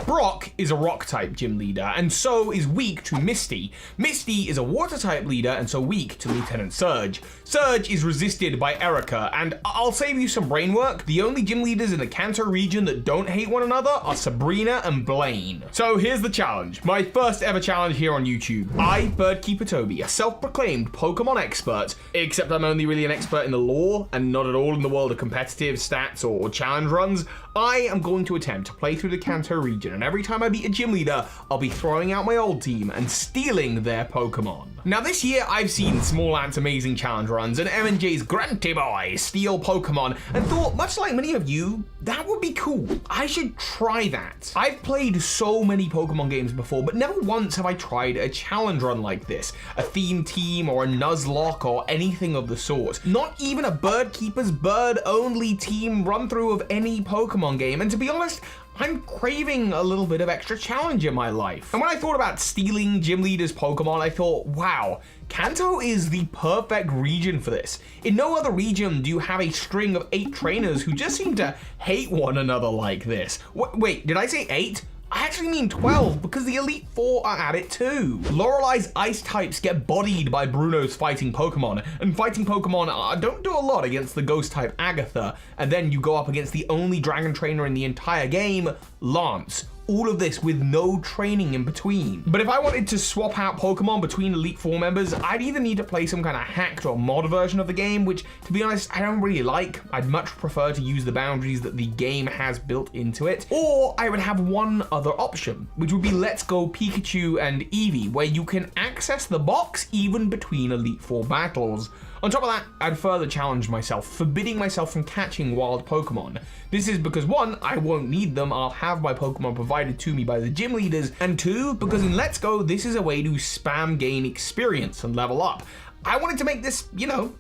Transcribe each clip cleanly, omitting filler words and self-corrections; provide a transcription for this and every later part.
Brock is a rock-type gym leader, and so is weak to Misty. Misty is a water-type leader, and so weak to Lieutenant Surge. Surge is resisted by Erica, and I'll save you some brain work. The only gym leaders in the Kanto region that don't hate one another are Sabrina and Blaine. So here's the challenge. My first ever challenge here on YouTube. I, Birdkeeper Toby, a self-proclaimed Pokemon expert, except I'm only really an expert in the lore and not at all in the world of competitive stats or challenge runs. I am going to attempt to play through the Kanto region, and every time I beat a gym leader, I'll be throwing out my old team and stealing their Pokemon. Now this year, I've seen Small Ant's amazing challenge runs and M&J's Grunty Boy steal Pokemon, and thought, much like many of you, that would be cool. I should try that. I've played so many Pokemon games before, but never once have I tried a challenge run like this, a theme team or a Nuzlocke or anything of the sort. Not even a Birdkeeper's bird-only team run-through of any Pokemon game, and to be honest, I'm craving a little bit of extra challenge in my life. And when I thought about stealing gym leaders' Pokemon, I thought, wow, Kanto is the perfect region for this. In no other region do you have a string of 8 trainers who just seem to hate one another like this. Wait, did I say 8? I actually mean 12, because the Elite Four are at it too. Lorelei's ice types get bodied by Bruno's fighting Pokemon, and fighting Pokemon don't do a lot against the ghost type Agatha, and then you go up against the only dragon trainer in the entire game, Lance. All of this with no training in between. But if I wanted to swap out Pokemon between Elite Four members, I'd either need to play some kind of hacked or mod version of the game, which, to be honest, I don't really like. I'd much prefer to use the boundaries that the game has built into it. Or I would have one other option, which would be Let's Go Pikachu and Eevee, where you can access the box even between Elite Four battles. On top of that, I'd further challenge myself, forbidding myself from catching wild Pokemon. This is because 1, I won't need them, I'll have my Pokemon provided to me by the gym leaders, and 2, because in Let's Go, this is a way to spam gain experience and level up. I wanted to make this,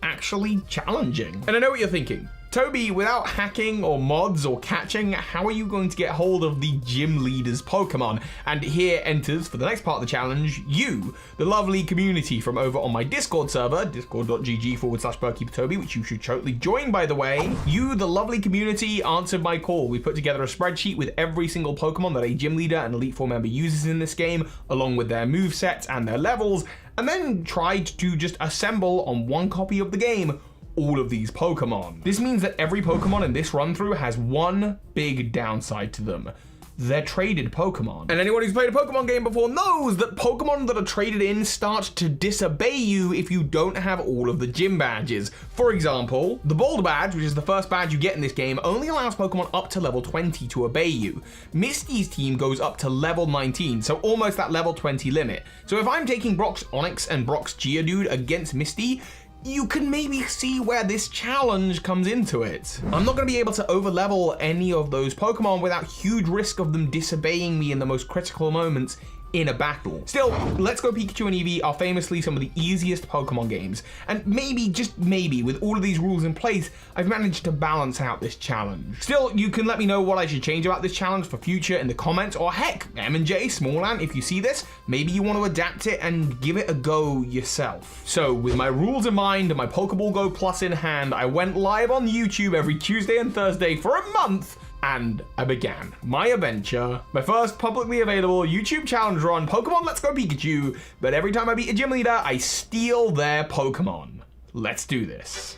actually challenging. And I know what you're thinking. Toby, without hacking or mods or catching, how are you going to get hold of the gym leader's Pokemon? And here enters, for the next part of the challenge, you, the lovely community from over on my Discord server, discord.gg/BirdkeeperToby, which you should totally join, by the way. You, the lovely community, answered my call. We put together a spreadsheet with every single Pokemon that a gym leader and Elite Four member uses in this game, along with their movesets and their levels, and then tried to just assemble on one copy of the game all of these Pokemon. This means that every Pokemon in this run through has one big downside to them. They're traded Pokemon. And anyone who's played a Pokemon game before knows that Pokemon that are traded in start to disobey you if you don't have all of the gym badges. For example, the Boulder badge, which is the first badge you get in this game, only allows Pokemon up to level 20 to obey you. Misty's team goes up to level 19, so almost that level 20 limit. So if I'm taking Brock's Onix and Brock's Geodude against Misty, you can maybe see where this challenge comes into it. I'm not going to be able to overlevel any of those Pokemon without huge risk of them disobeying me in the most critical moments in a battle. Still, Let's Go Pikachu and Eevee are famously some of the easiest Pokemon games, and maybe, just maybe, with all of these rules in place, I've managed to balance out this challenge. Still, you can let me know what I should change about this challenge for future in the comments, or heck, M&J, Small Ant, if you see this, maybe you want to adapt it and give it a go yourself. So, with my rules in mind and my Pokeball Go Plus in hand, I went live on YouTube every Tuesday and Thursday for a month, and I began my adventure, my first publicly available YouTube challenge run, Pokemon Let's Go Pikachu, but every time I beat a gym leader, I steal their Pokemon. Let's do this.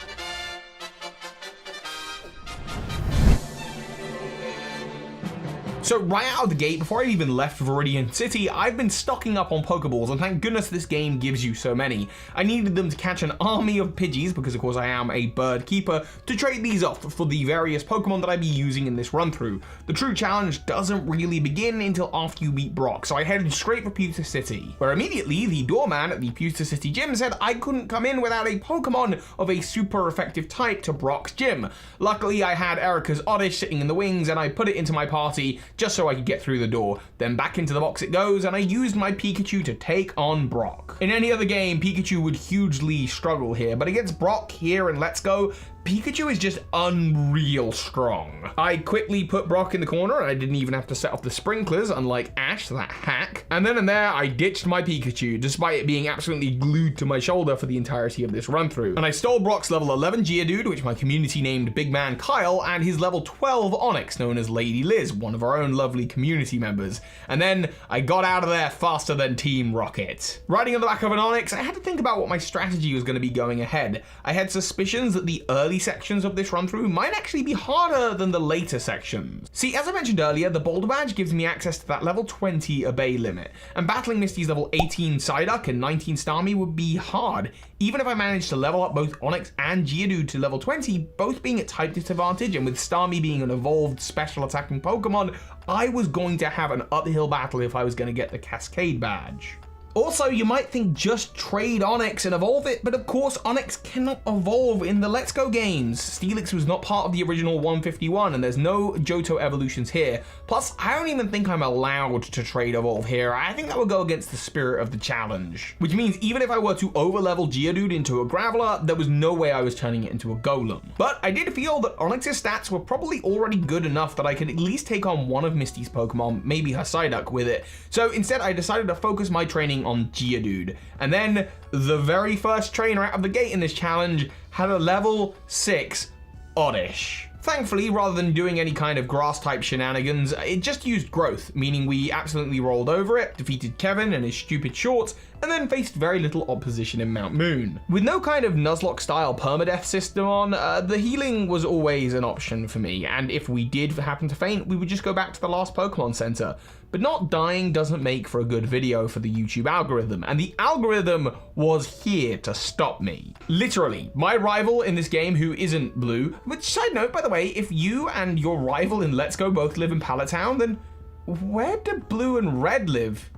So right out of the gate, before I even left Viridian City, I've been stocking up on Pokeballs, and thank goodness this game gives you so many. I needed them to catch an army of Pidgeys, because of course I am a bird keeper, to trade these off for the various Pokemon that I'd be using in this run through. The true challenge doesn't really begin until after you beat Brock, so I headed straight for Pewter City, where immediately the doorman at the Pewter City gym said I couldn't come in without a Pokemon of a super effective type to Brock's gym. Luckily I had Erica's Oddish sitting in the wings, and I put it into my party just so I could get through the door. Then back into the box it goes, and I used my Pikachu to take on Brock. In any other game, Pikachu would hugely struggle here, but against Brock here in Let's Go, Pikachu is just unreal strong. I quickly put Brock in the corner, and I didn't even have to set off the sprinklers, unlike Ash, that hack. And then and there, I ditched my Pikachu, despite it being absolutely glued to my shoulder for the entirety of this run-through. And I stole Brock's level 11 Geodude, which my community named Big Man Kyle, and his level 12 Onix, known as Lady Liz, one of our own lovely community members. And then I got out of there faster than Team Rocket. Riding on the back of an Onix, I had to think about what my strategy was going to be going ahead. I had suspicions that the early sections of this run-through might actually be harder than the later sections. See, as I mentioned earlier, the Boulder Badge gives me access to that level 20 Obey limit, and battling Misty's level 18 Psyduck and 19 Starmie would be hard, even if I managed to level up both Onix and Geodude to level 20, both being at type disadvantage, and with Starmie being an evolved special attacking Pokemon, I was going to have an uphill battle if I was going to get the Cascade Badge. Also, you might think just trade Onix and evolve it, but of course Onix cannot evolve in the Let's Go games. Steelix was not part of the original 151, and there's no Johto evolutions here. Plus, I don't even think I'm allowed to trade evolve here. I think that would go against the spirit of the challenge. Which means even if I were to overlevel Geodude into a Graveler, there was no way I was turning it into a Golem. But I did feel that Onix's stats were probably already good enough that I could at least take on one of Misty's Pokemon, maybe her Psyduck, with it. So instead, I decided to focus my training on Geodude. And then the very first trainer out of the gate in this challenge had a level 6 Oddish. Thankfully, rather than doing any kind of grass type shenanigans, it just used growth, meaning we absolutely rolled over it, defeated Kevin and his stupid shorts, and then faced very little opposition in Mount Moon. With no kind of Nuzlocke style permadeath system on, the healing was always an option for me, and if we did happen to faint, we would just go back to the last Pokemon Center. But not dying doesn't make for a good video for the YouTube algorithm, and the algorithm was here to stop me. Literally, my rival in this game who isn't blue, which side note, by the way, if you and your rival in Let's Go both live in Pallet Town, then where do blue and red live?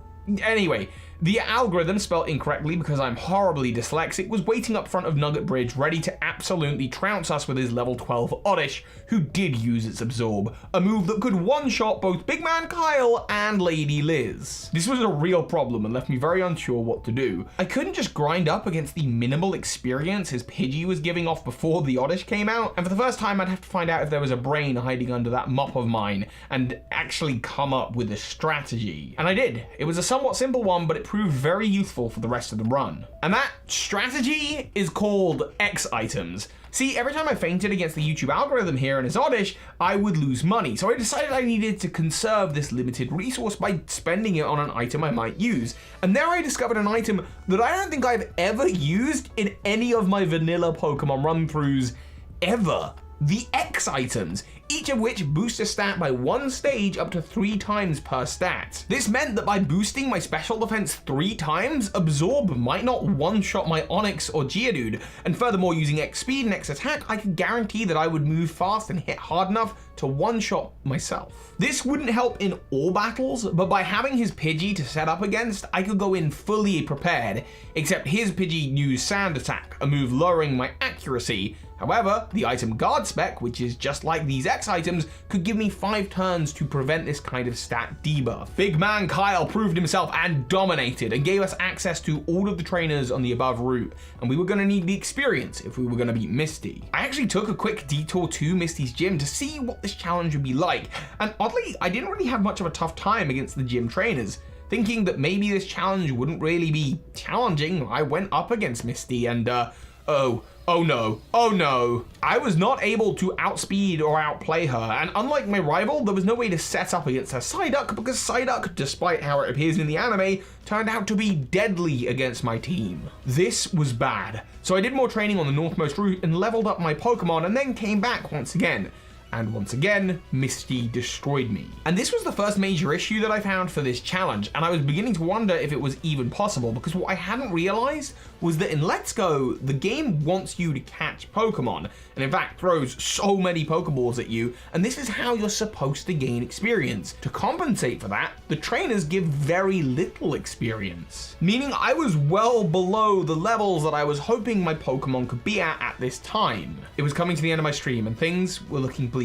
Anyway, the algorithm, spelled incorrectly because I'm horribly dyslexic, was waiting up front of Nugget Bridge ready to absolutely trounce us with his level 12 Oddish, who did use its Absorb, a move that could one-shot both Big Man Kyle and Lady Liz. This was a real problem and left me very unsure what to do. I couldn't just grind up against the minimal experience his Pidgey was giving off before the Oddish came out, and for the first time I'd have to find out if there was a brain hiding under that mop of mine and actually come up with a strategy. And I did. It was a somewhat simple one, but it proved very useful for the rest of the run. And that strategy is called X items. See, every time I fainted against the YouTube algorithm here and his Oddish, I would lose money, so I decided I needed to conserve this limited resource by spending it on an item I might use. And there I discovered an item that I don't think I've ever used in any of my vanilla Pokemon run-throughs ever. The X items, each of which boost a stat by 1 stage up to 3 times per stat. This meant that by boosting my special defense 3 times, Absorb might not one-shot my Onix or Geodude, and furthermore using X speed and X attack, I could guarantee that I would move fast and hit hard enough to one-shot myself. This wouldn't help in all battles, but by having his Pidgey to set up against, I could go in fully prepared, except his Pidgey used Sand Attack, a move lowering my accuracy. However, the item Guard Spec, which is just like these X items, could give me 5 turns to prevent this kind of stat debuff. Big Man Kyle proved himself and dominated, and gave us access to all of the trainers on the above route, and we were going to need the experience if we were going to beat Misty. I actually took a quick detour to Misty's gym to see what this challenge would be like, and oddly, I didn't really have much of a tough time against the gym trainers. Thinking that maybe this challenge wouldn't really be challenging, I went up against Misty and oh no. I was not able to outspeed or outplay her, and unlike my rival, there was no way to set up against her Psyduck because Psyduck, despite how it appears in the anime, turned out to be deadly against my team. This was bad. So I did more training on the northmost route and leveled up my Pokemon and then came back once again. And once again, Misty destroyed me. And this was the first major issue that I found for this challenge, and I was beginning to wonder if it was even possible, because what I hadn't realized was that in Let's Go, the game wants you to catch Pokemon, and in fact throws so many Pokeballs at you, and this is how you're supposed to gain experience. To compensate for that, the trainers give very little experience, meaning I was well below the levels that I was hoping my Pokemon could be at this time. It was coming to the end of my stream, and things were looking bleak.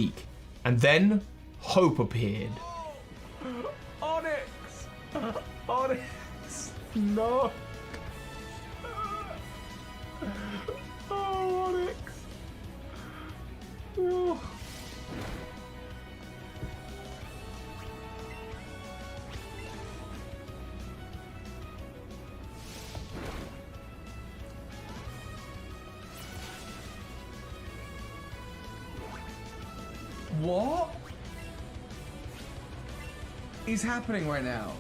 And then, hope appeared. Onix! Onix! No! Oh, Onix! What is happening right now?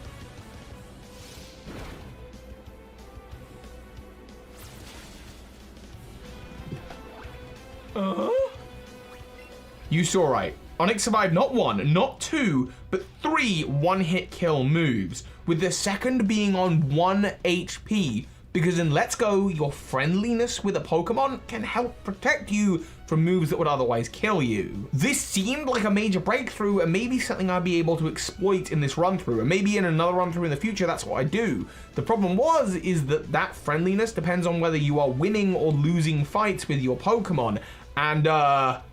You saw right. Onyx survived not one, not two, but 3 one-hit kill moves, with the second being on 1 HP, because in Let's Go, your friendliness with a Pokemon can help protect you from moves that would otherwise kill you. This seemed like a major breakthrough and maybe something I'd be able to exploit in this run-through, and maybe in another run-through in the future that's what I do. The problem is that friendliness depends on whether you are winning or losing fights with your Pokemon, and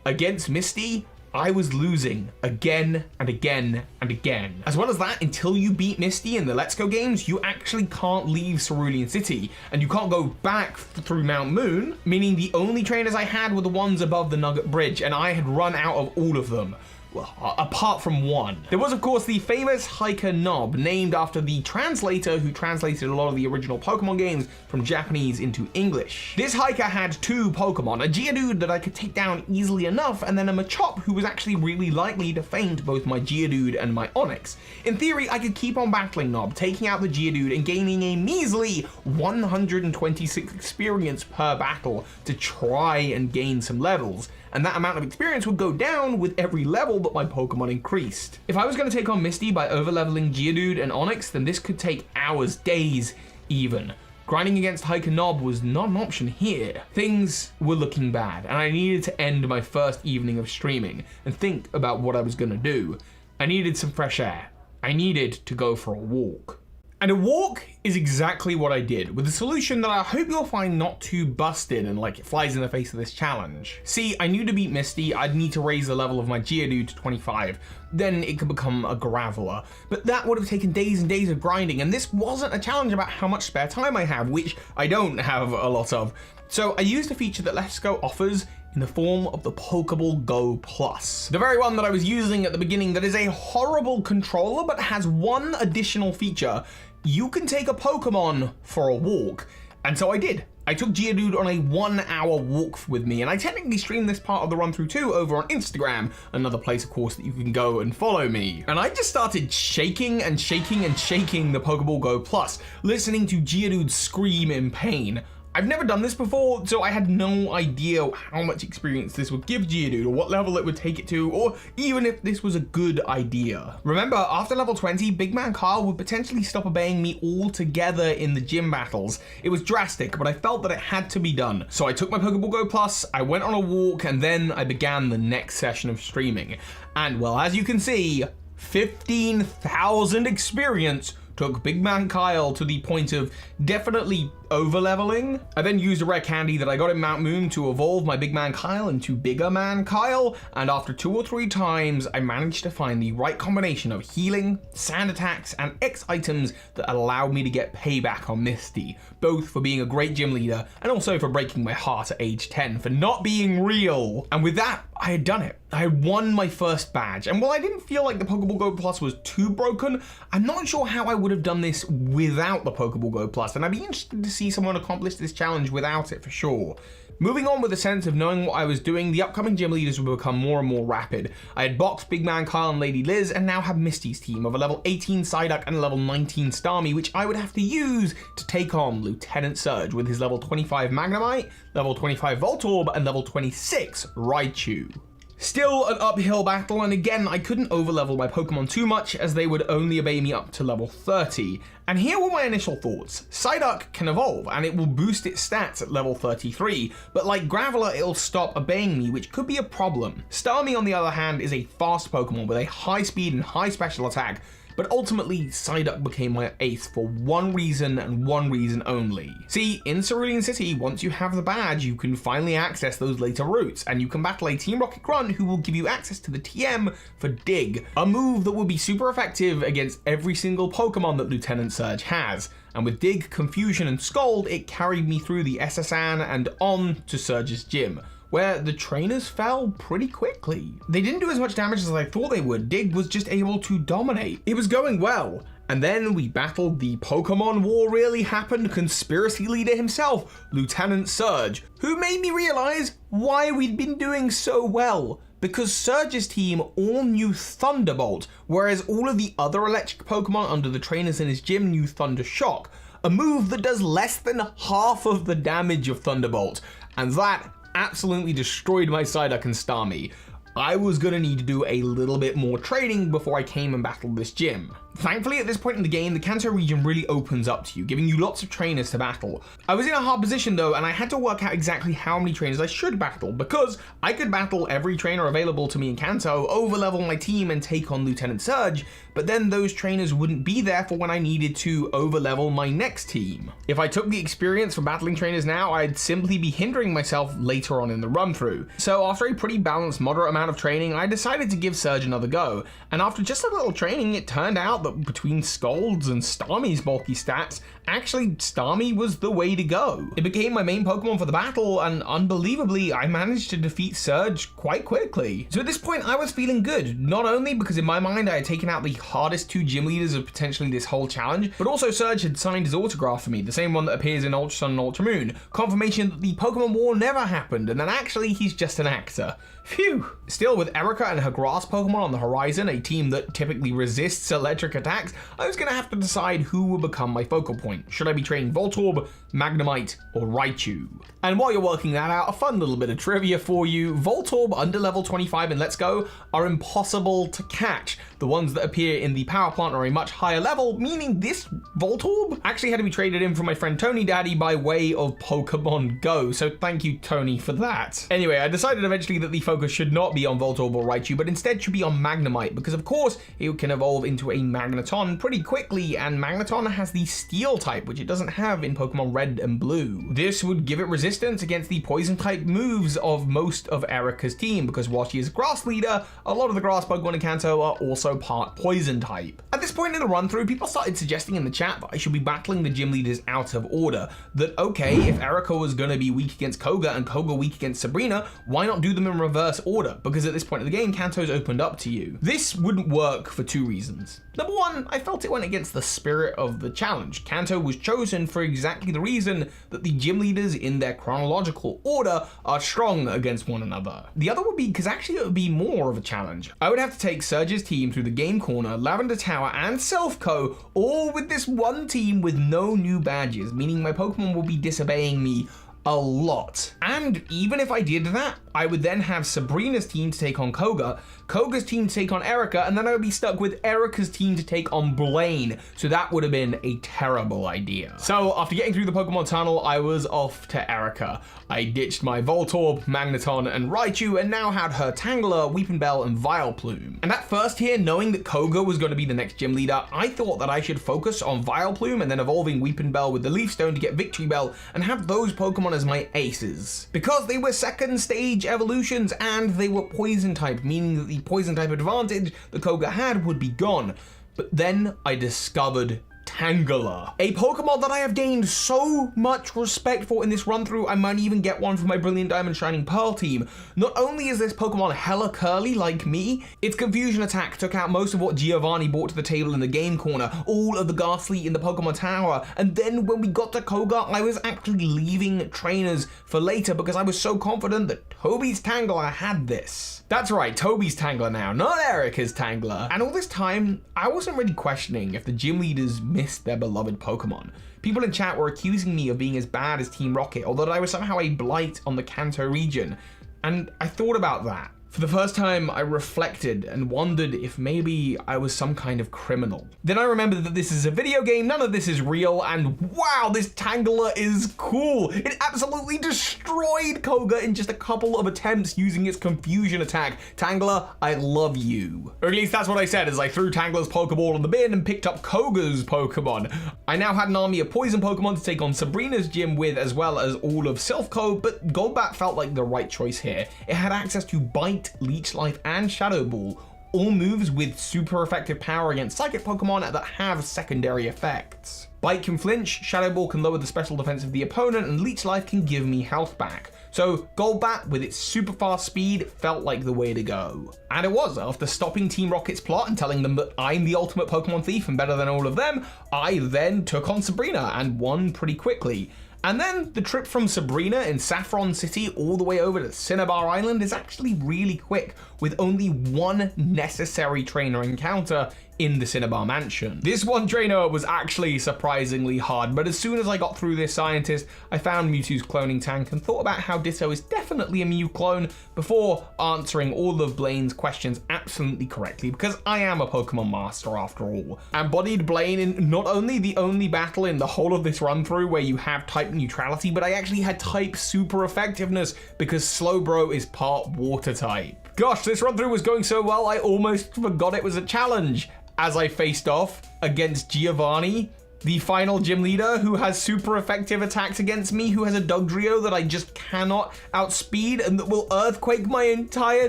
against Misty, I was losing again and again and again. As well as that, until you beat Misty in the Let's Go games, you actually can't leave Cerulean City, and you can't go back through Mount Moon, meaning the only trainers I had were the ones above the Nugget Bridge, and I had run out of all of them. Well, apart from one. There was, of course, the famous hiker Nob, named after the translator who translated a lot of the original Pokemon games from Japanese into English. This hiker had 2 Pokemon, a Geodude that I could take down easily enough, and then a Machop who was actually really likely to feint both my Geodude and my Onix. In theory, I could keep on battling Nob, taking out the Geodude and gaining a measly 126 experience per battle to try and gain some levels. And that amount of experience would go down with every level that my Pokemon increased. If I was going to take on Misty by overleveling Geodude and Onix, then this could take hours, days even. Grinding against Hiker Nob was not an option here. Things were looking bad, and I needed to end my first evening of streaming and think about what I was going to do. I needed some fresh air. I needed to go for a walk. And a walk is exactly what I did, with a solution that I hope you'll find not too busted and like it flies in the face of this challenge. See, I knew to beat Misty, I'd need to raise the level of my Geodude to 25, then it could become a Graveler. But that would have taken days and days of grinding, and this wasn't a challenge about how much spare time I have, which I don't have a lot of. So I used a feature that Let's Go offers in the form of the Pokeball Go Plus. The very one that I was using at the beginning that is a horrible controller but has one additional feature. You can take a Pokemon for a walk. And so I did. I took Geodude on a 1-hour walk with me, and I technically streamed this part of the run through too over on Instagram, another place of course that you can go and follow me. And I just started shaking and shaking and shaking the Pokeball Go Plus, listening to Geodude scream in pain. I've never done this before, so I had no idea how much experience this would give Geodude, or what level it would take it to, or even if this was a good idea. Remember, after level 20, Big Man Carl would potentially stop obeying me altogether in the gym battles. It was drastic, but I felt that it had to be done. So I took my Pokeball Go Plus, I went on a walk, and then I began the next session of streaming. And well, as you can see, 15,000 experience took Big Man Kyle to the point of definitely over-leveling. I then used a rare candy that I got in Mount Moon to evolve my Big Man Kyle into Bigger Man Kyle, and after 2 or 3 times, I managed to find the right combination of healing, sand attacks, and X items that allowed me to get payback on Misty, both for being a great gym leader and also for breaking my heart at age 10 for not being real. And with that, I had done it. I had won my first badge, and while I didn't feel like the Pokeball Go Plus was too broken, I'm not sure how I would have done this without the Pokeball Go Plus, and I'd be interested to see someone accomplish this challenge without it for sure. Moving on with a sense of knowing what I was doing, the upcoming gym leaders would become more and more rapid. I had boxed Big Man Kyle and Lady Liz, and now have Misty's team of a level 18 Psyduck and a level 19 Starmie, which I would have to use to take on Lieutenant Surge with his level 25 Magnemite, level 25 Voltorb, and level 26 Raichu. Still an uphill battle, and again, I couldn't overlevel my Pokemon too much as they would only obey me up to level 30. And here were my initial thoughts. Psyduck can evolve, and it will boost its stats at level 33, but like Graveler, it'll stop obeying me, which could be a problem. Starmie, on the other hand, is a fast Pokemon with a high speed and high special attack, but ultimately, Psyduck became my ace for one reason and one reason only. See, in Cerulean City, once you have the badge, you can finally access those later routes, and you can battle a Team Rocket Grunt who will give you access to the TM for Dig, a move that will be super effective against every single Pokemon that Lieutenant Surge has. And with Dig, Confusion, and Scold, it carried me through the SSN and on to Surge's gym, where the trainers fell pretty quickly. They didn't do as much damage as I thought they would. Dig was just able to dominate. It was going well. And then we battled the Pokemon War really happened conspiracy leader himself, Lieutenant Surge, who made me realize why we'd been doing so well. because Surge's team all knew Thunderbolt, whereas all of the other electric Pokemon under the trainers in his gym knew Thunder Shock, a move that does less than half of the damage of Thunderbolt, and that absolutely destroyed my Psyduck and Starmie. I was gonna need to do a little bit more training before I came and battled this gym. Thankfully, at this point in the game, the Kanto region really opens up to you, giving you lots of trainers to battle. I was in a hard position though, and I had to work out exactly how many trainers I should battle, because I could battle every trainer available to me in Kanto, overlevel my team and take on Lieutenant Surge, but then those trainers wouldn't be there for when I needed to overlevel my next team. If I took the experience from battling trainers now, I'd simply be hindering myself later on in the run through. So after a pretty balanced, moderate amount of training, I decided to give Surge another go, and after just a little training, it turned out that between Scald's and Starmie's bulky stats, actually Starmie was the way to go. It became my main Pokemon for the battle, and unbelievably, I managed to defeat Surge quite quickly. So at this point, I was feeling good, not only because in my mind I had taken out the hardest two gym leaders of potentially this whole challenge, but also Surge had signed his autograph for me, the same one that appears in Ultra Sun and Ultra Moon, confirmation that the Pokemon War never happened, and that actually he's just an actor. Phew. Still, with Erica and her grass Pokemon on the horizon, a team that typically resists electric attacks, I was going to have to decide who would become my focal point. Should I be training Voltorb, Magnemite, or Raichu? And while you're working that out, a fun little bit of trivia for you. Voltorb under level 25 in Let's Go are impossible to catch. The ones that appear in the power plant are a much higher level, meaning this Voltorb actually had to be traded in from my friend Tony Daddy by way of Pokemon Go, so thank you Tony for that. Anyway, I decided eventually that the focus should not be on Voltorb or Raichu, but instead should be on Magnemite, because of course it can evolve into a Magneton pretty quickly, and Magneton has the Steel type, which it doesn't have in Pokemon Red and Blue. This would give it resistance against the Poison type moves of most of Erica's team, because while she is a Grass leader, a lot of the Grass Pokemon in Kanto are also part Poison type. At this point in the run through, people started suggesting in the chat that I should be battling the gym leaders out of order. That okay, if Erica was gonna be weak against Koga and Koga weak against Sabrina, why not do them in reverse order? Because at this point in the game, Kanto's opened up to you. This wouldn't work for two reasons. Number one, I felt it went against the spirit of the challenge. Kanto was chosen for exactly the reason that the gym leaders in their chronological order are strong against one another. The other would be because actually it would be more of a challenge. I would have to take Surge's team through the Game Corner, Lavender Tower, and Self Co, all with this one team with no new badges, meaning my Pokemon will be disobeying me a lot. And even if I did that, I would then have Sabrina's team to take on Koga, Koga's team to take on Erica, and then I would be stuck with Erica's team to take on Blaine. So that would have been a terrible idea. So after getting through the Pokemon tunnel, I was off to Erica. I ditched my Voltorb, Magneton, and Raichu, and now had her Tangela, Weepinbell, and Vileplume. And at first here, knowing that Koga was going to be the next gym leader, I thought that I should focus on Vileplume and then evolving Weepinbell with the Leaf Stone to get Victory Bell and have those Pokemon as my aces. Because they were second stage evolutions and they were poison type, meaning that the poison type advantage the Koga had would be gone. But then I discovered Tangela, a Pokemon that I have gained so much respect for in this run through, I might even get one for my Brilliant Diamond Shining Pearl team. Not only is this Pokemon hella curly like me, its Confusion attack took out most of what Giovanni brought to the table in the Game Corner, all of the Ghastly in the Pokemon Tower, and then when we got to Koga, I was actually leaving trainers for later because I was so confident that Toby's Tangela had this. That's right, Toby's Tangler now, not Erica's Tangler. And all this time, I wasn't really questioning if the gym leaders missed their beloved Pokemon. People in chat were accusing me of being as bad as Team Rocket, although I was somehow a blight on the Kanto region. And I thought about that. For the first time, I reflected and wondered if maybe I was some kind of criminal. Then I remembered that this is a video game, none of this is real, and wow, this Tangela is cool. It absolutely destroyed Koga in just a couple of attempts using its Confusion attack. Tangela, I love you. Or at least that's what I said as I threw Tangela's Pokeball in the bin and picked up Koga's Pokemon. I now had an army of poison Pokemon to take on Sabrina's gym with, as well as all of Silphco, but Golbat felt like the right choice here. It had access to Bite, Leech Life, and Shadow Ball, all moves with super effective power against Psychic Pokemon that have secondary effects. Bite can flinch, Shadow Ball can lower the special defense of the opponent, and Leech Life can give me health back. So Golbat, with its super fast speed, felt like the way to go. And it was. After stopping Team Rocket's plot and telling them that I'm the ultimate Pokemon thief and better than all of them, I then took on Sabrina and won pretty quickly. And then the trip from Sabrina in Saffron City all the way over to Cinnabar Island is actually really quick. with only one necessary trainer encounter in the Cinnabar Mansion. This one trainer was actually surprisingly hard, but as soon as I got through this scientist, I found Mewtwo's cloning tank and thought about how Ditto is definitely a Mew clone before answering all of Blaine's questions absolutely correctly, because I am a Pokemon master after all. I embodied Blaine in not only the only battle in the whole of this run through where you have type neutrality, but I actually had type super effectiveness because Slowbro is part water type. Gosh, this run through was going so well I almost forgot it was a challenge as I faced off against Giovanni, the final gym leader who has super effective attacks against me, who has a Dugtrio that I just cannot outspeed and that will earthquake my entire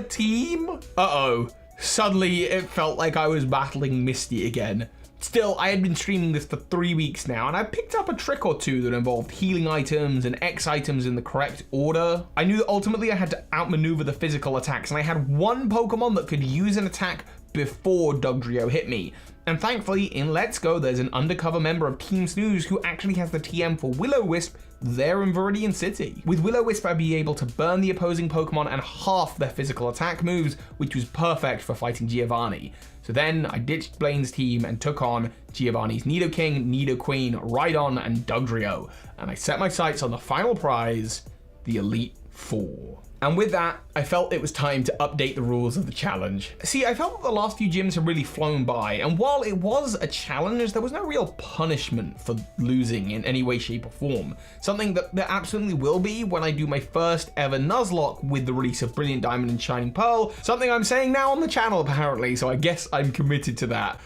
team. Uh-oh. Suddenly it felt like I was battling Misty again. Still, I had been streaming this for 3 weeks now, and I picked up a trick or two that involved healing items and X items in the correct order. I knew that ultimately I had to outmaneuver the physical attacks, and I had one Pokemon that could use an attack before Dugtrio hit me. And thankfully, in Let's Go, there's an undercover member of Team Snooze who actually has the TM for Will-O-Wisp there in Viridian City. With Will-O-Wisp, I'd be able to burn the opposing Pokemon and half their physical attack moves, which was perfect for fighting Giovanni. So then I ditched Blaine's team and took on Giovanni's Nidoking, Nidoqueen, Rhydon, and Dugtrio. And I set my sights on the final prize, the Elite Four. And with that, I felt it was time to update the rules of the challenge. See, I felt that the last few gyms had really flown by, and while it was a challenge, there was no real punishment for losing in any way, shape, or form. Something that there absolutely will be when I do my first ever Nuzlocke with the release of Brilliant Diamond and Shining Pearl, something I'm saying now on the channel apparently, so I guess I'm committed to that.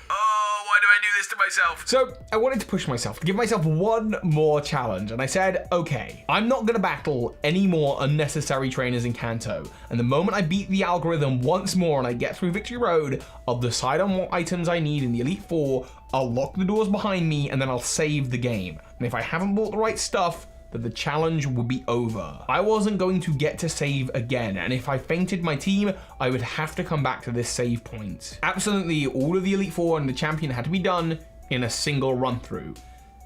Why do I do this to myself? So I wanted to push myself, to give myself one more challenge, and I said, okay, I'm not gonna battle any more unnecessary trainers in Kanto, and the moment I beat the algorithm once more and I get through Victory Road, I'll decide on what items I need in the Elite Four, I'll lock the doors behind me, and then I'll save the game. And if I haven't bought the right stuff, that the challenge would be over. I wasn't going to get to save again, and if I fainted my team, I would have to come back to this save point. Absolutely all of the Elite Four and the champion had to be done in a single run through.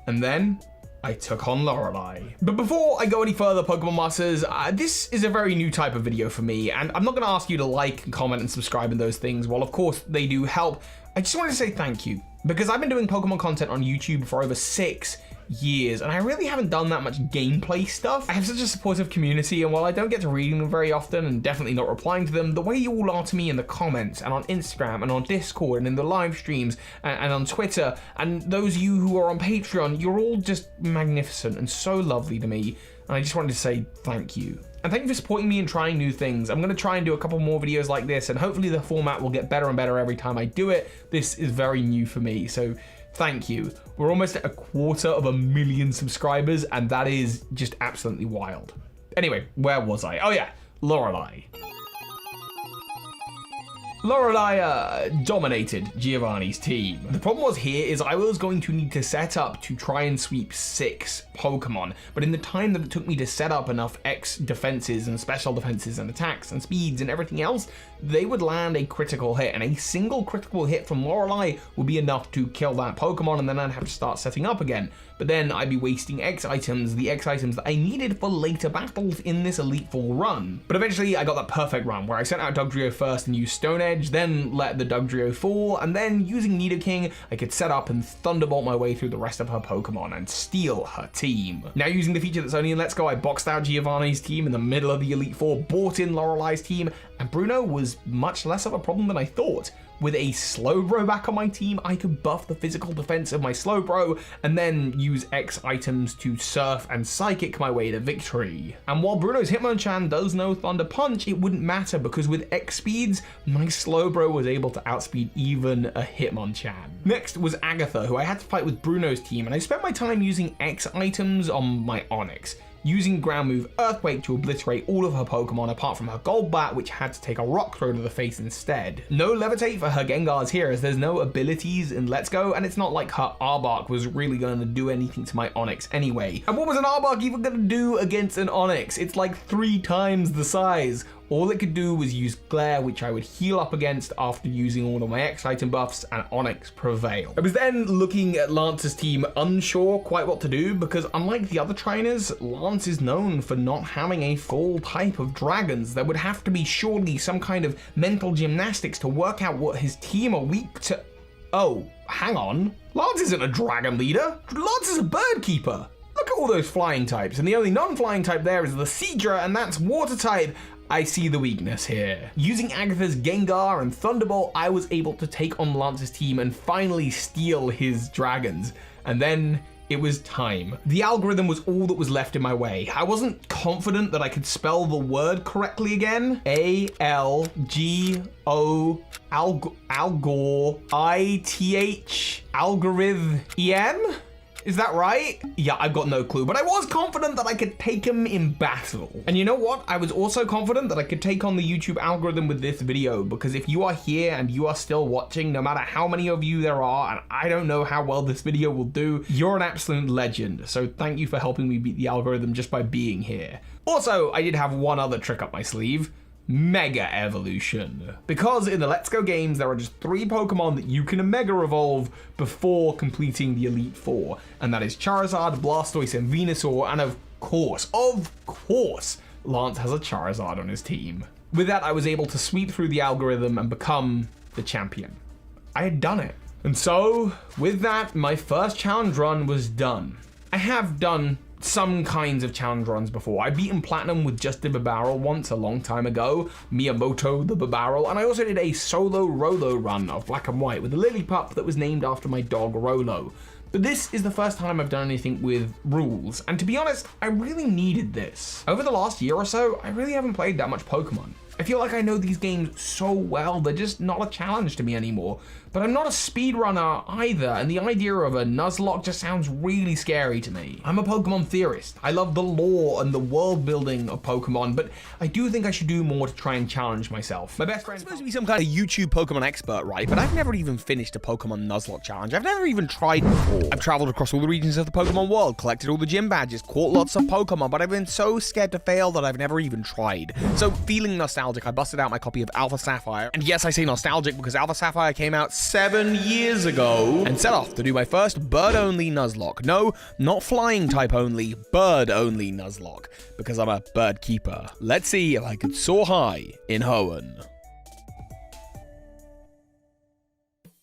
And then I took on Lorelei. But before I go any further, Pokemon Masters, this is a very new type of video for me, and I'm not gonna ask you to like and comment and subscribe and those things. While of course they do help, I just wanted to say thank you, because I've been doing Pokemon content on YouTube for over 6 years, and I really haven't done that much gameplay stuff. I have such a supportive community, and while I don't get to reading them very often and definitely not replying to them, the way you all are to me in the comments and on Instagram and on Discord and in the live streams and on Twitter, and those of you who are on Patreon, you're all just magnificent and so lovely to me, and I just wanted to say thank you. And thank you for supporting me and trying new things. I'm gonna try and do a couple more videos like this, and hopefully the format will get better and better every time I do it. This is very new for me, so thank you. We're almost at 250,000 subscribers, and that is just absolutely wild. Anyway, where was I? Oh yeah, Lorelei. Lorelei dominated Giovanni's team. The problem was here is I was going to need to set up to try and sweep 6 Pokemon, but in the time that it took me to set up enough X defenses and special defenses and attacks and speeds and everything else, they would land a critical hit, and a single critical hit from Lorelei would be enough to kill that Pokemon, and then I'd have to start setting up again. But then I'd be wasting X items, the X items that I needed for later battles in this Elite Four run. But eventually I got that perfect run where I sent out Dugtrio first and used Stone Edge, then let the Dugtrio fall, and then using Nidoking, I could set up and Thunderbolt my way through the rest of her Pokemon and steal her team. Now using the feature that's only in Let's Go, I boxed out Giovanni's team in the middle of the Elite Four, brought in Lorelei's team, and Bruno was much less of a problem than I thought. With a Slowbro back on my team, I could buff the physical defense of my Slowbro and then use X items to Surf and Psychic my way to victory. And while Bruno's Hitmonchan does know Thunder Punch, it wouldn't matter because with X speeds, my Slowbro was able to outspeed even a Hitmonchan. Next was Agatha, who I had to fight with Bruno's team, and I spent my time using X items on my Onix, using ground move Earthquake to obliterate all of her Pokemon apart from her Golbat, which had to take a rock throw to the face instead. No Levitate for her Gengars here, as there's no abilities in Let's Go, and it's not like her Arbok was really going to do anything to my Onix anyway. And what was an Arbok even going to do against an Onix? It's like 3 times the size. All it could do was use Glare, which I would heal up against after using all of my X item buffs, and Onyx prevailed. I was then looking at Lance's team, unsure quite what to do, because unlike the other trainers, Lance is known for not having a full type of dragons. There would have to be surely some kind of mental gymnastics to work out what his team are weak to. Oh, hang on. Lance isn't a dragon leader. Lance is a bird keeper. Look at all those flying types, and the only non-flying type there is the Seadra, and that's water type. I see the weakness here. Using Agatha's Gengar and Thunderbolt, I was able to take on Lance's team and finally steal his dragons. And then it was time. The algorithm was all that was left in my way. I wasn't confident that I could spell the word correctly again. A-L-G-O, Algor, I-T-H, algorithm, Is that right? Yeah, I've got no clue, but I was confident that I could take him in battle. And you know what? I was also confident that I could take on the YouTube algorithm with this video, because if you are here and you are still watching, no matter how many of you there are, and I don't know how well this video will do, you're an absolute legend. So thank you for helping me beat the algorithm just by being here. Also, I did have one other trick up my sleeve. Mega Evolution. Because in the Let's Go games, there are just 3 Pokemon that you can Mega Evolve before completing the Elite Four. And that is Charizard, Blastoise, and Venusaur. And of course, Lance has a Charizard on his team. With that, I was able to sweep through the algorithm and become the champion. I had done it. And so, with that, my first challenge run was done. I have done some kinds of challenge runs before. I beaten Platinum with just the Bibarel once a long time ago, Miyamoto the Bibarel, and I also did a solo Rolo run of Black and White with a Lillipup that was named after my dog Rolo. But this is the first time I've done anything with rules, and to be honest, I really needed this. Over the last year or so, I really haven't played that much Pokemon. I feel like I know these games so well, they're just not a challenge to me anymore. But I'm not a speedrunner either, and the idea of a Nuzlocke just sounds really scary to me. I'm a Pokemon theorist. I love the lore and the world building of Pokemon, but I do think I should do more to try and challenge myself. My best friend I'm supposed to be some kind of YouTube Pokemon expert, right? But I've never even finished a Pokemon Nuzlocke challenge. I've never even tried before. I've traveled across all the regions of the Pokemon world, collected all the gym badges, caught lots of Pokemon, but I've been so scared to fail that I've never even tried. So feeling nostalgic, I busted out my copy of Alpha Sapphire. And yes, I say nostalgic because Alpha Sapphire came out 7 years ago, and set off to do my first bird-only Nuzlocke. No, not flying type only, bird-only Nuzlocke, because I'm a bird keeper. Let's see if I could soar high in Hoenn.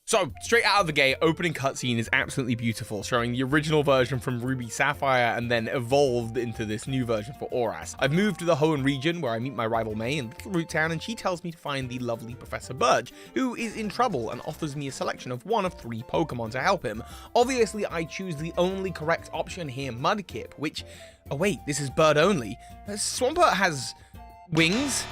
So, straight out of the gate, opening cutscene is absolutely beautiful, showing the original version from Ruby Sapphire and then evolved into this new version for Oras. I've moved to the Hoenn region where I meet my rival May in Little Root Town, and she tells me to find the lovely Professor Birch, who is in trouble and offers me a selection of one of 3 Pokemon to help him. Obviously, I choose the only correct option here, Mudkip, which... Oh wait, this is bird only. Swampert has wings?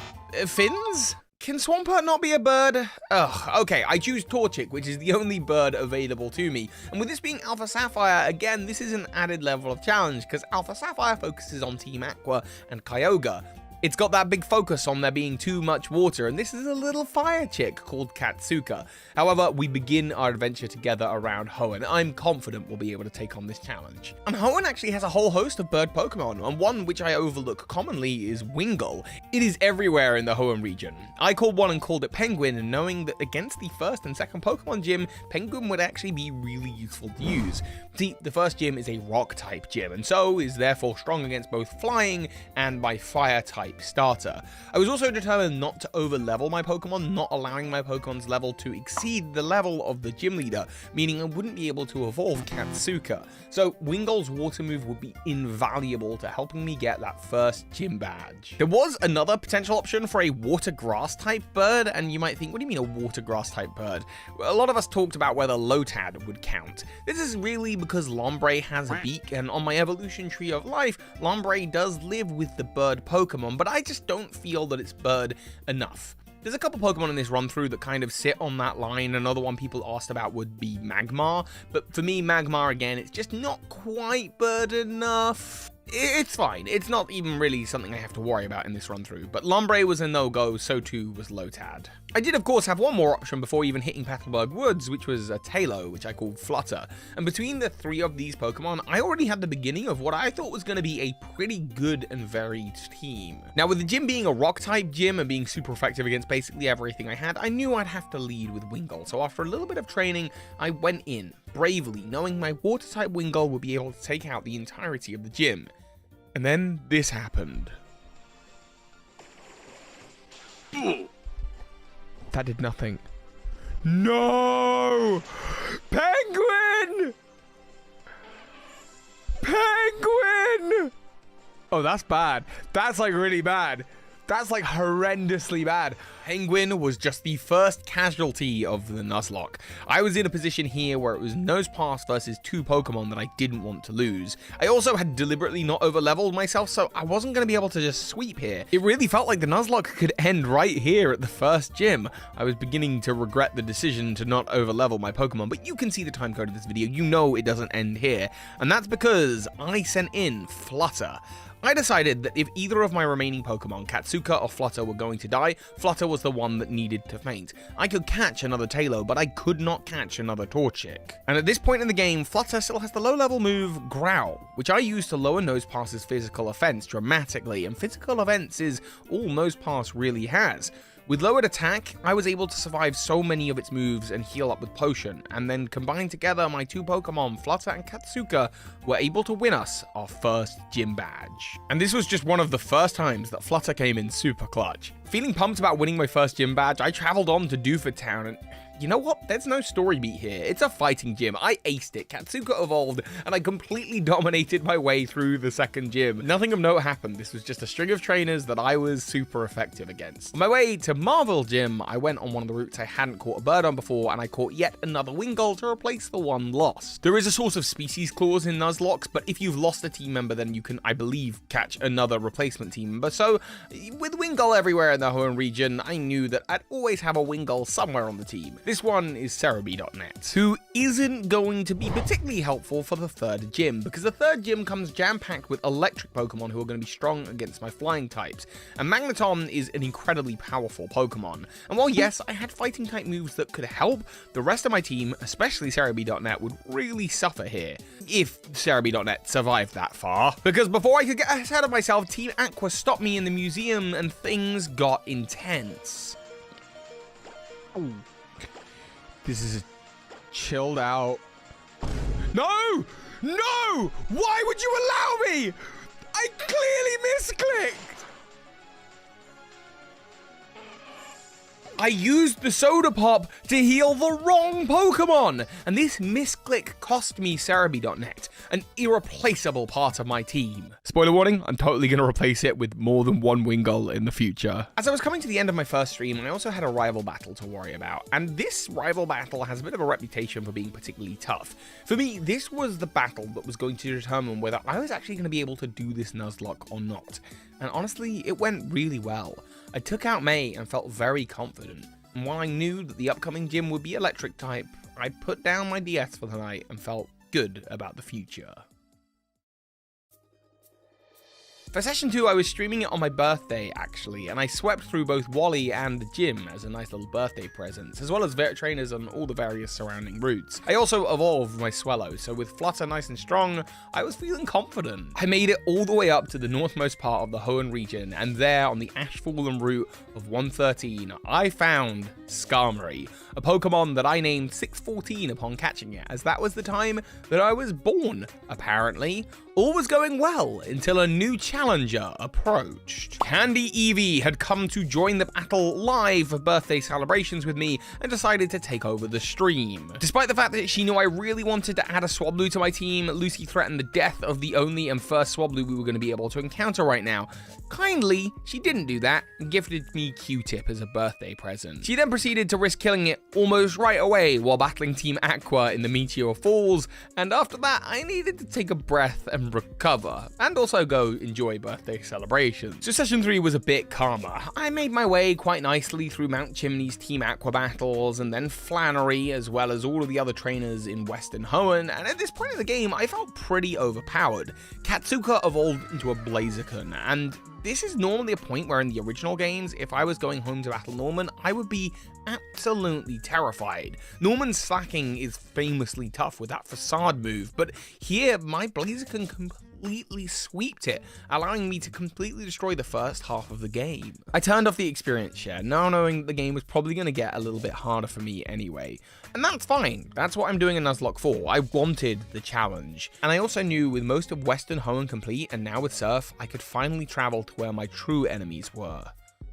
Fins? Can Swampert not be a bird? Ugh, okay, I choose Torchic, which is the only bird available to me. And with this being Alpha Sapphire, again, this is an added level of challenge, because Alpha Sapphire focuses on Team Aqua and Kyogre. It's got that big focus on there being too much water, and this is a little fire chick called Katsuka. However, we begin our adventure together around Hoenn. I'm confident we'll be able to take on this challenge. And Hoenn actually has a whole host of bird Pokemon, and one which I overlook commonly is Wingull. It is everywhere in the Hoenn region. I called one and called it Penguin, and knowing that against the first and second Pokemon gym, Penguin would actually be really useful to use. See, the first gym is a rock-type gym, and so is therefore strong against both flying and my fire-type starter. I was also determined not to over-level my Pokemon, not allowing my Pokemon's level to exceed the level of the gym leader, meaning I wouldn't be able to evolve Katsuka. So Wingull's water move would be invaluable to helping me get that first gym badge. There was another potential option for a water grass type bird, and you might think, what do you mean a water grass type bird? Well, a lot of us talked about whether Lotad would count. This is really because Lombre has a beak, and on my evolution tree of life, Lombre does live with the bird Pokemon, but I just don't feel that it's bird enough. There's a couple Pokemon in this run-through that kind of sit on that line. Another one people asked about would be Magmar, but for me, Magmar, again, it's just not quite bird enough. It's fine. It's not even really something I have to worry about in this run-through, but Lombre was a no-go, so too was Lotad. I did, of course, have one more option before even hitting Petalburg Woods, which was a Taillow, which I called Flutter. And between the 3 of these Pokemon, I already had the beginning of what I thought was going to be a pretty good and varied team. Now, with the gym being a Rock-type gym and being super effective against basically everything I had, I knew I'd have to lead with Wingull. So after a little bit of training, I went in, bravely, knowing my Water-type Wingull would be able to take out the entirety of the gym. And then this happened. That did nothing. No! Penguin! Penguin! Oh, that's bad. That's like really bad. That's like horrendously bad. Penguin was just the first casualty of the Nuzlocke. I was in a position here where it was Nosepass versus 2 Pokemon that I didn't want to lose. I also had deliberately not over-leveled myself, so I wasn't going to be able to just sweep here. It really felt like the Nuzlocke could end right here at the first gym. I was beginning to regret the decision to not over-level my Pokemon, but you can see the timecode of this video. You know it doesn't end here. And that's because I sent in Flutter. I decided that if either of my remaining Pokemon, Katsuka or Flutter, were going to die, Flutter was the one that needed to faint. I could catch another Taillow, but I could not catch another Torchic. And at this point in the game, Flutter still has the low-level move Growl, which I use to lower Nosepass's physical offense dramatically, and physical offense is all Nosepass really has. With lowered attack, I was able to survive so many of its moves and heal up with Potion, and then combined together, my 2 Pokemon, Flutter and Katsuka, were able to win us our first gym badge. And this was just one of the first times that Flutter came in super clutch. Feeling pumped about winning my first gym badge, I traveled on to Dewford Town, and you know what? There's no story beat here. It's a fighting gym. I aced it. Katsuka evolved, and I completely dominated my way through the second gym. Nothing of note happened. This was just a string of trainers that I was super effective against. On my way to Marvel Gym, I went on one of the routes I hadn't caught a bird on before, and I caught yet another Wingull to replace the one lost. There is a sort of species clause in Nuzlocke, but if you've lost a team member, then you can, I believe, catch another replacement team member. So, with Wingull everywhere in the Hoenn region, I knew that I'd always have a Wingull somewhere on the team. This one is Cerebi.net, who isn't going to be particularly helpful for the third gym, because the third gym comes jam-packed with electric Pokemon who are going to be strong against my flying types, and Magneton is an incredibly powerful Pokemon. And while yes, I had fighting type moves that could help, the rest of my team, especially Cerebi.net, would really suffer here, if Cerebi.net survived that far. Because before I could get ahead of myself, Team Aqua stopped me in the museum and things got intense. Ooh. This is a chilled out. No! No! Why would you allow me? I clearly misclicked. I used the Soda Pop to heal the wrong Pokemon, and this misclick cost me Cerebi.net, an irreplaceable part of my team. Spoiler warning, I'm totally going to replace it with more than one Wingull in the future. As I was coming to the end of my first stream, I also had a rival battle to worry about, and this rival battle has a bit of a reputation for being particularly tough. For me, this was the battle that was going to determine whether I was actually going to be able to do this Nuzlocke or not. And honestly, it went really well. I took out May and felt very confident, and while I knew that the upcoming gym would be electric type, I put down my DS for the night and felt good about the future. For Session 2, I was streaming it on my birthday, actually, and I swept through both Wally and the gym as a nice little birthday present, as well as vet trainers on all the various surrounding routes. I also evolved my Swellow, so with Flutter nice and strong, I was feeling confident. I made it all the way up to the northmost part of the Hoenn region, and there, on the Ash-Fallen route of 113, I found Skarmory, a Pokemon that I named 614 upon catching it, as that was the time that I was born, apparently. All was going well until a new challenger approached. Candy Eevee had come to join the battle live for birthday celebrations with me and decided to take over the stream. Despite the fact that she knew I really wanted to add a Swablu to my team, Lucy threatened the death of the only and first Swablu we were going to be able to encounter right now. Kindly, she didn't do that and gifted me Q-Tip as a birthday present. She then proceeded to risk killing it almost right away while battling Team Aqua in the Meteor Falls, and after that I needed to take a breath and recover, and also go enjoy enjoy birthday celebrations. So session 3 was a bit calmer. I made my way quite nicely through Mount Chimney's Team Aqua battles, and then Flannery, as well as all of the other trainers in Western Hoenn, and at this point in the game, I felt pretty overpowered. Katsuka evolved into a Blaziken, and this is normally a point where in the original games, if I was going home to battle Norman, I would be absolutely terrified. Norman's slacking is famously tough with that facade move, but here my Blaziken completely sweeped it, allowing me to completely destroy the first half of the game. I turned off the experience share, now knowing the game was probably going to get a little bit harder for me anyway. And that's fine, that's what I'm doing in Nuzlocke for. I wanted the challenge. And I also knew with most of Western Hoenn complete, and now with Surf, I could finally travel to where my true enemies were.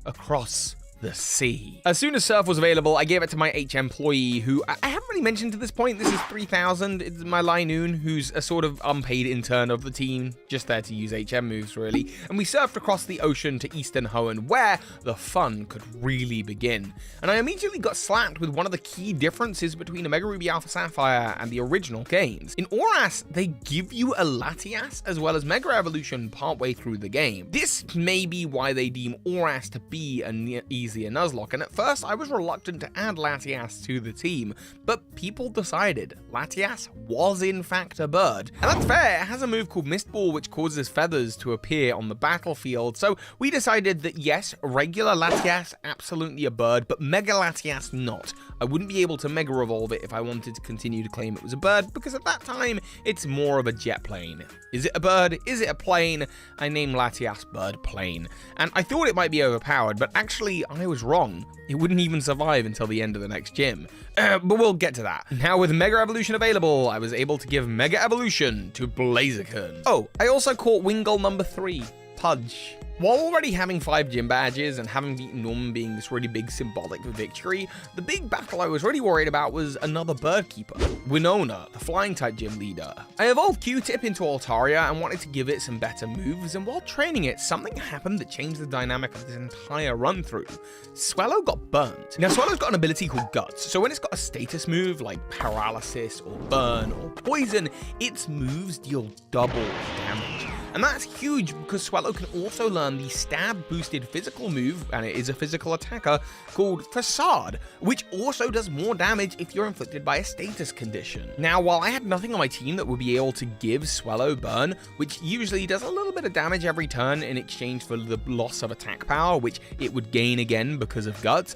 Across the sea. As soon as Surf was available, I gave it to my employee, who I haven't really mentioned to this point. This is 3000. It's my Linoon, who's a sort of unpaid intern of the team, just there to use HM moves, really. And we surfed across the ocean to Eastern Hoenn, where the fun could really begin. And I immediately got slapped with one of the key differences between Omega Ruby Alpha Sapphire and the original games. In Oras, they give you a Latias as well as Mega Evolution partway through the game. This may be why they deem Oras to be an easier Nuzlocke, and at first I was reluctant to add Latias to the team, but people decided Latias was in fact a bird. And that's fair, it has a move called Mist Ball which causes feathers to appear on the battlefield, so we decided that yes, regular Latias, absolutely a bird, but Mega Latias not. I wouldn't be able to Mega Evolve it if I wanted to continue to claim it was a bird, because at that time, it's more of a jet plane. Is it a bird? Is it a plane? I named Latias Bird Plane, and I thought it might be overpowered, but actually I was wrong. It wouldn't even survive until the end of the next gym. But we'll get to that. Now with Mega Evolution available, I was able to give Mega Evolution to Blaziken. Oh, I also caught Wingull number 3, Pudge. While already having 5 gym badges and having beaten Norman being this really big symbolic victory, the big battle I was really worried about was another bird keeper, Winona, the flying type gym leader. I evolved Q-Tip into Altaria and wanted to give it some better moves, and while training it, something happened that changed the dynamic of this entire run through. Swallow got burnt. Now Swallow's got an ability called Guts, so when it's got a status move like Paralysis or Burn or Poison, its moves deal double damage. And that's huge because Swallow can also learn the stab boosted physical move, and it is a physical attacker, called Facade, which also does more damage if you're inflicted by a status condition. Now, while I had nothing on my team that would be able to give Swallow Burn, which usually does a little bit of damage every turn in exchange for the loss of attack power, which it would gain again because of Guts,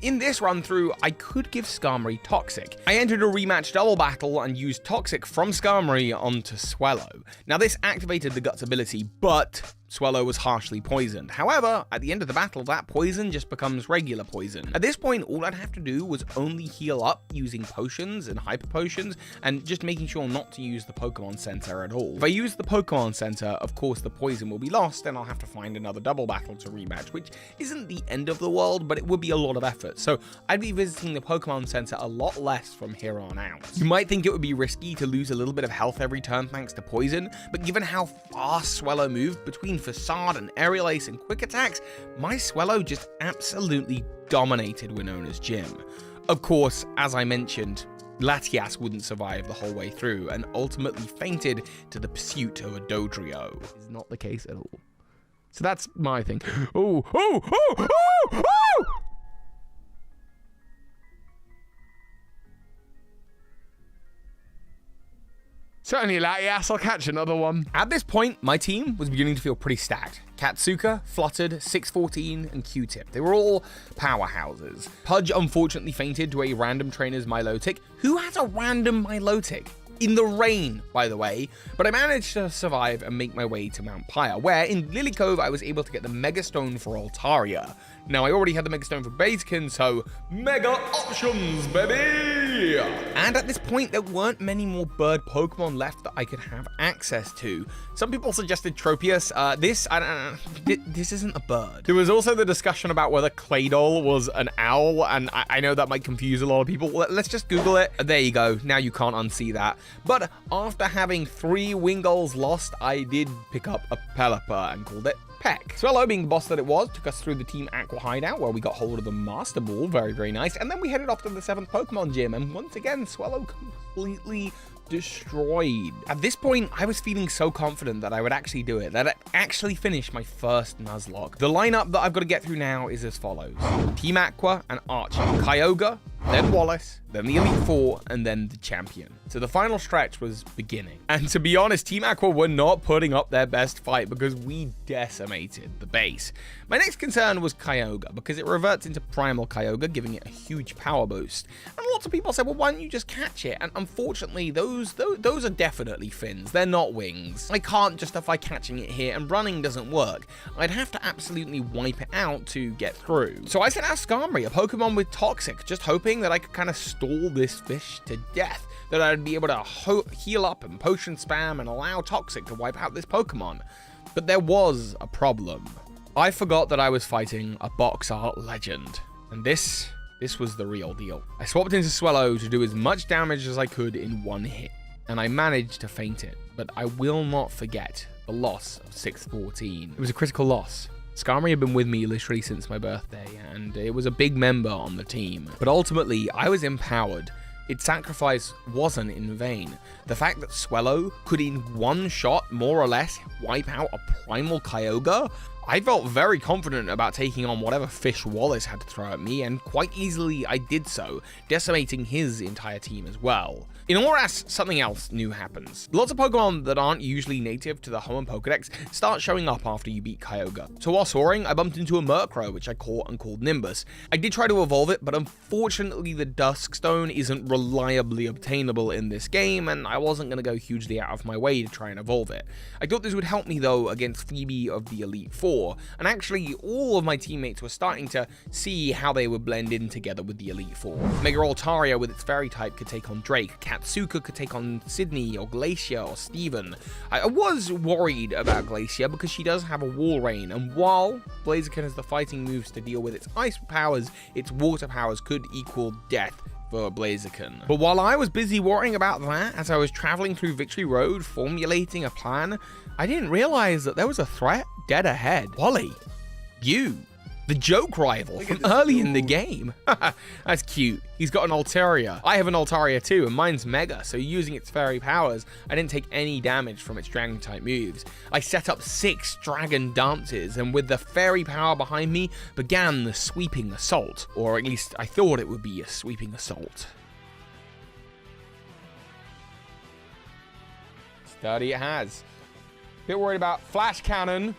in this run through, I could give Skarmory Toxic. I entered a rematch double battle and used Toxic from Skarmory onto Swallow. Now, this activated the Guts ability, but Swallow was harshly poisoned. However, at the end of the battle, that poison just becomes regular poison. At this point, all I'd have to do was only heal up using potions and hyper potions, and just making sure not to use the Pokemon Center at all. If I use the Pokemon Center, of course the poison will be lost, and I'll have to find another double battle to rematch, which isn't the end of the world, but it would be a lot of effort. So I'd be visiting the Pokemon Center a lot less from here on out. You might think it would be risky to lose a little bit of health every turn thanks to poison, but given how fast Swallow moved between Facade and Aerial Ace and Quick Attacks, my Swallow just absolutely dominated Winona's gym. Of course, as I mentioned, Latias wouldn't survive the whole way through and ultimately fainted to the pursuit of a Dodrio. It's not the case at all. So that's my thing. Oh, oh, oh, oh, oh! Certainly, Latias, I'll catch another one. At this point, my team was beginning to feel pretty stacked. Katsuka, Fluttered, 614, and Q-Tip. They were all powerhouses. Pudge unfortunately fainted to a random trainer's Milotic. Who has a random Milotic? In the rain, by the way, but I managed to survive and make my way to Mount Pyre, where in Lily Cove I was able to get the Mega Stone for Altaria. Now, I already had the Mega Stone for Blaziken, so Mega Options, baby! And at this point, there weren't many more bird Pokemon left that I could have access to. Some people suggested Tropius. This isn't a bird. There was also the discussion about whether Claydol was an owl, and I know that might confuse a lot of people. Let's just Google it. There you go. Now you can't unsee that. But after having 3 Wingulls lost, I did pick up a Pelipper and called it Peck. Swallow, being the boss that it was, took us through the Team Aqua hideout where we got hold of the Master Ball, very, very nice, and then we headed off to the 7th Pokemon Gym, and once again, Swallow completely destroyed. At this point, I was feeling so confident that I would actually do it, that I'd actually finish my first Nuzlocke. The lineup that I've got to get through now is as follows. Team Aqua and Archie. Kyogre, then Wallace, then the Elite Four, and then the champion. So the final stretch was beginning. And to be honest, Team Aqua were not putting up their best fight because we decimated the base. My next concern was Kyogre, because it reverts into Primal Kyogre, giving it a huge power boost. And lots of people said, well, why don't you just catch it? And unfortunately, those are definitely fins. They're not wings. I can't justify catching it here, and running doesn't work. I'd have to absolutely wipe it out to get through. So I sent out Skarmory, a Pokemon with Toxic, just hoping that I could kind of stall this fish to death, that I'd be able to heal up and potion spam and allow Toxic to wipe out this Pokemon. But there was a problem. I forgot that I was fighting a box art legend, and this was the real deal. I swapped into Swellow to do as much damage as I could in one hit, and I managed to feint it, but I will not forget the loss of 614. It was a critical loss. Skarmory had been with me literally since my birthday, and it was a big member on the team. But ultimately, I was empowered. Its sacrifice wasn't in vain. The fact that Swellow could in one shot, more or less, wipe out a Primal Kyogre, I felt very confident about taking on whatever fish Wallace had to throw at me, and quite easily I did so, decimating his entire team as well. In Oras, something else new happens. Lots of Pokemon that aren't usually native to the Hoenn Pokedex start showing up after you beat Kyogre. So while soaring, I bumped into a Murkrow, which I caught and called Nimbus. I did try to evolve it, but unfortunately the Duskstone isn't reliably obtainable in this game, and I wasn't going to go hugely out of my way to try and evolve it. I thought this would help me though against Phoebe of the Elite Four, and actually all of my teammates were starting to see how they would blend in together with the Elite Four. Mega Altaria with its fairy type could take on Drake, Katsuka could take on Sydney or Glacier or Steven. I was worried about Glacier because she does have a Wall Rain, and while Blaziken has the fighting moves to deal with its ice powers, its water powers could equal death for Blaziken. But while I was busy worrying about that as I was traveling through Victory Road formulating a plan, I didn't realize that there was a threat dead ahead. Wally, you, the joke rival from early in the game. That's cute. He's got an Altaria. I have an Altaria too, and mine's Mega, so using its fairy powers, I didn't take any damage from its dragon type moves. I set up 6 dragon dances, and with the fairy power behind me, began the sweeping assault. Or at least I thought it would be a sweeping assault. Sturdy it has. Bit worried about Flash Cannon.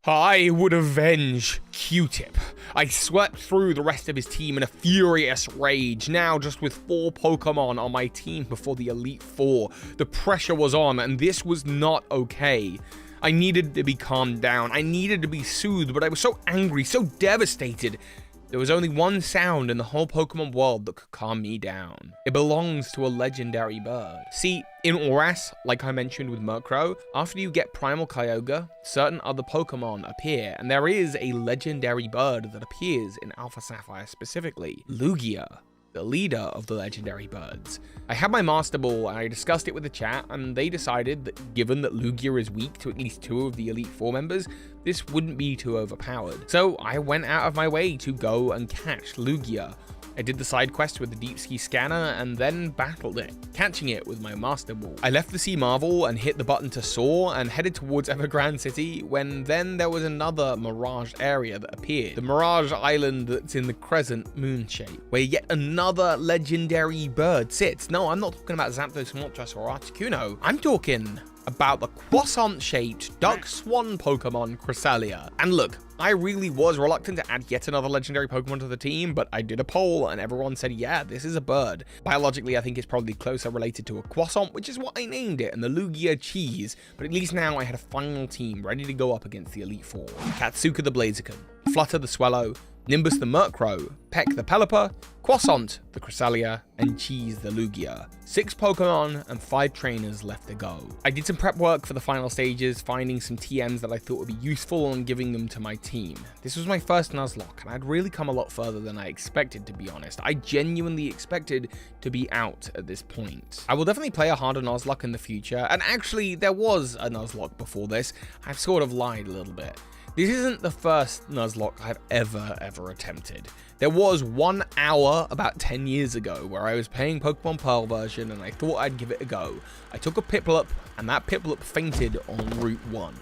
I would avenge Q-Tip. I swept through the rest of his team in a furious rage, now just with 4 Pokemon on my team before the Elite Four. The pressure was on, and this was not okay. I needed to be calmed down. I needed to be soothed, but I was so angry, so devastated. There was only one sound in the whole Pokemon world that could calm me down. It belongs to a legendary bird. See, in Oras, like I mentioned with Murkrow, after you get Primal Kyogre, certain other Pokemon appear, and there is a legendary bird that appears in Alpha Sapphire specifically, Lugia, the leader of the legendary birds. I had my Master Ball and I discussed it with the chat, and they decided that given that Lugia is weak to at least 2 of the Elite Four members, this wouldn't be too overpowered. So I went out of my way to go and catch Lugia. I did the side quest with the Deep Ski Scanner and then battled it, catching it with my Master Ball. I left the Sea Marvel and hit the button to soar and headed towards Evergrande City when then there was another Mirage area that appeared. The Mirage Island that's in the crescent moon shape, where yet another legendary bird sits. No, I'm not talking about Zapdos, Moltres, or Articuno. I'm talking about the croissant-shaped duck swan Pokemon Cresselia. And look, I really was reluctant to add yet another legendary Pokemon to the team, but I did a poll and everyone said, yeah, this is a bird. Biologically, I think it's probably closer related to a croissant, which is what I named it, and the Lugia cheese. But at least now I had a final team ready to go up against the Elite Four. Katsuka the Blaziken, Flutter the Swellow, Nimbus the Murkrow, Peck the Pelipper, Croissant the Cresselia, and Cheese the Lugia. 6 Pokemon and 5 trainers left to go. I did some prep work for the final stages, finding some TMs that I thought would be useful and giving them to my team. This was my first Nuzlocke, and I'd really come a lot further than I expected, to be honest. I genuinely expected to be out at this point. I will definitely play a harder Nuzlocke in the future, and actually there was a Nuzlocke before this. I've sort of lied a little bit. This isn't the first Nuzlocke I've ever attempted. There was 1 hour about 10 years ago where I was playing Pokemon Pearl version and I thought I'd give it a go. I took a Piplup and that Piplup fainted on Route 1.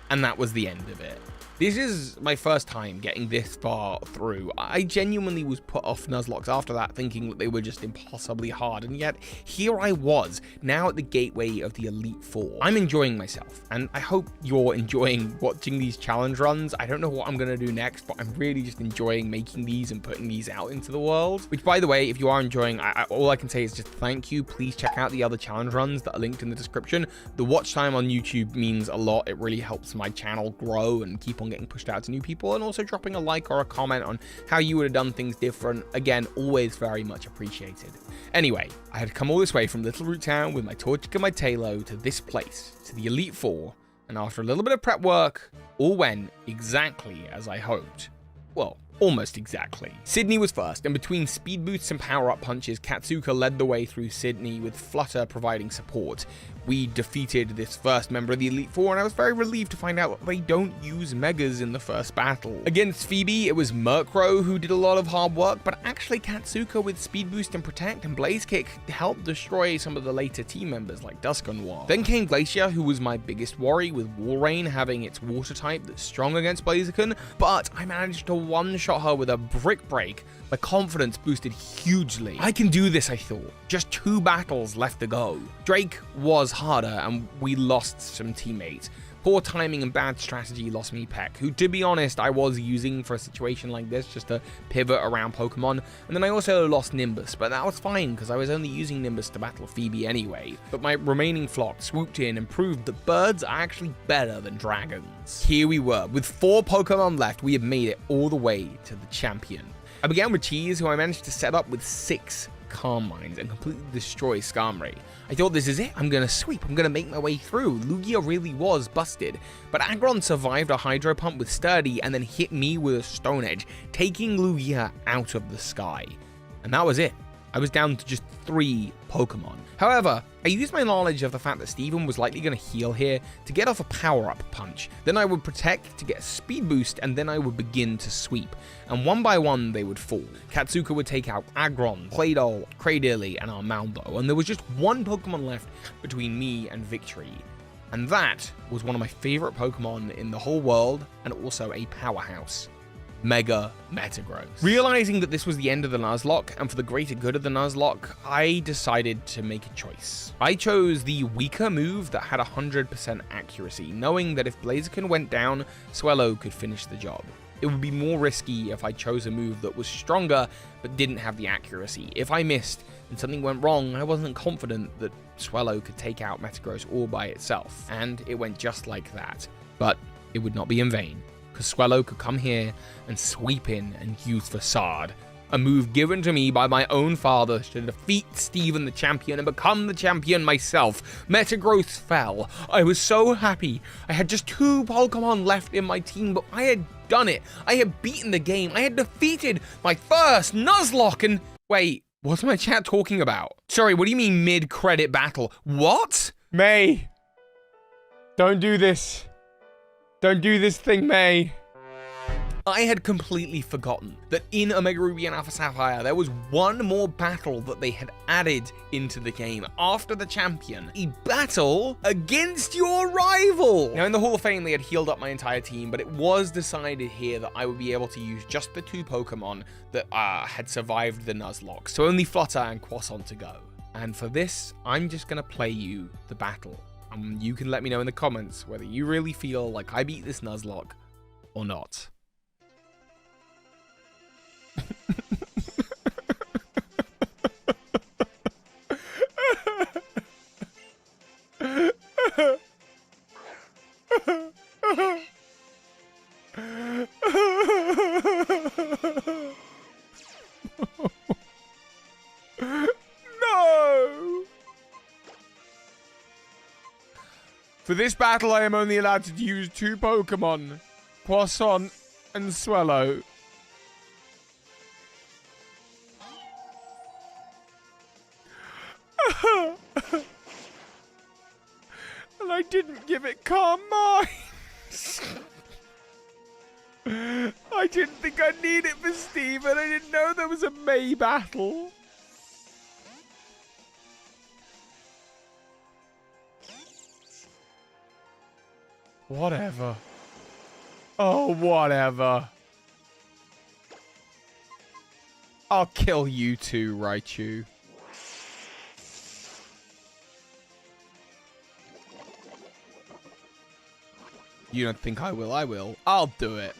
And that was the end of it. This is my first time getting this far through. I genuinely was put off Nuzlocke after that, thinking that they were just impossibly hard, and yet here I was, now at the gateway of the Elite Four. I'm enjoying myself, and I hope you're enjoying watching these challenge runs. I don't know what I'm gonna do next, but I'm really just enjoying making these and putting these out into the world. Which, by the way, if you are enjoying, all I can say is just thank you. Please check out the other challenge runs that are linked in the description. The watch time on YouTube means a lot. It really helps my channel grow and keep on getting pushed out to new people, and also dropping a like or a comment on how you would have done things different. Again, always very much appreciated. Anyway, I had come all this way from Little Root Town with my Torchic and my Tailo to this place, to the Elite Four, and after a little bit of prep work, all went exactly as I hoped. Well, almost exactly. Sydney was first, and between speed boosts and power-up punches, Katsuka led the way through Sydney, with Flutter providing support. We defeated this first member of the Elite Four, and I was very relieved to find out that they don't use Megas in the first battle. Against Phoebe, it was Murkrow who did a lot of hard work, but actually Katsuka with Speed Boost and Protect and Blaze Kick helped destroy some of the later team members like Dusknoir. Then came Glacier, who was my biggest worry, with Walrein having its water type that's strong against Blaziken, but I managed to one-shot her with a Brick Break. My confidence boosted hugely. I can do this, I thought. Just 2 battles left to go. Drake was harder, and we lost some teammates. Poor timing and bad strategy lost me Peck, who, to be honest, I was using for a situation like this just to pivot around Pokemon. And then I also lost Nimbus, but that was fine because I was only using Nimbus to battle Phoebe anyway. But my remaining flock swooped in and proved that birds are actually better than dragons. Here we were. With 4 Pokemon left, we had made it all the way to the champion. I began with Cheese, who I managed to set up with 6 Calm Minds and completely destroy Skarmory. I thought, this is it, I'm gonna sweep, I'm gonna make my way through. Lugia really was busted, but Aggron survived a Hydro Pump with Sturdy and then hit me with a Stone Edge, taking Lugia out of the sky. And that was it. I was down to just 3 Pokemon. However, I used my knowledge of the fact that Steven was likely going to heal here to get off a power-up punch. Then I would protect to get a speed boost, and then I would begin to sweep. And one by one, they would fall. Katsuka would take out Aggron, Claydol, Cradily, and Armaldo, and there was just 1 Pokemon left between me and victory. And that was one of my favorite Pokemon in the whole world, and also a powerhouse. Mega Metagross. Realizing that this was the end of the Nuzlocke, and for the greater good of the Nuzlocke, I decided to make a choice. I chose the weaker move that had 100% accuracy, knowing that if Blaziken went down, Swellow could finish the job. It would be more risky if I chose a move that was stronger, but didn't have the accuracy. If I missed and something went wrong, I wasn't confident that Swellow could take out Metagross all by itself, and it went just like that. But it would not be in vain, because Swellow could come here and sweep in and use Facade, a move given to me by my own father to defeat Steven the champion and become the champion myself. Metagross fell. I was so happy. I had just 2 Pokemon left in my team, but I had done it. I had beaten the game. I had defeated my first Nuzlocke, and wait, what's my chat talking about? Sorry, what do you mean mid-credit battle? What? May, don't do this. Don't do this thing, May. I had completely forgotten that in Omega Ruby and Alpha Sapphire, there was 1 more battle that they had added into the game after the champion. A battle against your rival! Now, in the Hall of Fame, they had healed up my entire team, but it was decided here that I would be able to use just the 2 Pokemon that had survived the Nuzlocke. So only Flutter and Croissant to go. And for this, I'm just gonna play you the battle. You can let me know in the comments whether you really feel like I beat this Nuzlocke or not. No! For this battle, I am only allowed to use 2 Pokemon, Croissant and Swellow. And I didn't give it Calm Minds. I didn't think I'd need it for Steven. I didn't know there was a May battle. Whatever. Oh, whatever. I'll kill you too, Raichu. You don't think I will? I will. I'll do it.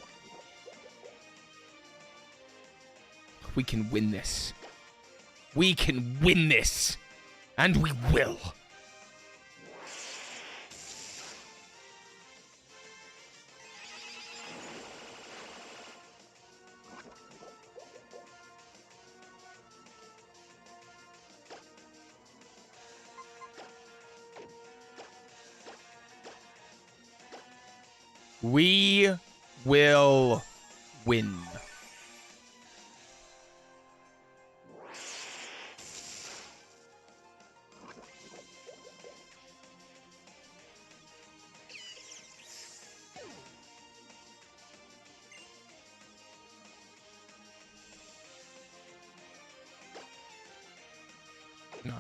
We can win this. We can win this. And we will. We will win. No.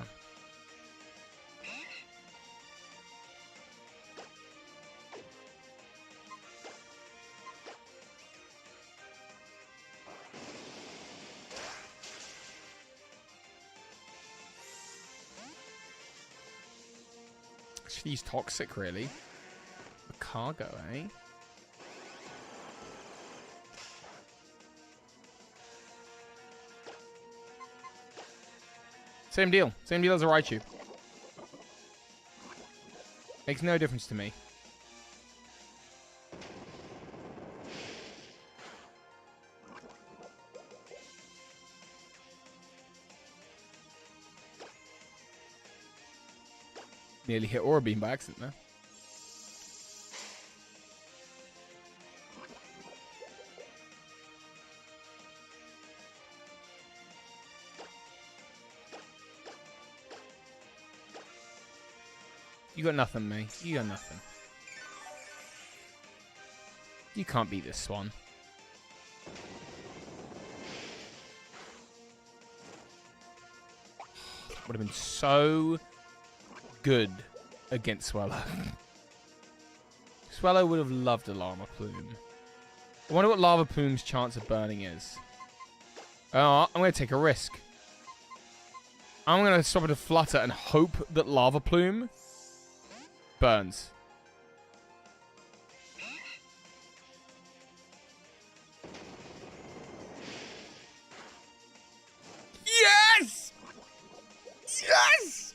She's toxic, really. A cargo, eh? Same deal. Same deal as a Raichu. Makes no difference to me. Nearly hit Aura Beam by accident there. You got nothing, mate. You got nothing. You can't beat this Swan. Would have been so good against Swellow. Swellow would have loved a Lava Plume. I wonder what Lava Plume's chance of burning is. Oh, I'm going to take a risk. I'm going to stop it to flutter and hope that Lava Plume burns. Yes! Yes!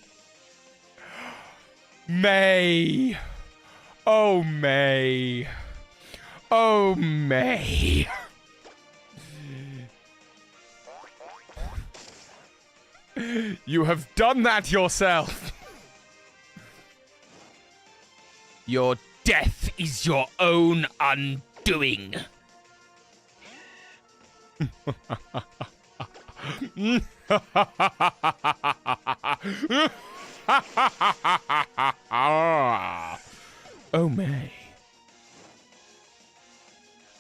May. Oh, May. Oh, May. You have done that yourself. Your death is your own undoing. Oh, May.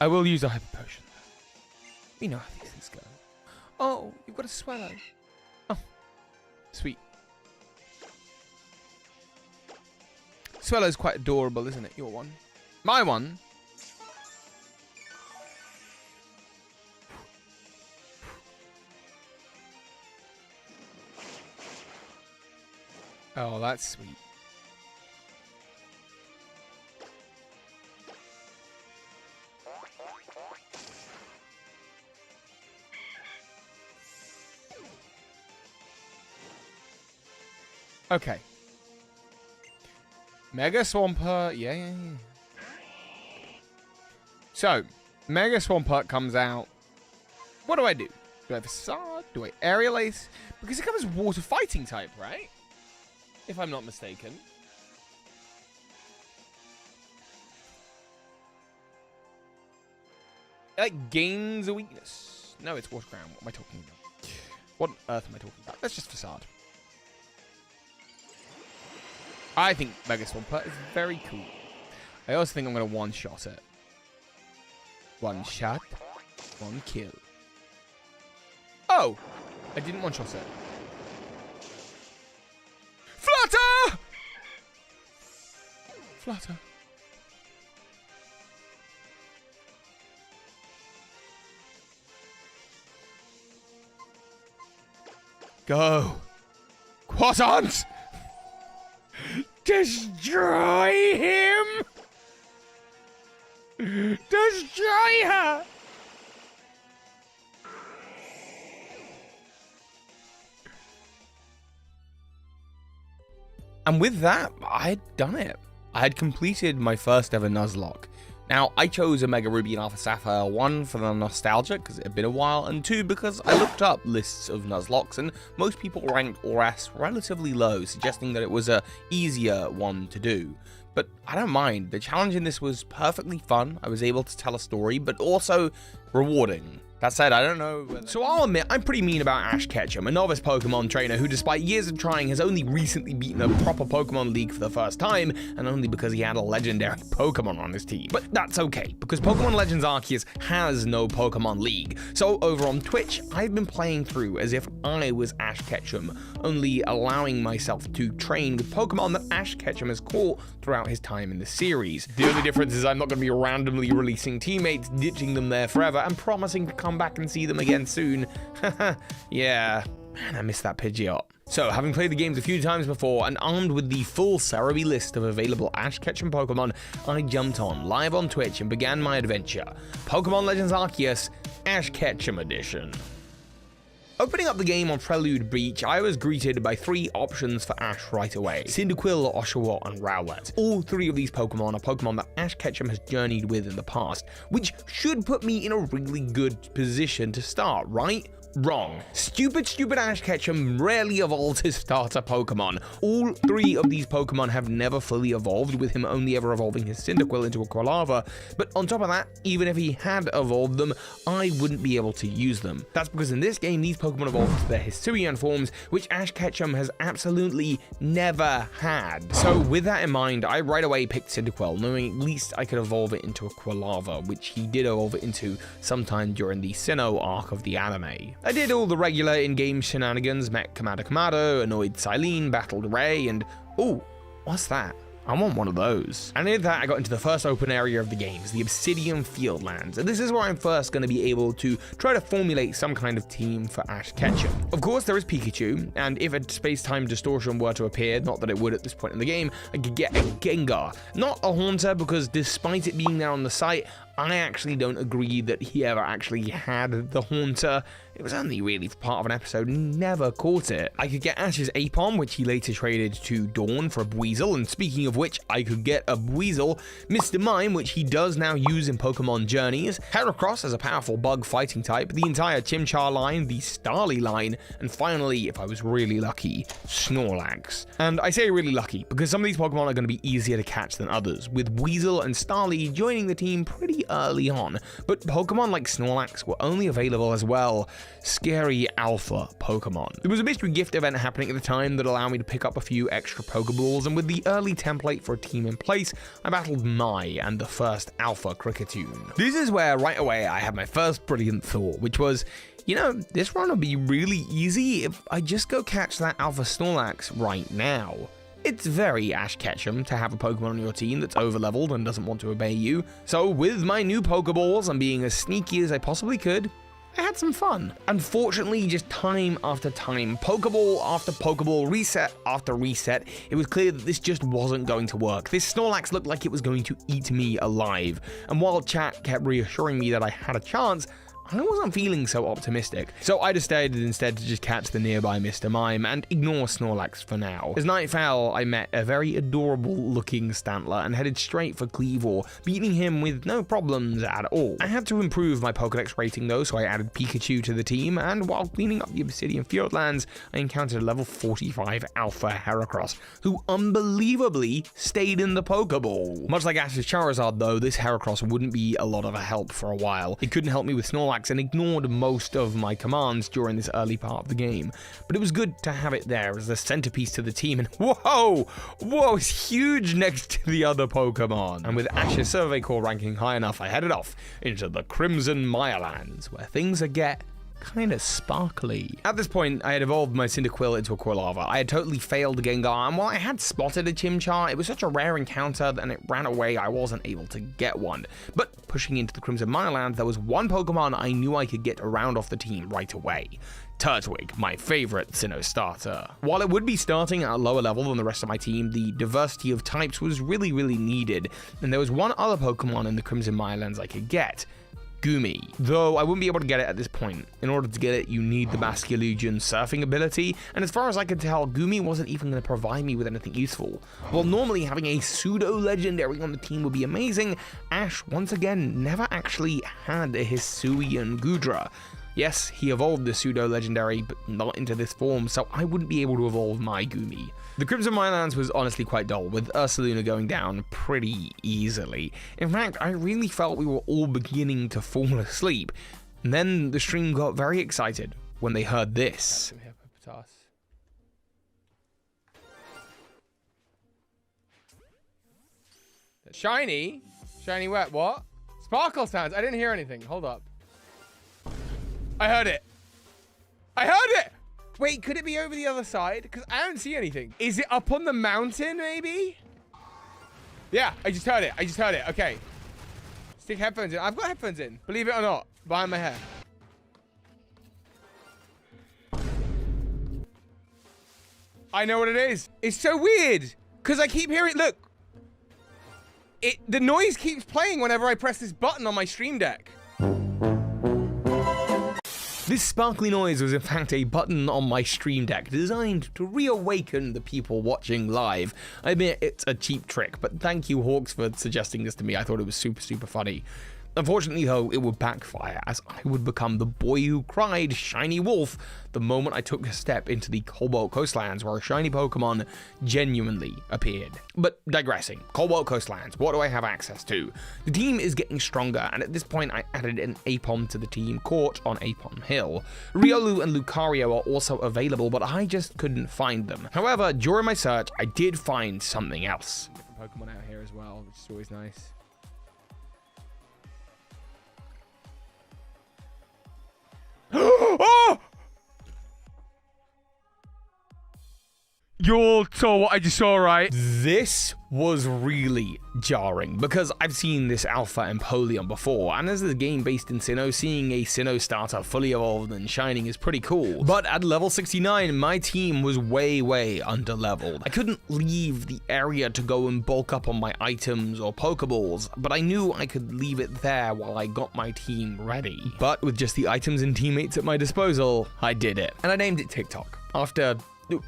I will use a hyper potion. We know how these things go. Oh, you've got a Swallow. Oh, sweet. Swallow's quite adorable, isn't it? Your one. My one. Oh, that's sweet. Okay. Mega Swampert. Yeah. So, Mega Swampert comes out. What do I do? Do I have Facade? Do I Aerial Ace? Because it comes Water Fighting type, right? If I'm not mistaken. It, like, gains a weakness. No, it's Water Ground. What am I talking about? What on earth am I talking about? That's just Facade. I think Mega Swampert is very cool. I also think I'm going to one-shot it. One shot, one kill. Oh, I didn't one-shot it. Flutter! Flutter. Go. Croissant! Destroy him! Destroy her! And with that, I had done it. I had completed my first ever Nuzlocke. Now, I chose Omega Ruby and Alpha Sapphire 1 for the nostalgia, because it had been a while, and 2 because I looked up lists of Nuzlockes, and most people ranked Auras relatively low, suggesting that it was a easier one to do. But I don't mind. The challenge in this was perfectly fun. I was able to tell a story, but also rewarding. That said, I don't know whether... So I'll admit, I'm pretty mean about Ash Ketchum, a novice Pokemon trainer who, despite years of trying, has only recently beaten a proper Pokemon League for the first time, and only because he had a legendary Pokemon on his team. But that's okay, because Pokemon Legends Arceus has no Pokemon League. So over on Twitch, I've been playing through as if I was Ash Ketchum, only allowing myself to train with Pokemon that Ash Ketchum has caught throughout his time in the series. The only difference is I'm not going to be randomly releasing teammates, ditching them there forever, and promising to come back and see them again soon. Yeah, man, I missed that Pidgeot. So, having played the games a few times before and armed with the full Cerebi list of available Ash Ketchum Pokemon, I jumped on live on Twitch and began my adventure. Pokemon Legends Arceus, Ash Ketchum Edition. Opening up the game on Prelude Beach, I was greeted by 3 options for Ash right away: Cyndaquil, Oshawott, and Rowlet. All 3 of these Pokemon are Pokemon that Ash Ketchum has journeyed with in the past, which should put me in a really good position to start, right? Wrong. Stupid Ash Ketchum rarely evolves his starter Pokemon. All 3 of these Pokemon have never fully evolved, with him only ever evolving his Cyndaquil into a Quilava, but on top of that, even if he had evolved them, I wouldn't be able to use them. That's because in this game, these Pokemon evolve to their Hisuian forms, which Ash Ketchum has absolutely never had. So with that in mind, I right away picked Cyndaquil, knowing at least I could evolve it into a Quilava, which he did evolve it into sometime during the Sinnoh arc of the anime. I did all the regular in-game shenanigans, met Kamado, annoyed Silene, battled Ray, and ooh, what's that? I want one of those. And in that, I got into the first open area of the games, the Obsidian Fieldlands, and this is where I'm first going to be able to try to formulate some kind of team for Ash Ketchum. Of course, there is Pikachu, and if a space-time distortion were to appear, not that it would at this point in the game, I could get a Gengar. Not a Haunter, because despite it being there on the site, I actually don't agree that he ever actually had the Haunter. It was only really part of an episode and never caught it. I could get Ash's Apom, which he later traded to Dawn for a Buizel, and speaking of which, I could get a Buizel, Mr. Mime, which he does now use in Pokemon Journeys, Heracross as a powerful bug fighting type, the entire Chimchar line, the Starly line, and finally, if I was really lucky, Snorlax. And I say really lucky, because some of these Pokemon are going to be easier to catch than others, with Buizel and Starly joining the team pretty early on, but Pokemon like Snorlax were only available as well. Scary alpha Pokemon. There was a mystery gift event happening at the time that allowed me to pick up a few extra Pokeballs, and with the early template for a team in place, I battled Mai and the first alpha Kricketune. This is where right away I had my first brilliant thought, which was, you know, this run would be really easy if I just go catch that alpha Snorlax right now. It's very Ash Ketchum to have a Pokemon on your team that's overleveled and doesn't want to obey you. So with my new Pokeballs and being as sneaky as I possibly could, I had some fun. Unfortunately, just time after time, Pokeball after Pokeball, reset after reset, it was clear that this just wasn't going to work. This Snorlax looked like it was going to eat me alive. And while chat kept reassuring me that I had a chance, I wasn't feeling so optimistic, so I decided instead to just catch the nearby Mr. Mime and ignore Snorlax for now. As night fell, I met a very adorable looking Stantler and headed straight for Kleavor, beating him with no problems at all. I had to improve my Pokedex rating though, so I added Pikachu to the team, and while cleaning up the Obsidian Fieldlands, I encountered a level 45 Alpha Heracross, who unbelievably stayed in the Pokeball. Much like Ash's Charizard though, this Heracross wouldn't be a lot of a help for a while. It couldn't help me with Snorlax Snorlax and ignored most of my commands during this early part of the game. But it was good to have it there as a centerpiece to the team, and whoa, it's huge next to the other Pokemon. And with Ash's Survey Corps ranking high enough, I headed off into the Crimson Mirelands, where things get kind of sparkly. At this point, I had evolved my Cyndaquil into a Quilava. I had totally failed Gengar, and while I had spotted a Chimchar, it was such a rare encounter that it ran away, I wasn't able to get one. But pushing into the Crimson Mirelands, there was one Pokemon I knew I could get around off the team right away. Turtwig, my favorite Sinnoh starter. While it would be starting at a lower level than the rest of my team, the diversity of types was really needed, and there was one other Pokemon in the Crimson Mirelands I could get. Goomy. Though I wouldn't be able to get it at this point. In order to get it, you need the Basculegion surfing ability, and as far as I can tell, Goomy wasn't even going to provide me with anything useful. While normally having a pseudo-legendary on the team would be amazing, Ash, once again, never actually had a Hisuian Goodra. Yes, he evolved the pseudo-legendary, but not into this form, so I wouldn't be able to evolve my Goomy. The Crimson Mirelands was honestly quite dull, with Ursaluna going down pretty easily. In fact, I really felt we were all beginning to fall asleep. And then the stream got very excited when they heard this. Shiny? Shiny wet, what? Sparkle sounds, I didn't hear anything, hold up. I heard it. I heard it! Wait, could it be over the other side? Because I don't see anything. Is it up on the mountain, maybe? Yeah, I just heard it. Okay. Stick headphones in. I've got headphones in. Believe it or not. Behind my hair. I know what it is. It's so weird. Because I keep hearing... Look. The noise keeps playing whenever I press this button on my Stream Deck. This sparkly noise was in fact a button on my Stream Deck designed to reawaken the people watching live. I admit it's a cheap trick, but thank you Hawks for suggesting this to me. I thought it was super funny. Unfortunately though, it would backfire as I would become the boy who cried shiny wolf the moment I took a step into the Cobalt Coastlands where a shiny Pokemon genuinely appeared. But digressing, Cobalt Coastlands, what do I have access to? The team is getting stronger, and at this point I added an Apom to the team caught on Apom Hill. Riolu and Lucario are also available, but I just couldn't find them. However, during my search, I did find something else. Different Pokemon out here as well, which is always nice. Oh! You all saw what I just saw, right? This was really jarring because I've seen this Alpha Empoleon before, and as a game based in Sinnoh, seeing a Sinnoh starter fully evolved and shining is pretty cool. But at level 69, my team was way under-leveled. I couldn't leave the area to go and bulk up on my items or Pokeballs, but I knew I could leave it there while I got my team ready. But with just the items and teammates at my disposal, I did it. And I named it TikTok, after...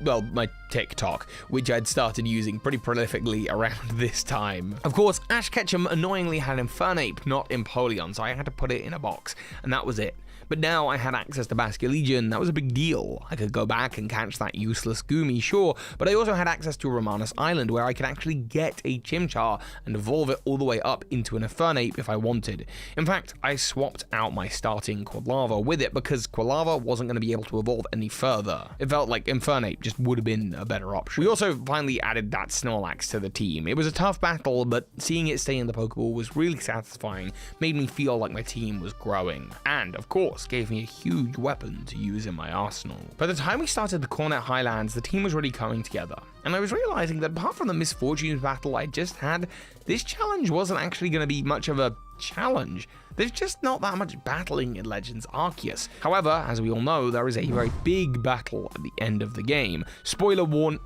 well, my TikTok, which I'd started using pretty prolifically around this time. Of course, Ash Ketchum annoyingly had Infernape, not Empoleon, so I had to put it in a box, and that was it. But now I had access to Basculegion, that was a big deal. I could go back and catch that useless Goomy, sure, but I also had access to Romanus Island, where I could actually get a Chimchar and evolve it all the way up into an Infernape if I wanted. In fact, I swapped out my starting Quilava with it because Quilava wasn't going to be able to evolve any further. It felt like Infernape just would have been a better option. We also finally added that Snorlax to the team. It was a tough battle, but seeing it stay in the Pokeball was really satisfying, made me feel like my team was growing. And, of course, gave me a huge weapon to use in my arsenal. By the time we started the Cornet Highlands, the team was really coming together, and I was realizing that apart from the Misfortunes battle I just had, this challenge wasn't actually going to be much of a challenge. There's just not that much battling in Legends Arceus. However, as we all know, there is a very big battle at the end of the game. Spoiler warn...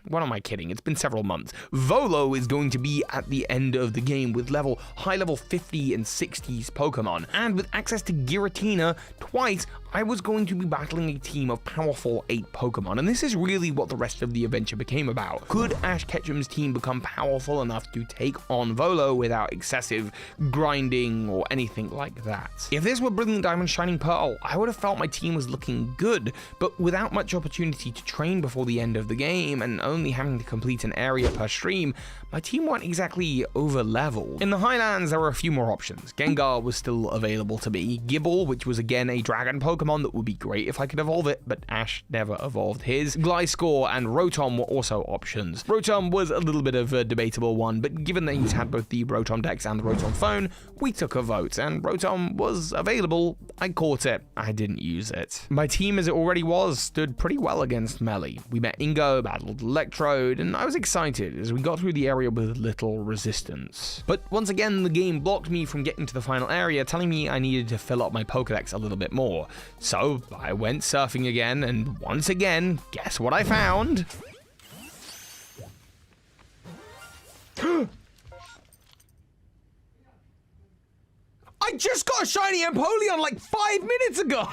What am I kidding? It's been several months. Volo is going to be at the end of the game with high level 50 and 60s Pokemon. And with access to Giratina twice, I was going to be battling a team of powerful 8 Pokemon. And this is really what the rest of the adventure became about. Could Ash Ketchum's team become powerful enough to take on Volo without excessive grinding or anything like that? If this were Brilliant Diamond Shining Pearl, I would have felt my team was looking good, but without much opportunity to train before the end of the game, and only only having to complete an area per stream, my team weren't exactly over level. In the Highlands, there were a few more options. Gengar was still available to me, Gible, which was again a dragon Pokemon that would be great if I could evolve it, but Ash never evolved his. Gliscor and Rotom were also options. Rotom was a little bit of a debatable one, but given that he's had both the Rotom Dex and the Rotom Phone, we took a vote, and Rotom was available. I caught it. I didn't use it. My team, as it already was, stood pretty well against Melee. We met Ingo, battled Electrode, and I was excited as we got through the area with little resistance. But once again, the game blocked me from getting to the final area, telling me I needed to fill up my Pokedex a little bit more. So I went surfing again, and once again, guess what I found? I just got a shiny Empoleon like 5 minutes ago!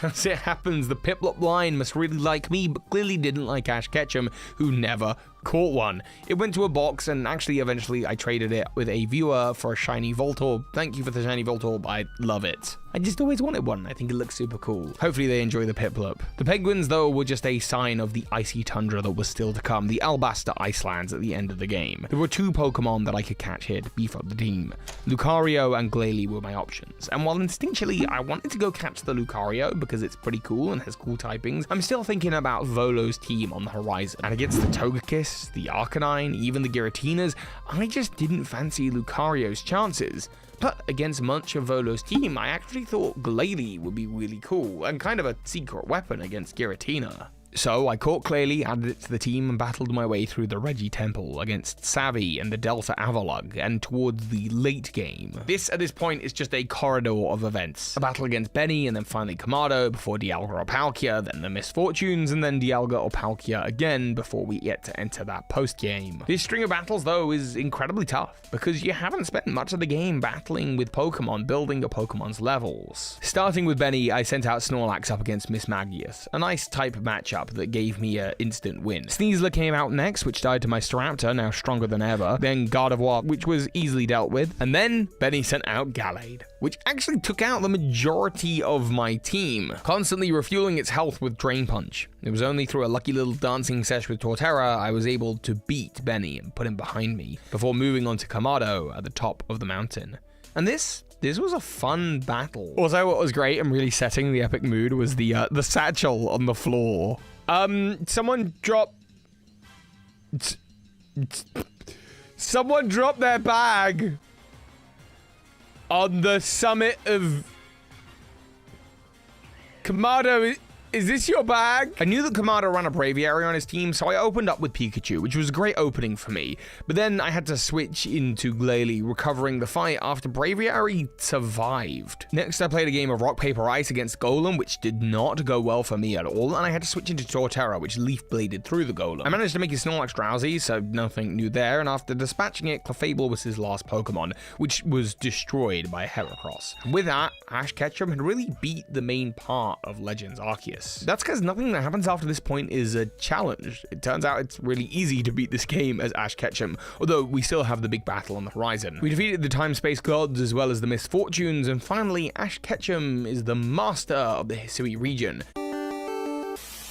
As it happens, the Piplup line must really like me, but clearly didn't like Ash Ketchum, who never caught one. It went to a box, and actually eventually I traded it with a viewer for a shiny Voltorb. Thank you for the shiny Voltorb, I love it. I just always wanted one. I think it looks super cool. Hopefully they enjoy the Piplup. The Penguins, though, were just a sign of the icy tundra that was still to come, the Alabasta Icelands at the end of the game. There were 2 Pokemon that I could catch here to beef up the team. Lucario and Glalie were my options, and while instinctually I wanted to go catch the Lucario because it's pretty cool and has cool typings, I'm still thinking about Volo's team on the horizon. And against the Togekiss, the Arcanine, even the Giratinas, I just didn't fancy Lucario's chances. But against much of Volo's team, I actually thought Glalie would be really cool, and kind of a secret weapon against Giratina. So I caught Glalie, added it to the team, and battled my way through the Reggie Temple against Savvy and the Delta Avalugg, and towards the late game. This, at this point, is just a corridor of events. A battle against Benny, and then finally Kamado, before Dialga or Palkia, then the Misfortunes, and then Dialga or Palkia again, before we get to enter that post-game. This string of battles, though, is incredibly tough, because you haven't spent much of the game battling with Pokemon, building your Pokemon's levels. Starting with Benny, I sent out Snorlax up against Miss Magius, a nice type matchup that gave me an instant win. Sneasler came out next, which died to my Staraptor, now stronger than ever, then Gardevoir, which was easily dealt with, and then Benny sent out Gallade, which actually took out the majority of my team, constantly refueling its health with Drain Punch. It was only through a lucky little dancing sesh with Torterra I was able to beat Benny and put him behind me, before moving on to Kamado at the top of the mountain. And this was a fun battle. Also, what was great and really setting the epic mood was the satchel on the floor. Someone dropped their bag on the summit of Kamado. Is this your bag? I knew that Kamado ran a Braviary on his team, so I opened up with Pikachu, which was a great opening for me. But then I had to switch into Glalie, recovering the fight after Braviary survived. Next, I played a game of Rock, Paper, Ice against Golem, which did not go well for me at all, and I had to switch into Torterra, which Leaf Bladed through the Golem. I managed to make his Snorlax drowsy, so nothing new there, and after dispatching it, Clefable was his last Pokemon, which was destroyed by Heracross. With that, Ash Ketchum had really beat the main part of Legends Arceus. That's because nothing that happens after this point is a challenge. It turns out it's really easy to beat this game as Ash Ketchum, although we still have the big battle on the horizon. We defeated the Time-Space Gods as well as the Misfortunes, and finally Ash Ketchum is the master of the Hisui region.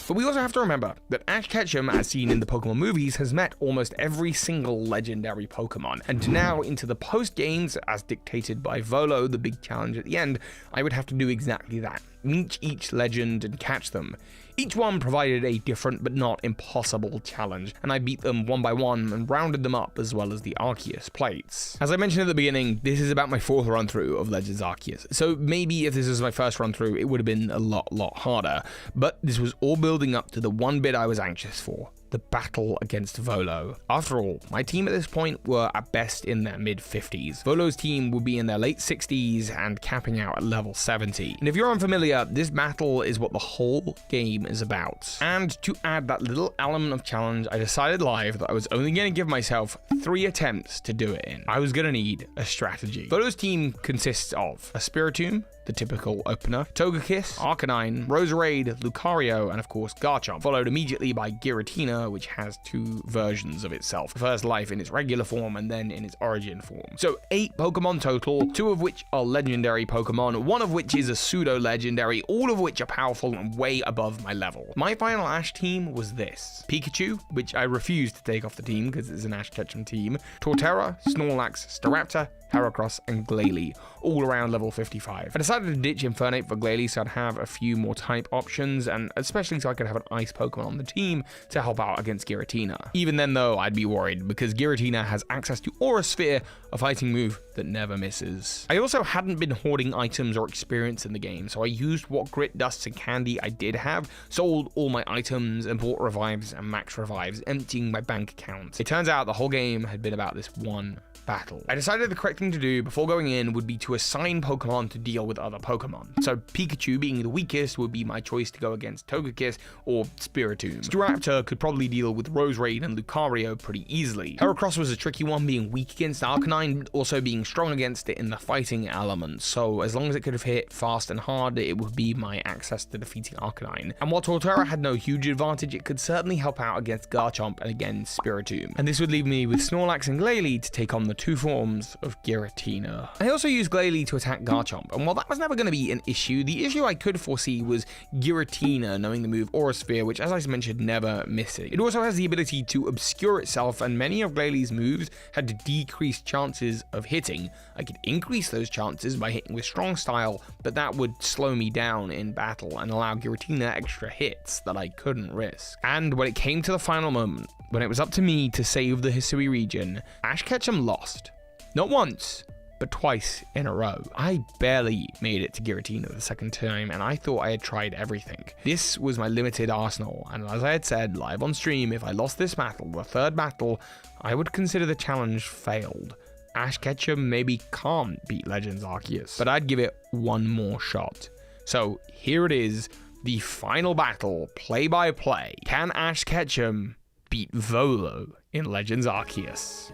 But we also have to remember that Ash Ketchum, as seen in the Pokemon movies, has met almost every single legendary Pokemon, and now into the post-games, as dictated by Volo, the big challenge at the end, I would have to do exactly that. Meet each legend and catch them. Each one provided a different but not impossible challenge, and I beat them one by one and rounded them up as well as the Arceus plates. As I mentioned at the beginning, this is about my 4th run through of Legends Arceus, so maybe if this was my first run through, it would have been a lot harder, but this was all building up to the one bit I was anxious for. The battle against Volo. After all, my team at this point were at best in their mid-50s. Volo's team would be in their late 60s and capping out at level 70. And if you're unfamiliar, this battle is what the whole game is about. And to add that little element of challenge, I decided live that I was only going to give myself 3 attempts to do it in. I was going to need a strategy. Volo's team consists of a Spiritomb, the typical opener. Togekiss, Arcanine, Roserade, Lucario, and of course Garchomp, followed immediately by Giratina, which has 2 versions of itself. First life in its regular form and then in its origin form. So 8 Pokemon total, 2 of which are legendary Pokemon, 1 of which is a pseudo-legendary, all of which are powerful and way above my level. My final Ash team was this. Pikachu, which I refused to take off the team because it's an Ash Ketchum team, Torterra, Snorlax, Staraptor, Heracross, and Glalie, all around level 55. I decided to ditch Infernape for Glalie so I'd have a few more type options, and especially so I could have an ice Pokemon on the team to help out against Giratina. Even then though, I'd be worried, because Giratina has access to Aura Sphere, a fighting move that never misses. I also hadn't been hoarding items or experience in the game, so I used what grit, dusts, and candy I did have, sold all my items, and bought revives and max revives, emptying my bank account. It turns out the whole game had been about this one battle. I decided the correct thing to do before going in would be to assign Pokemon to deal with other Pokemon. So Pikachu, being the weakest, would be my choice to go against Togekiss or Spiritomb. Staraptor could probably deal with Roserade and Lucario pretty easily. Heracross was a tricky one, being weak against Arcanine, but also being strong against it in the fighting element. So as long as it could have hit fast and hard, it would be my access to defeating Arcanine. And while Torterra had no huge advantage, it could certainly help out against Garchomp and against Spiritomb. And this would leave me with Snorlax and Glalie to take on the 2 forms of Giratina. I also used Glalie to attack Garchomp, and while that was never going to be an issue, the issue I could foresee was Giratina knowing the move Aura Sphere, which, as I mentioned, never missing. It also has the ability to obscure itself, and many of Glalie's moves had decreased chances of hitting. I could increase those chances by hitting with Strong Style, but that would slow me down in battle and allow Giratina extra hits that I couldn't risk. And when it came to the final moment, when it was up to me to save the Hisui region, Ash Ketchum lost. Not once, but twice in a row. I barely made it to Giratina the second time, and I thought I had tried everything. This was my limited arsenal, and as I had said live on stream, if I lost this battle, the 3rd battle, I would consider the challenge failed. Ash Ketchum maybe can't beat Legends Arceus, but I'd give it one more shot. So here it is, the final battle, play by play. Can Ash Ketchum beat Volo in Legends Arceus?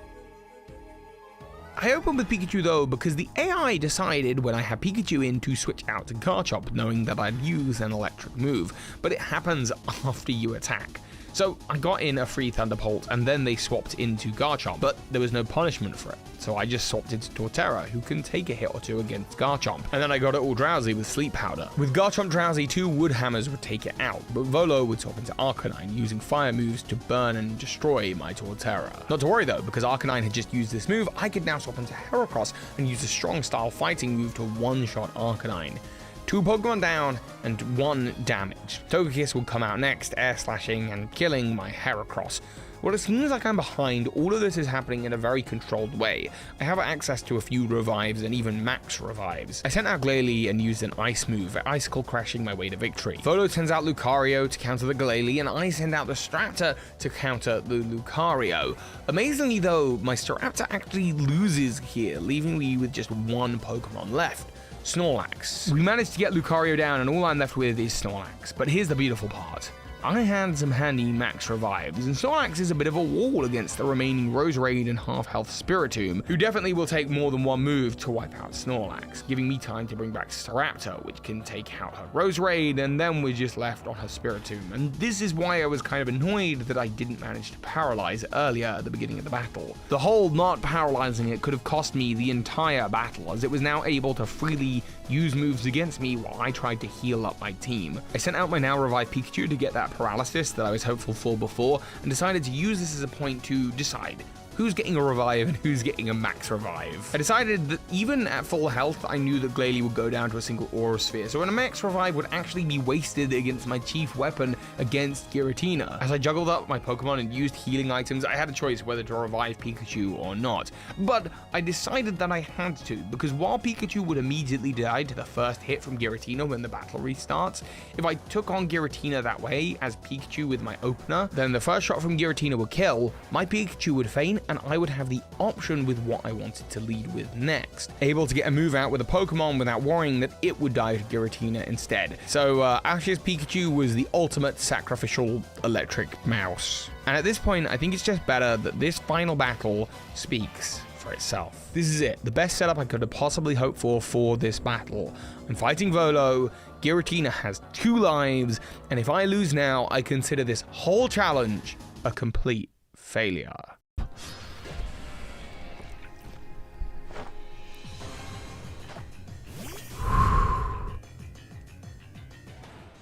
I opened with Pikachu though because the AI decided when I had Pikachu in to switch out to Garchomp, knowing that I'd use an electric move, but it happens after you attack. So I got in a free Thunderbolt and then they swapped into Garchomp, but there was no punishment for it. So I just swapped into Torterra, who can take a hit or 2 against Garchomp. And then I got it all drowsy with Sleep Powder. With Garchomp drowsy, 2 Wood Hammers would take it out, but Volo would swap into Arcanine, using fire moves to burn and destroy my Torterra. Not to worry though, because Arcanine had just used this move, I could now swap into Heracross and use a strong style fighting move to one-shot Arcanine. 2 Pokemon down and 1 damage. Togekiss will come out next, air slashing and killing my Heracross. Well, it seems like I'm behind. All of this is happening in a very controlled way. I have access to a few revives and even max revives. I sent out Glalie and used an ice move, icicle crashing my way to victory. Volo sends out Lucario to counter the Glalie, and I send out the Staraptor to counter the Lucario. Amazingly though, my Staraptor actually loses here, leaving me with just 1 Pokemon left. Snorlax. We managed to get Lucario down and all I'm left with is Snorlax, but here's the beautiful part. I had some handy max revives, and Snorlax is a bit of a wall against the remaining Roserade and half-health Spiritomb, who definitely will take more than 1 move to wipe out Snorlax, giving me time to bring back Staraptor, which can take out her Roserade, and then we're just left on her Spiritomb. And this is why I was kind of annoyed that I didn't manage to paralyze earlier at the beginning of the battle. The whole not paralyzing it could have cost me the entire battle, as it was now able to freely use moves against me while I tried to heal up my team. I sent out my now revived Pikachu to get that paralysis that I was hopeful for before, and decided to use this as a point to decide who's getting a revive and who's getting a max revive. I decided that even at full health, I knew that Glalie would go down to a single Aura Sphere, so a max revive would actually be wasted against my chief weapon against Giratina. As I juggled up my Pokemon and used healing items, I had a choice whether to revive Pikachu or not. But I decided that I had to, because while Pikachu would immediately die to the first hit from Giratina when the battle restarts, if I took on Giratina that way as Pikachu with my opener, then the first shot from Giratina would kill, my Pikachu would faint, and I would have the option with what I wanted to lead with next. Able to get a move out with a Pokemon without worrying that it would die to Giratina instead. So Ash's Pikachu was the ultimate sacrificial electric mouse. And at this point, I think it's just better that this final battle speaks for itself. This is it. The best setup I could have possibly hoped for this battle. I'm fighting Volo. Giratina has 2 lives. And if I lose now, I consider this whole challenge a complete failure.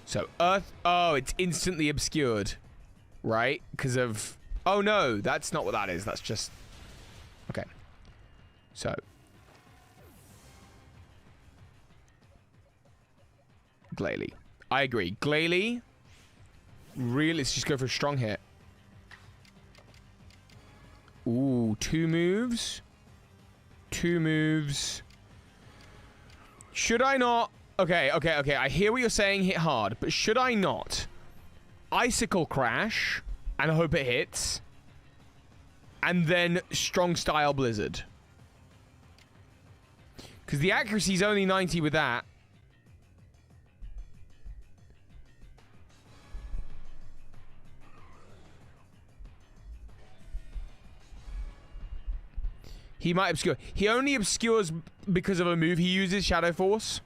So Earth, oh, it's instantly obscured, right? Because of, oh no, that's not what that is. That's just, okay. So. Glalie. I agree. Glalie, really, let's just go for a strong hit. Ooh, 2 moves. 2 moves. Should I not? Okay. I hear what you're saying, hit hard, but should I not Icicle Crash and hope it hits, and then Strong Style Blizzard? Because the accuracy is only 90 with that. He might obscure. He only obscures because of a move he uses, Shadow Force.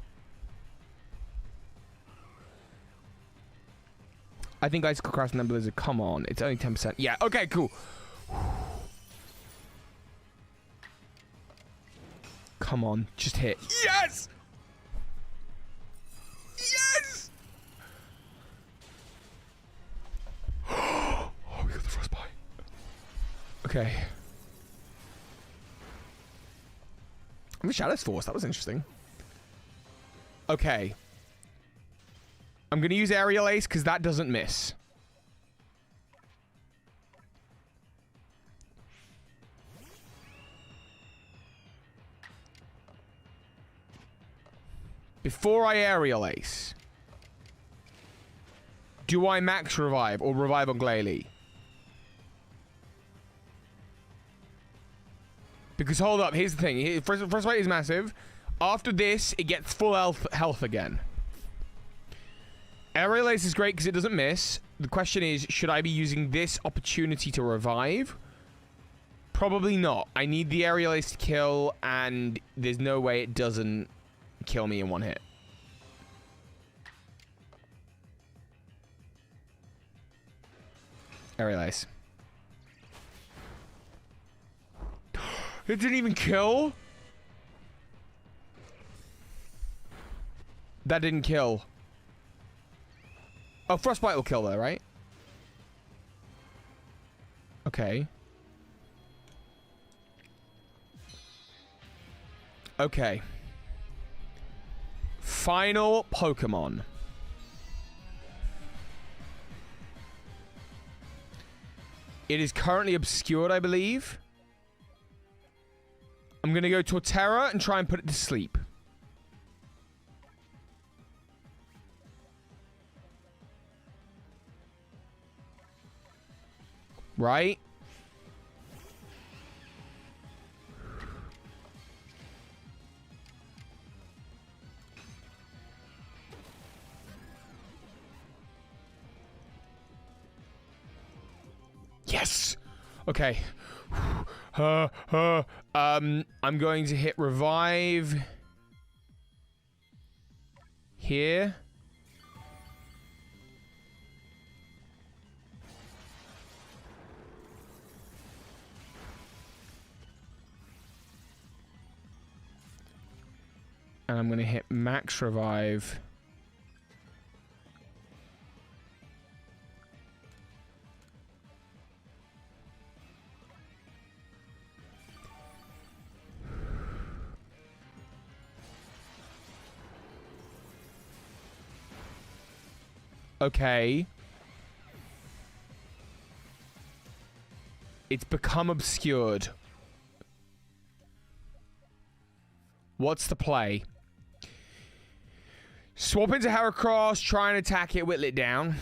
I think Icicle Crash and then Blizzard. Come on. It's only 10%. Yeah, okay, cool. Come on. Just hit. Yes! Yes! Oh, we got the frostbite. Okay. I'm a Shadow's Force. That was interesting. Okay. I'm going to use Aerial Ace because that doesn't miss. Before I Aerial Ace, do I max revive or revive on Glalie? Because hold up, here's the thing. First fight is massive. After this, it gets full health again. Aerial Ace is great because it doesn't miss. The question is, should I be using this opportunity to revive? Probably not. I need the Aerial Ace to kill, and there's no way it doesn't kill me in one hit. Aerial Ace. It didn't even kill? That didn't kill. Oh, Frostbite will kill though, right? Okay. Okay. Final Pokemon. It is currently obscured, I believe. I'm going to go Torterra and try and put it to sleep. Right? Yes! Okay. I'm going to hit revive here. And I'm going to hit max revive. Okay. It's become obscured. What's the play? Swap into Heracross, try and attack it, whittle it down.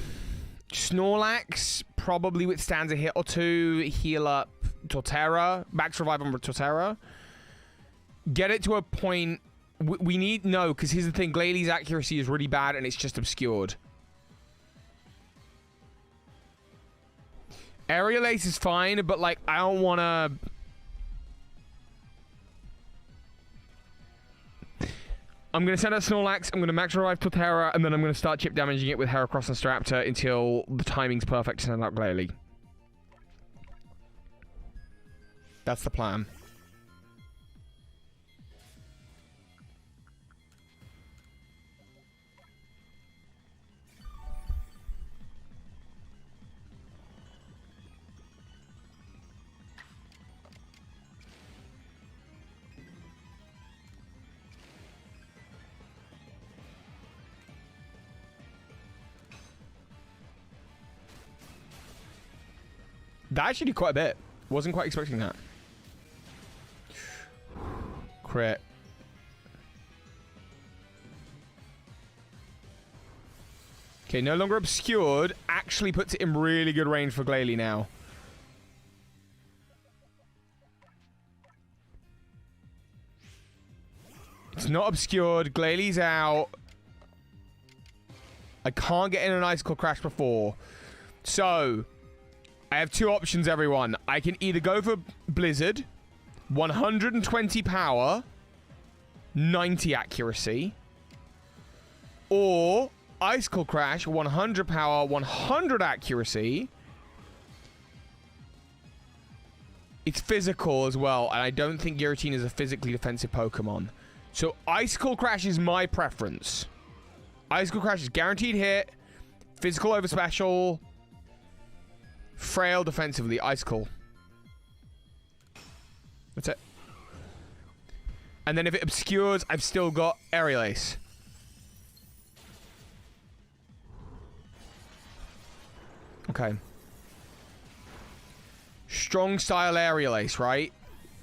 Snorlax probably withstands a hit or two. Heal up Torterra. Max revive on Torterra. Get it to a point... We need... No, because here's the thing. Glalie's accuracy is really bad and it's just obscured. Aerial Ace is fine, but, like, I don't want to... I'm going to send out Snorlax, I'm going to max revive Torterra, and then I'm going to start chip damaging it with Heracross and Staraptor until the timing's perfect to send out Glalie. That's the plan. That actually did quite a bit. Wasn't quite expecting that. Crit. Okay, no longer obscured. Actually puts it in really good range for Glalie now. It's not obscured. Glalie's out. I can't get in an Icicle Crash before. So, I have two options, everyone. I can either go for Blizzard, 120 power, 90 accuracy, or Icicle Crash, 100 power, 100 accuracy. It's physical as well, and I don't think Giratina is a physically defensive Pokemon. So Icicle Crash is my preference. Icicle Crash is guaranteed hit, physical over special, frail defensively, Icicle. That's it. And then if it obscures, I've still got Aerial Ace. Okay. Strong style Aerial Ace, right?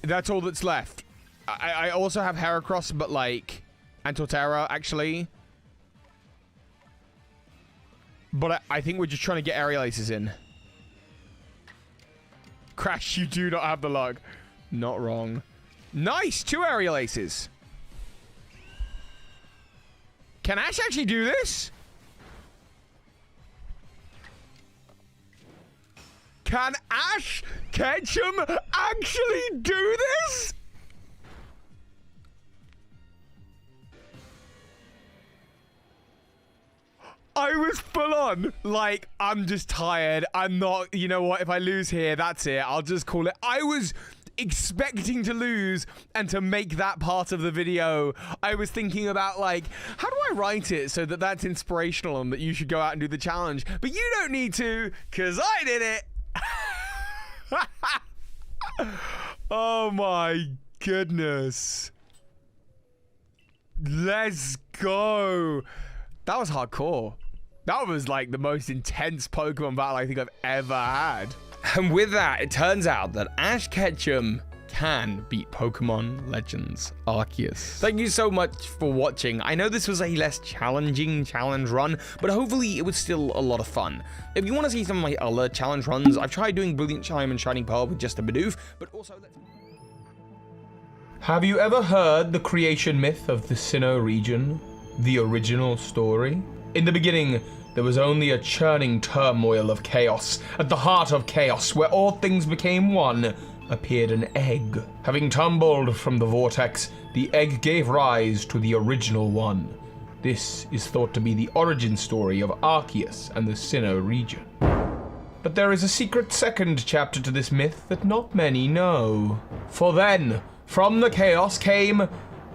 That's all that's left. I also have Heracross, but like, and Torterra, actually. But I think we're just trying to get Aerial Aces in. Crash, you do not have the luck. Not wrong. Nice! 2 Aerial Aces. Can Ash actually do this? Can Ash Ketchum actually do this? I was full on, like, I'm just tired. I'm not, you know what, if I lose here, that's it. I'll just call it. I was expecting to lose and to make that part of the video. I was thinking about, like, how do I write it so that that's inspirational and that you should go out and do the challenge? But you don't need to, because I did it. Oh my goodness. Let's go. That was hardcore. That was like the most intense Pokemon battle I think I've ever had. And with that, it turns out that Ash Ketchum can beat Pokemon Legends Arceus. Thank you so much for watching. I know this was a less challenging challenge run, but hopefully it was still a lot of fun. If you want to see some of my other challenge runs, I've tried doing Brilliant Chime and Shining Pearl with just a Bidoof, but also Have you ever heard the creation myth of the Sinnoh region? The original story? In the beginning, there was only a churning turmoil of chaos. At the heart of chaos, where all things became one, appeared an egg. Having tumbled from the vortex, the egg gave rise to the original one. This is thought to be the origin story of Arceus and the Sinnoh region. But there is a secret second chapter to this myth that not many know. For then, from the chaos came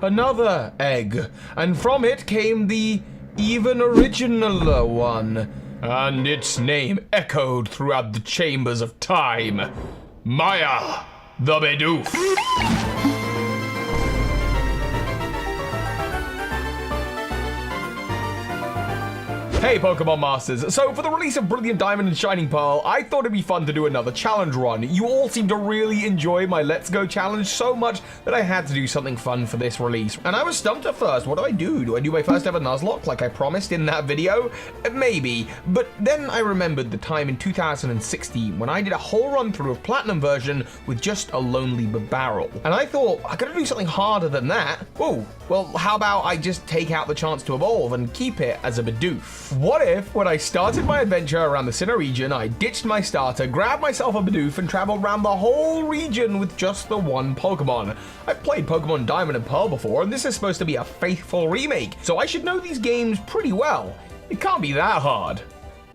another egg, and from it came the even originaler one, and its name echoed throughout the chambers of time. Maya, the Bidoof. Hey Pokemon Masters, so for the release of Brilliant Diamond and Shining Pearl, I thought it'd be fun to do another challenge run. You all seem to really enjoy my Let's Go challenge so much that I had to do something fun for this release. And I was stumped at first. What do? Do I do my first ever Nuzlocke like I promised in that video? Maybe, but then I remembered the time in 2016 when I did a whole run through of Platinum version with just a lonely barrel. And I thought, I gotta do something harder than that. Whoa, Well, how about I just take out the chance to evolve and keep it as a Bidoof? What if, when I started my adventure around the Sinnoh region, I ditched my starter, grabbed myself a Bidoof, and traveled around the whole region with just the one Pokemon? I've played Pokemon Diamond and Pearl before, and this is supposed to be a faithful remake, so I should know these games pretty well. It can't be that hard,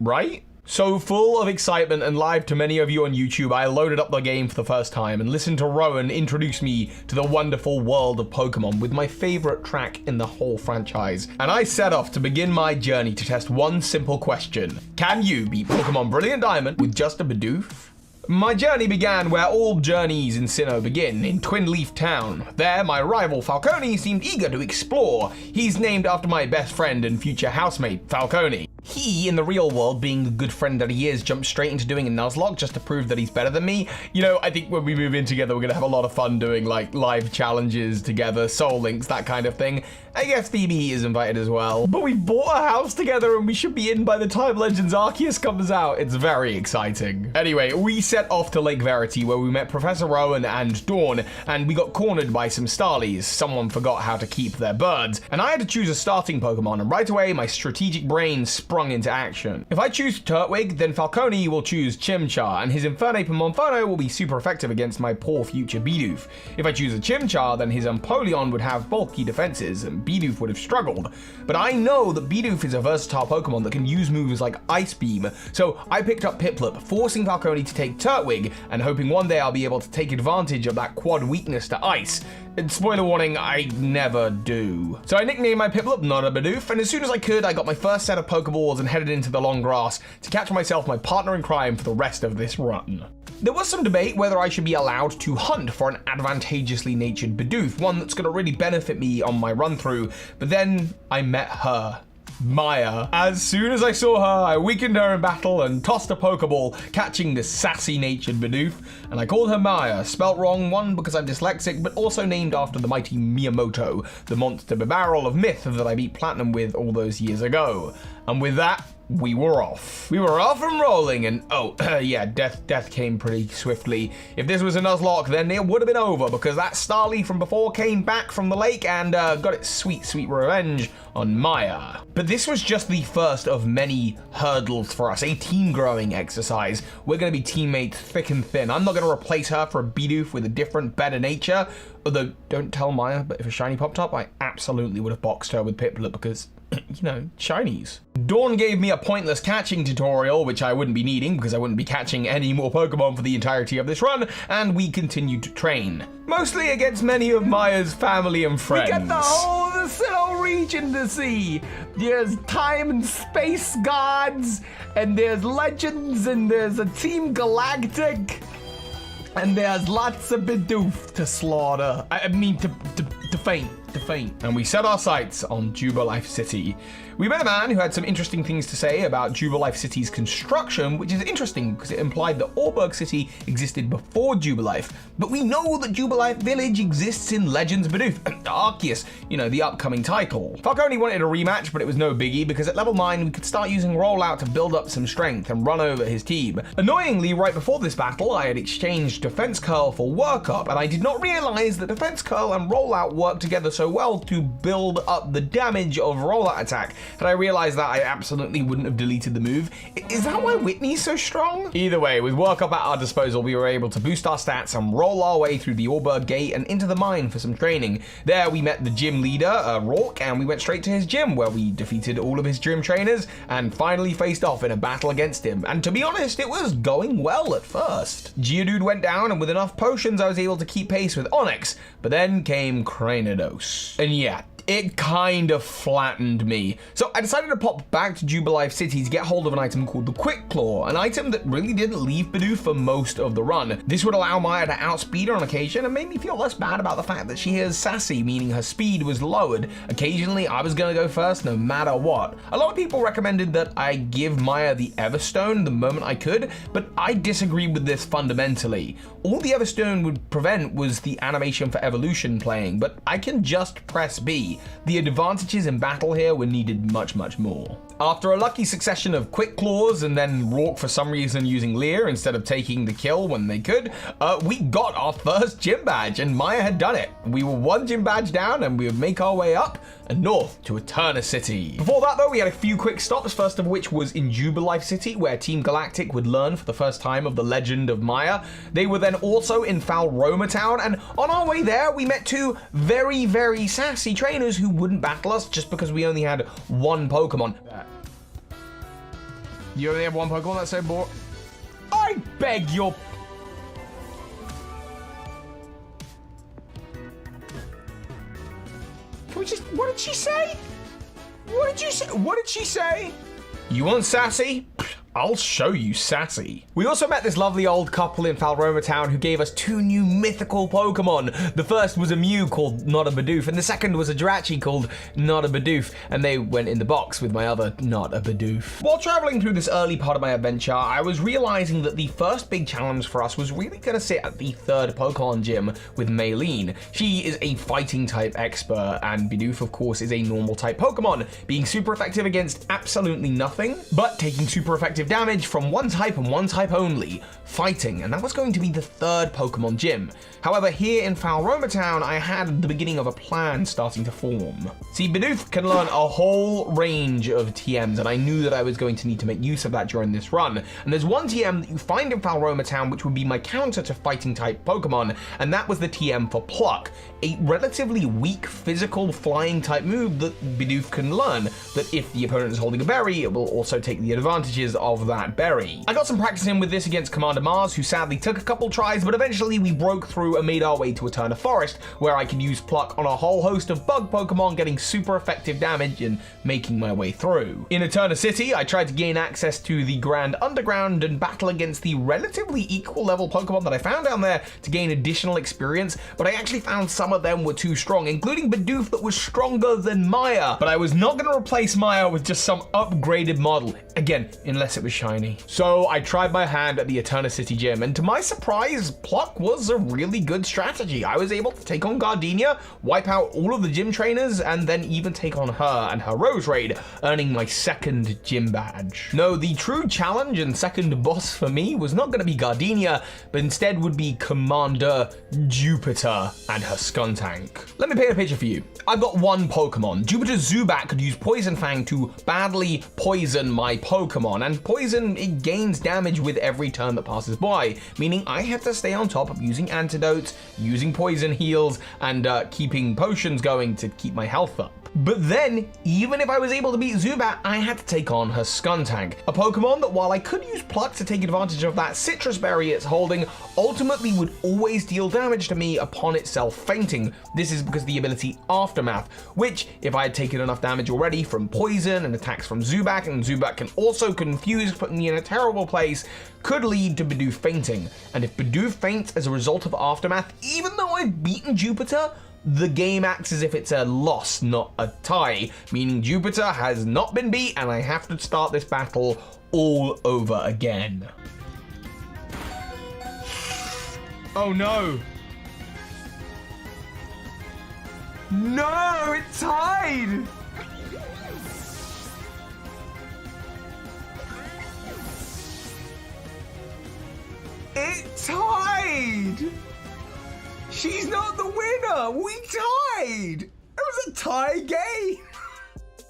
right? So full of excitement and live to many of you on YouTube, I loaded up the game for the first time and listened to Rowan introduce me to the wonderful world of Pokemon with my favorite track in the whole franchise. And I set off to begin my journey to test one simple question. Can you beat Pokemon Brilliant Diamond with just a Bidoof? My journey began where all journeys in Sinnoh begin, in Twin Leaf Town. There, my rival Falcone seemed eager to explore. He's named after my best friend and future housemate, Falcone. He, in the real world, being the good friend that he is, jumped straight into doing a Nuzlocke just to prove that he's better than me. You know, I think when we move in together, we're gonna have a lot of fun doing like live challenges together, soul links, that kind of thing. I guess Phoebe is invited as well. But we bought a house together and we should be in by the time Legends Arceus comes out. It's very exciting. Anyway, we set off to Lake Verity where we met Professor Rowan and Dawn, and we got cornered by some Starlies. Someone forgot how to keep their birds, and I had to choose a starting Pokemon, and right away my strategic brain sprung into action. If I choose Turtwig, then Falcone will choose Chimchar, and his Infernape and Monferno will be super effective against my poor future Bidoof. If I choose a Chimchar, then his Empoleon would have bulky defenses, and Bidoof would have struggled. But I know that Bidoof is a versatile Pokemon that can use moves like Ice Beam, so I picked up Piplup, forcing Falcone to take Turtwig, and hoping one day I'll be able to take advantage of that quad weakness to Ice. And spoiler warning, I never do. So I nicknamed my Piplup not a Bidoof, and as soon as I could, I got my first set of Pokeballs and headed into the long grass to catch myself my partner in crime for the rest of this run. There was some debate whether I should be allowed to hunt for an advantageously natured Bidoof, one that's gonna really benefit me on my run through, but then I met her. Maya. As soon as I saw her, I weakened her in battle and tossed a Pokeball, catching this sassy-natured Bidoof, and I called her Maya, spelt wrong, one because I'm dyslexic, but also named after the mighty Miyamoto, the monster barrel of myth that I beat Platinum with all those years ago. And with that, we were off. We were off and rolling, and yeah, death came pretty swiftly. If this was a Nuzlocke, then it would have been over, because that Starly from before came back from the lake and got its sweet, sweet revenge on Maya. But this was just the first of many hurdles for us, a team growing exercise. We're gonna be teammates thick and thin. I'm not gonna replace her for a Bidoof with a different, better nature. Although, don't tell Maya, but if a shiny popped up, I absolutely would have boxed her with Piplup because, you know, shinies. Dawn gave me a pointless catching tutorial, which I wouldn't be needing because I wouldn't be catching any more Pokemon for the entirety of this run, and we continued to train. Mostly against many of Maya's family and friends. We got the whole of the Sinnoh region to see. There's time and space gods, and there's legends, and there's a Team Galactic, and there's lots of Bidoof to slaughter. I mean, to faint. And we set our sights on Jubilife City. We met a man who had some interesting things to say about Jubilife City's construction, which is interesting because it implied that Auburg City existed before Jubilife. But we know that Jubilife Village exists in Legends Bidoof, Arceus, you know, the upcoming title. Falcone wanted a rematch, but it was no biggie because at level 9 we could start using Rollout to build up some strength and run over his team. Annoyingly, right before this battle, I had exchanged Defense Curl for Workup, and I did not realize that Defense Curl and Rollout work together so well to build up the damage of Rollout attack. Had I realized that, I absolutely wouldn't have deleted the move. Is that why Whitney's so strong? Either way, with Workup at our disposal, we were able to boost our stats and roll our way through the Auburg Gate and into the mine for some training. There we met the gym leader, Rourke, and we went straight to his gym where we defeated all of his gym trainers and finally faced off in a battle against him. And to be honest, it was going well at first. Geodude went down, and with enough potions I was able to keep pace with Onyx, but then came Cranidos. And yeah, it kind of flattened me. So I decided to pop back to Jubilife City to get hold of an item called the Quick Claw, an item that really didn't leave Bidoof for most of the run. This would allow Maya to outspeed her on occasion and made me feel less bad about the fact that she is sassy, meaning her speed was lowered. Occasionally, I was gonna go first no matter what. A lot of people recommended that I give Maya the Everstone the moment I could, but I disagree with this fundamentally. All the Everstone would prevent was the animation for evolution playing, but I can just press B. The advantages in battle here were needed much, much more. After a lucky succession of quick claws and then Rourke for some reason using Leer instead of taking the kill when they could, we got our first gym badge and Maya had done it. We were one gym badge down and we would make our way up and north to Eterna City. Before that though, we had a few quick stops, first of which was in Jubilife City, where Team Galactic would learn for the first time of the legend of Maya. They were then also in Falroma Town, and on our way there, we met two very, very sassy trainers who wouldn't battle us just because we only had one Pokemon. You only have one Pokemon? That's so boring. I beg your... Can we just... What did she say? What did you say? What did she say? You want sassy? I'll show you sassy. We also met this lovely old couple in Falroma Town who gave us two new mythical Pokemon. The first was a Mew called Not a Bidoof, and the second was a Jirachi called Not a Bidoof, and they went in the box with my other Not a Bidoof. While traveling through this early part of my adventure, I was realizing that the first big challenge for us was really gonna sit at the third Pokemon gym with Maylene. She is a fighting type expert, and Bidoof, of course, is a normal type Pokemon, being super effective against absolutely nothing, but taking super effective damage from one type and one type only, fighting, and that was going to be the third Pokemon gym. However, here in Falroma Town, I had the beginning of a plan starting to form. See, Bidoof can learn a whole range of TMs, and I knew that I was going to need to make use of that during this run. And there's one TM that you find in Falroma Town, which would be my counter to fighting type Pokemon, and that was the TM for Pluck, a relatively weak physical flying type move that Bidoof can learn, that if the opponent is holding a berry, it will also take the advantages of that berry. I got some practicing with this against Commander Mars, who sadly took a couple tries, but eventually we broke through and made our way to Eterna Forest, where I could use Pluck on a whole host of bug Pokemon, getting super effective damage and making my way through. In Eterna City, I tried to gain access to the Grand Underground and battle against the relatively equal level Pokemon that I found down there to gain additional experience, but I actually found some of them were too strong, including Bidoof that was stronger than Maya. But I was not going to replace Maya with just some upgraded model, again, unless it was shiny. So I tried my hand at the Eterna City gym, and to my surprise, Pluck was a really good strategy. I was able to take on Gardenia, wipe out all of the gym trainers, and then even take on her and her Rose Raid, earning my second gym badge. No, the true challenge and second boss for me was not going to be Gardenia, but instead would be Commander Jupiter and her Skuntank. Let me paint a picture for you. I've got one Pokemon. Jupiter Zubat could use Poison Fang to badly poison my Pokemon, and poison, it gains damage with every turn that passes by, meaning I had to stay on top of using antidotes, using poison heals, and keeping potions going to keep my health up. But then, even if I was able to beat Zubat, I had to take on her Skuntank, a Pokemon that, while I could use Pluck to take advantage of that citrus berry it's holding, ultimately would always deal damage to me upon itself fainting. This is because of the ability Aftermath, which, if I had taken enough damage already from poison and attacks from Zubat, and Zubat can also confuse, putting me in a terrible place, could lead to Bidoof fainting. And if Bidoof faints as a result of Aftermath, even though I've beaten Jupiter, the game acts as if it's a loss, not a tie, meaning Jupiter has not been beat and I have to start this battle all over again. Oh no. No, it's tied! It tied! She's not the winner! We tied! It was a tie game!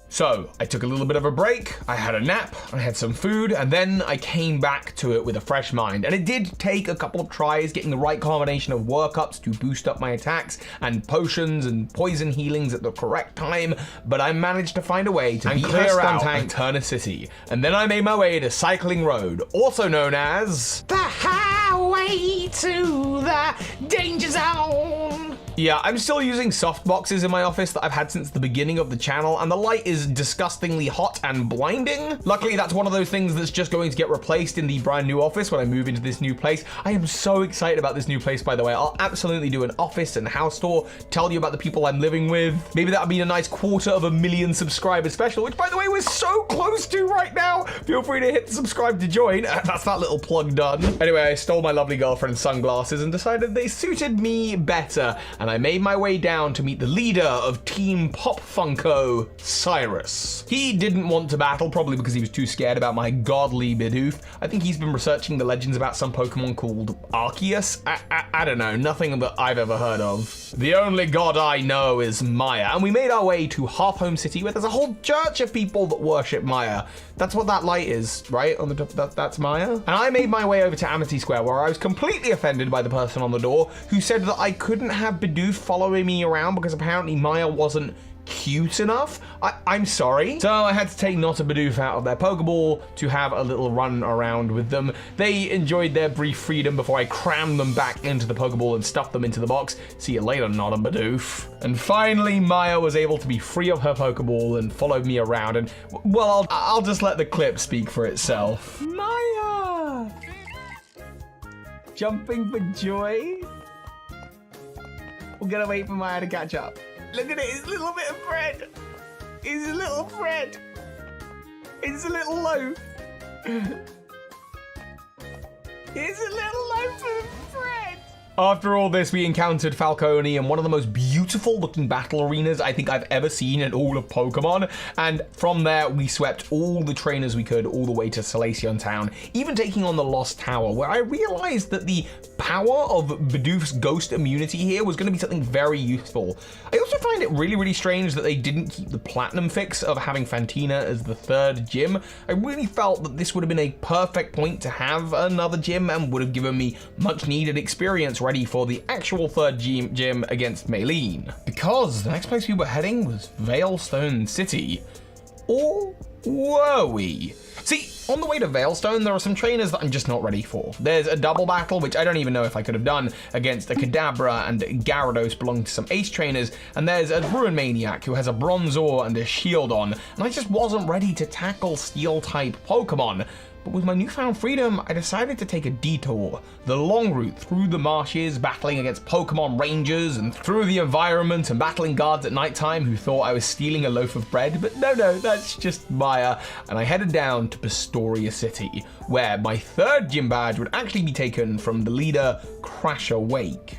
So, I took a little bit of a break, I had a nap, I had some food, and then I came back to it with a fresh mind. And it did take a couple of tries getting the right combination of workups to boost up my attacks, and potions and poison healings at the correct time, but I managed to find a way to clear out Eterna City. And then I made my way to Cycling Road, also known as the highway to the danger zone. Yeah, I'm still using softboxes in my office that I've had since the beginning of the channel, and the light is disgustingly hot and blinding. Luckily, that's one of those things that's just going to get replaced in the brand new office when I move into this new place. I am so excited about this new place, by the way. I'll absolutely do an office and house tour, tell you about the people I'm living with. Maybe that'll be a nice 250,000 subscriber special, which, by the way, we're so close to right now. feel free to hit subscribe to join. That's that little plug done. Anyway, I stole my lovely girlfriend's sunglasses and decided they suited me better, and I made my way down to meet the leader of Team Pop Funko, Cyrus. He didn't want to battle, probably because he was too scared about my godly Bidoof. I think he's been researching the legends about some Pokemon called Arceus. I don't know, nothing that I've ever heard of. The only god I know is Maya, and we made our way to Half Home City, where there's a whole church of people that worship Maya. That's what that light is, right? On the top, that's Maya. And I made my way over to Amity Square, where I was completely offended by the person on the door who said that I couldn't have Bidoof following me around because apparently Maya wasn't cute enough. I'm sorry. So I had to take Not a Bidoof out of their Pokeball to have a little run around with them. They enjoyed their brief freedom before I crammed them back into the Pokeball and stuffed them into the box. See you later, Not a Bidoof. And finally, Maya was able to be free of her Pokeball and followed me around. And, well, I'll just let the clip speak for itself. Maya! Jumping for joy? We're gonna wait for Maya to catch up. Look at it, his little bit of bread. It's a little bread. It's a little loaf. It's a little loaf of bread. After all this, we encountered Falcone in one of the most beautiful looking battle arenas I think I've ever seen in all of Pokemon. And from there, we swept all the trainers we could all the way to Solaceon Town, even taking on the Lost Tower, where I realized that the power of Bidoof's ghost immunity here was going to be something very useful. I also find it really, really strange that they didn't keep the platinum fix of having Fantina as the third gym. I really felt that this would have been a perfect point to have another gym and would have given me much needed experience ready for the actual third gym against Maylene. Because the next place we were heading was Veilstone City. Or were we? See, on the way to Veilstone, there are some trainers that I'm just not ready for. There's a double battle, which I don't even know if I could have done, against a Kadabra and Gyarados belonging to some Ace trainers, and there's a Ruin Maniac who has a Bronzor and a Shieldon, and I just wasn't ready to tackle Steel-type Pokemon. But with my newfound freedom, I decided to take a detour, the long route through the marshes, battling against Pokemon Rangers, and through the environment and battling guards at nighttime who thought I was stealing a loaf of bread, but no, that's just Maya. And I headed down to Pastoria City, where my third gym badge would actually be taken from the leader, Crasher Wake.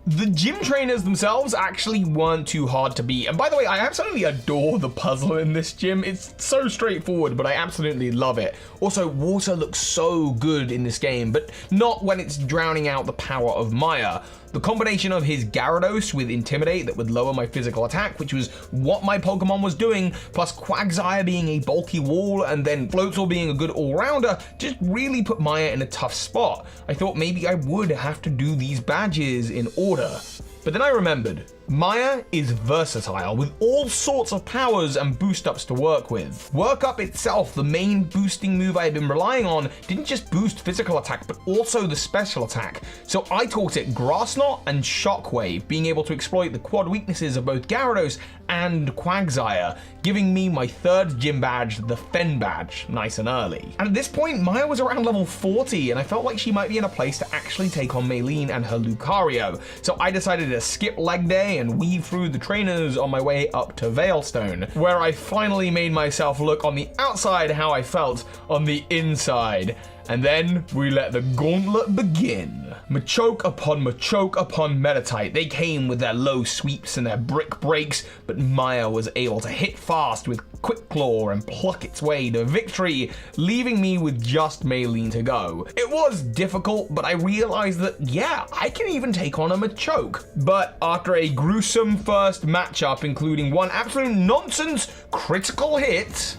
The gym trainers themselves actually weren't too hard to beat. And by the way, I absolutely adore the puzzle in this gym. It's so straightforward, but I absolutely love it. Also, water looks so good in this game, but not when it's drowning out the power of Maya. The combination of his Gyarados with Intimidate that would lower my physical attack, which was what my Pokemon was doing, plus Quagsire being a bulky wall, and then Floatzel being a good all-rounder, just really put Maya in a tough spot. I thought maybe I would have to do these badges in order. But then I remembered, Maya is versatile with all sorts of powers and boost ups to work with. Work Up itself, the main boosting move I had been relying on, didn't just boost physical attack, but also the special attack. So I taught it Grass Knot and Shockwave, being able to exploit the quad weaknesses of both Gyarados and Quagsire, giving me my third gym badge, the Fen badge, nice and early. And at this point, Maya was around level 40, and I felt like she might be in a place to actually take on Maylene and her Lucario. So I decided to skip leg day and weave through the trainers on my way up to Veilstone, where I finally made myself look on the outside how I felt on the inside. And then we let the gauntlet begin. Machoke upon Meditite. They came with their low sweeps and their brick breaks, but Maya was able to hit fast with Quick Claw and pluck its way to victory, leaving me with just Maylene to go. It was difficult, but I realized that, yeah, I can even take on a Machoke. But after a gruesome first matchup, including one absolute nonsense critical hit.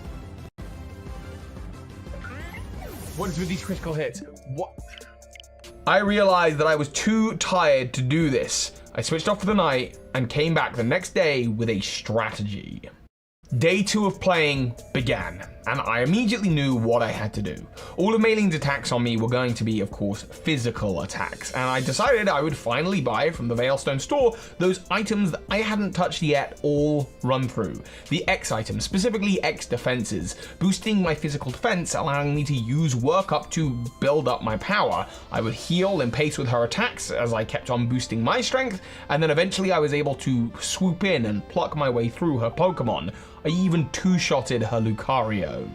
What is with these critical hits? What? I realized that I was too tired to do this. I switched off for the night and came back the next day with a strategy. Day 2 of playing began, and I immediately knew what I had to do. All of Maylene's attacks on me were going to be, of course, physical attacks, and I decided I would finally buy from the Veilstone store those items that I hadn't touched yet all run through. The X items, specifically X defenses, boosting my physical defense, allowing me to use Work Up to build up my power. I would heal in pace with her attacks as I kept on boosting my strength, and then eventually I was able to swoop in and pluck my way through her Pokemon. I even two-shotted her Lucario.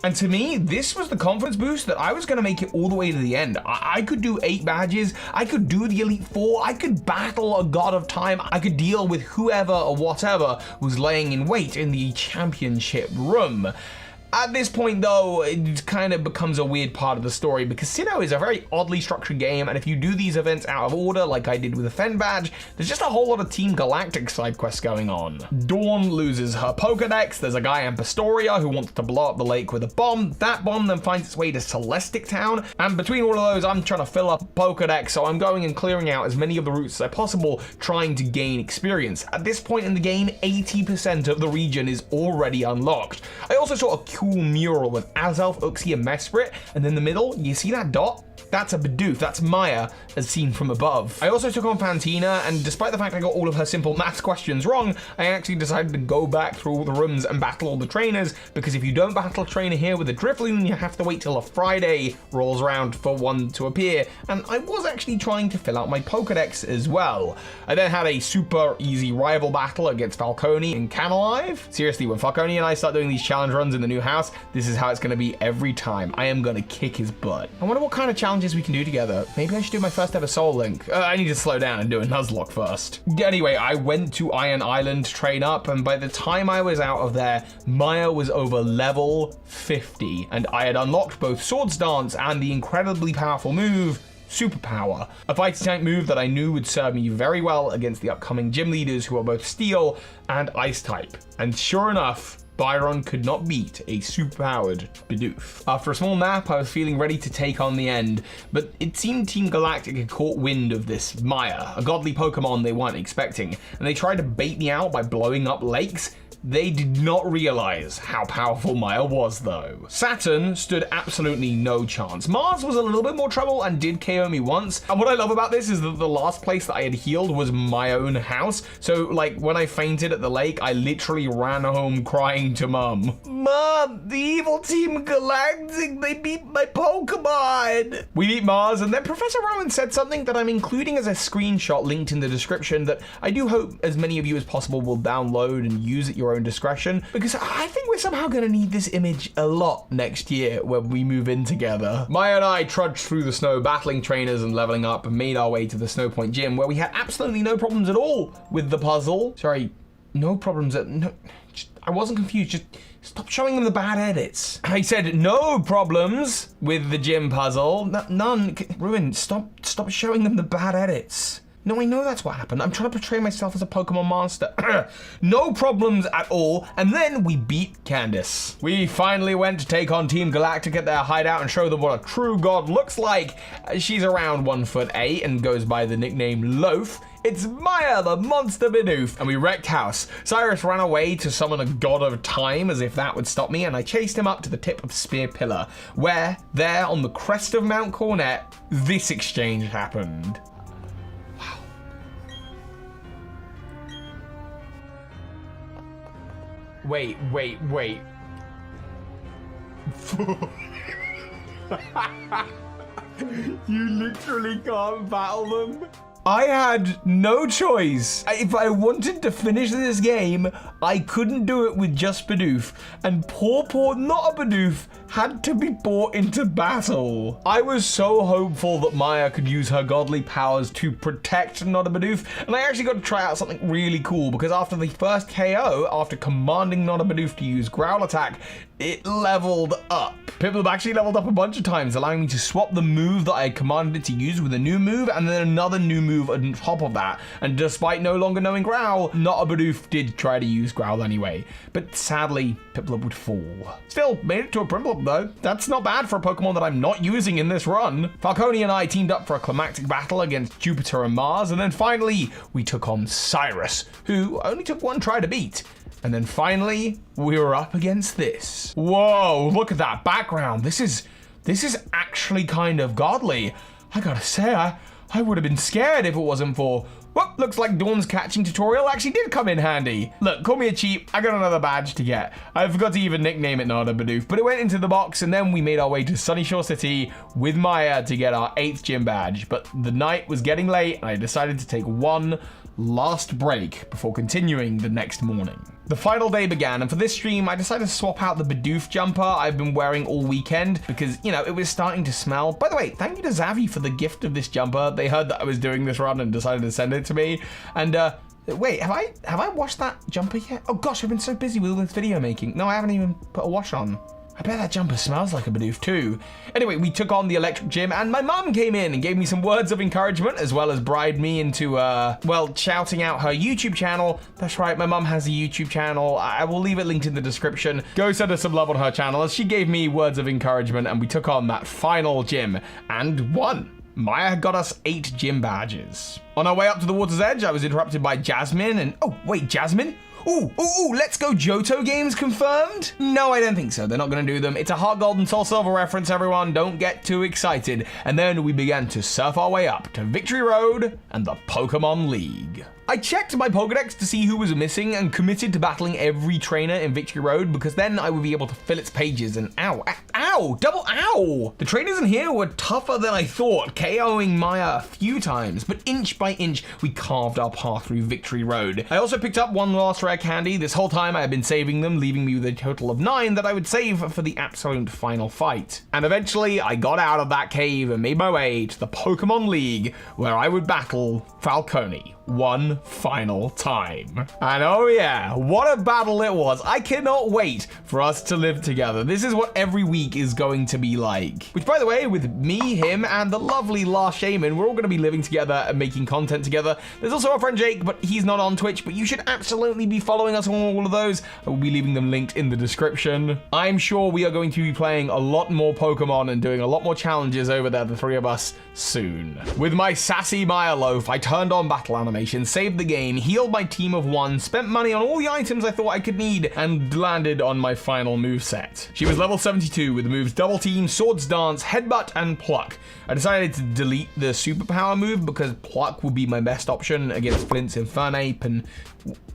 And to me, this was the confidence boost that I was going to make it all the way to the end. I could do 8 badges, I could do the Elite Four, I could battle a God of Time, I could deal with whoever or whatever was laying in wait in the championship room. At this point, though, it kind of becomes a weird part of the story because Sinnoh is a very oddly structured game, and if you do these events out of order, like I did with the Fen badge, there's just a whole lot of Team Galactic side quests going on. Dawn loses her Pokedex, there's a guy in Pastoria who wants to blow up the lake with a bomb, that bomb then finds its way to Celestic Town, and between all of those, I'm trying to fill up a Pokedex, so I'm going and clearing out as many of the routes as possible, trying to gain experience. At this point in the game, 80% of the region is already unlocked. I also saw a cool mural with Azelf, Uxie, and Mesprit, and in the middle, you see that dot? That's a Bidoof, that's Maya, as seen from above. I also took on Fantina, and despite the fact I got all of her simple maths questions wrong, I actually decided to go back through all the rooms and battle all the trainers, because if you don't battle a trainer here with a Drifloon, you have to wait till a Friday rolls around for one to appear, and I was actually trying to fill out my Pokedex as well. I then had a super easy rival battle against Falcone in Canalive. Seriously, when Falcone and I start doing these challenge runs in the new house, this is how it's going to be every time. I am going to kick his butt. I wonder what kind of challenges we can do together. Maybe I should do my first ever Soul Link. I need to slow down and do a Nuzlocke first. Anyway, I went to Iron Island to train up, and by the time I was out of there, Maya was over level 50, and I had unlocked both Swords Dance and the incredibly powerful move, Superpower, a fighting type move that I knew would serve me very well against the upcoming gym leaders who are both Steel and Ice type. And sure enough, Byron could not beat a superpowered Bidoof. After a small nap, I was feeling ready to take on the end, but it seemed Team Galactic had caught wind of this Maya, a godly Pokemon they weren't expecting, and they tried to bait me out by blowing up lakes. They did not realize how powerful Maya was, though. Saturn stood absolutely no chance. Mars was a little bit more trouble and did KO me once. And what I love about this is that the last place that I had healed was my own house. So, like, when I fainted at the lake, I literally ran home crying to Mum. Mom, the evil Team Galactic, they beat my Pokemon. We beat Mars, and then Professor Rowan said something that I'm including as a screenshot linked in the description that I do hope as many of you as possible will download and use at your own discretion, because I think we're somehow going to need this image a lot next year when we move in together. Maya and I trudged through the snow, battling trainers and leveling up, and made our way to the Snow Point Gym, where we had absolutely no problems at all with the puzzle. Sorry, no problems at... No, I wasn't confused, just stop showing them the bad edits. I said no problems with the gym puzzle. None. Ruin, stop showing them the bad edits. No, I know that's what happened. I'm trying to portray myself as a Pokemon master. No problems at all. And then we beat Candace. We finally went to take on Team Galactic at their hideout and show them what a true god looks like. She's around 1'8" and goes by the nickname Loaf. It's Maya, the monster Bidoof, and we wrecked house. Cyrus ran away to summon a god of time as if that would stop me, and I chased him up to the tip of Spear Pillar, where, there on the crest of Mount Cornet, this exchange happened. Wait. You literally can't battle them? I had no choice. If I wanted to finish this game, I couldn't do it with just Bidoof. And poor not a Bidoof had to be brought into battle. I was so hopeful that Maya could use her godly powers to protect Not a Bidoof, and I actually got to try out something really cool, because after the first KO, after commanding Not a Bidoof to use Growl Attack, it leveled up. Piplup actually leveled up a bunch of times, allowing me to swap the move that I had commanded it to use with a new move, and then another new move on top of that. And despite no longer knowing Growl, Not a Bidoof did try to use Growl anyway. But sadly, Piplup would fall. Still, made it to a Prinplup though. That's not bad for a Pokemon that I'm not using in this run. Falcone and I teamed up for a climactic battle against Jupiter and Mars, and then finally, we took on Cyrus, who only took one try to beat. And then finally, we were up against this. Whoa, look at that background. This is actually kind of godly. I gotta say, I would have been scared if it wasn't for... Well, looks like Dawn's catching tutorial actually did come in handy. Look, call me a cheat, I got another badge to get. I forgot to even nickname it Not a Bidoof, but it went into the box, and then we made our way to Sunyshore City with Maya to get our 8th gym badge. But the night was getting late, and I decided to take one last break before continuing the next morning. The final day began, and for this stream, I decided to swap out the Bidoof jumper I've been wearing all weekend because, you know, it was starting to smell. By the way, thank you to Zavi for the gift of this jumper. They heard that I was doing this run and decided to send it to me. And, wait, have I washed that jumper yet? Oh gosh, I've been so busy with all this video making. No, I haven't even put a wash on. I bet that jumper smells like a Bidoof too. Anyway, we took on the electric gym and my mum came in and gave me some words of encouragement as well as bribed me into, well, shouting out her YouTube channel. That's right, my mum has a YouTube channel. I will leave it linked in the description. Go send her some love on her channel as she gave me words of encouragement and we took on that final gym and won. Maya had got us 8 gym badges. On our way up to the water's edge, I was interrupted by Jasmine and, oh, wait, Jasmine? Ooh, let's go Johto games confirmed? No, I don't think so. They're not going to do them. It's a Heart Gold and Soul Silver reference, everyone. Don't get too excited. And then we began to surf our way up to Victory Road and the Pokemon League. I checked my Pokedex to see who was missing and committed to battling every trainer in Victory Road because then I would be able to fill its pages and double ow! The trainers in here were tougher than I thought, KOing Maya a few times, but inch by inch we carved our path through Victory Road. I also picked up one last rare candy. This whole time I had been saving them, leaving me with a total of 9 that I would save for the absolute final fight. And eventually I got out of that cave and made my way to the Pokemon League where I would battle Falcone one final time. And oh yeah, what a battle it was. I cannot wait for us to live together. This is what every week is going to be like. Which, by the way, with me, him, and the lovely Last Shaman, we're all going to be living together and making content together. There's also our friend Jake, but he's not on Twitch, but you should absolutely be following us on all of those. I will be leaving them linked in the description. I'm sure we are going to be playing a lot more Pokemon and doing a lot more challenges over there, the 3 of us, soon. With my sassy Maya Loaf, I turned on battle animation, saved the game, healed my team of 1, spent money on all the items I thought I could need, and landed on my final moveset. She was level 72 with the moves Double Team, Swords Dance, Headbutt, and Pluck. I decided to delete the superpower move because Pluck would be my best option against Flint's Infernape and...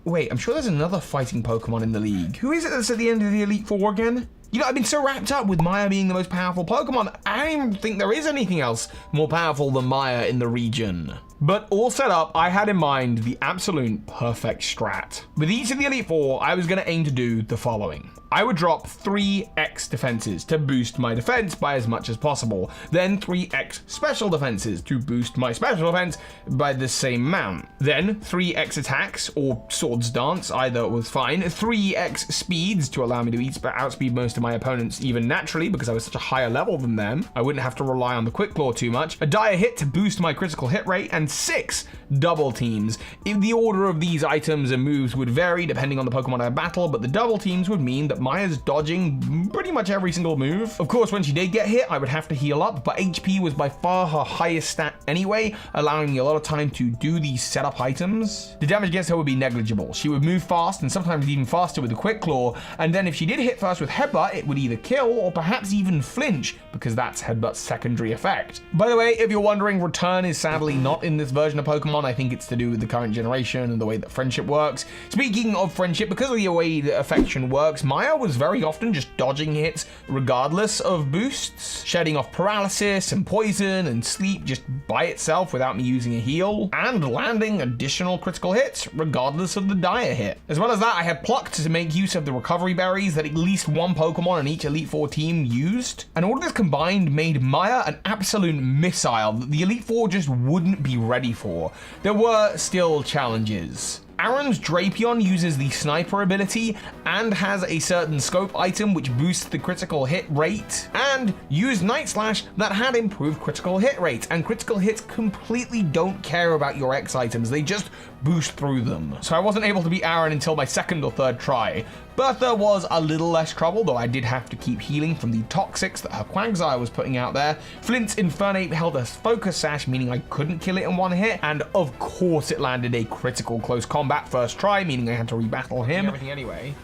Wait, I'm sure there's another fighting Pokemon in the league. Who is it that's at the end of the Elite Four again? You know, I've been so wrapped up with Maya being the most powerful Pokemon, I don't even think there is anything else more powerful than Maya in the region. But all set up, I had in mind the absolute perfect strat. With each of the Elite Four, I was going to aim to do the following. I would drop 3x defenses to boost my defense by as much as possible. Then 3x special defenses to boost my special defense by the same amount. Then 3x attacks or Swords Dance, either was fine. 3x speeds to allow me to outspeed most of my opponents even naturally because I was such a higher level than them. I wouldn't have to rely on the Quick Claw too much. A Dire Hit to boost my critical hit rate, and 6 Double Teams. In the order of these items and moves would vary depending on the Pokemon I battle, but the Double Teams would mean that Maya's dodging pretty much every single move. Of course, when she did get hit, I would have to heal up, but HP was by far her highest stat anyway, allowing me a lot of time to do these setup items. The damage against her would be negligible. She would move fast and sometimes even faster with the Quick Claw, and then if she did hit first with Headbutt, it would either kill or perhaps even flinch, because that's Headbutt's secondary effect. By the way, if you're wondering, Return is sadly not in this version of Pokemon. I think it's to do with the current generation and the way that friendship works. Speaking of friendship, because of the way that affection works, Maya was very often just dodging hits regardless of boosts, shedding off paralysis and poison and sleep just by itself without me using a heal, and landing additional critical hits regardless of the Dire Hit. As well as that, I had Plucked to make use of the recovery berries that at least one Pokemon in each Elite Four team used, and all of this combined made Maya an absolute missile that the Elite Four just wouldn't be ready for. There were still challenges. Aaron's Drapion uses the Sniper ability and has a certain scope item which boosts the critical hit rate, and used Night Slash that had improved critical hit rates, and critical hits completely don't care about your X items, they just boost through them. So I wasn't able to beat Aaron until my 2nd or 3rd try. Bertha was a little less trouble, though I did have to keep healing from the Toxics that her Quagsire was putting out there. Flint's Infernape held a Focus Sash, meaning I couldn't kill it in one hit, and of course it landed a critical close combat first try, meaning I had to rebattle him. Everything anyway.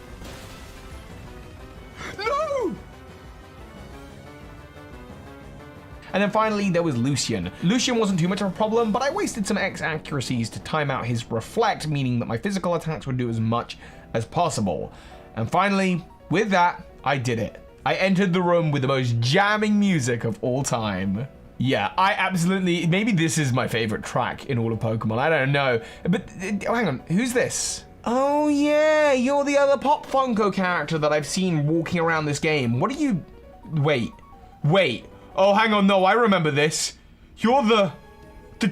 No! And then finally, there was Lucian. Lucian wasn't too much of a problem, but I wasted some X accuracies to time out his Reflect, meaning that my physical attacks would do as much as possible. And finally, with that, I did it. I entered the room with the most jamming music of all time. Yeah, I absolutely, maybe this is my favorite track in all of Pokemon. I don't know. But hang on, who's this? Oh yeah, you're the other Pop Funko character that I've seen walking around this game. What are you, wait. Oh, hang on, no, I remember this. You're the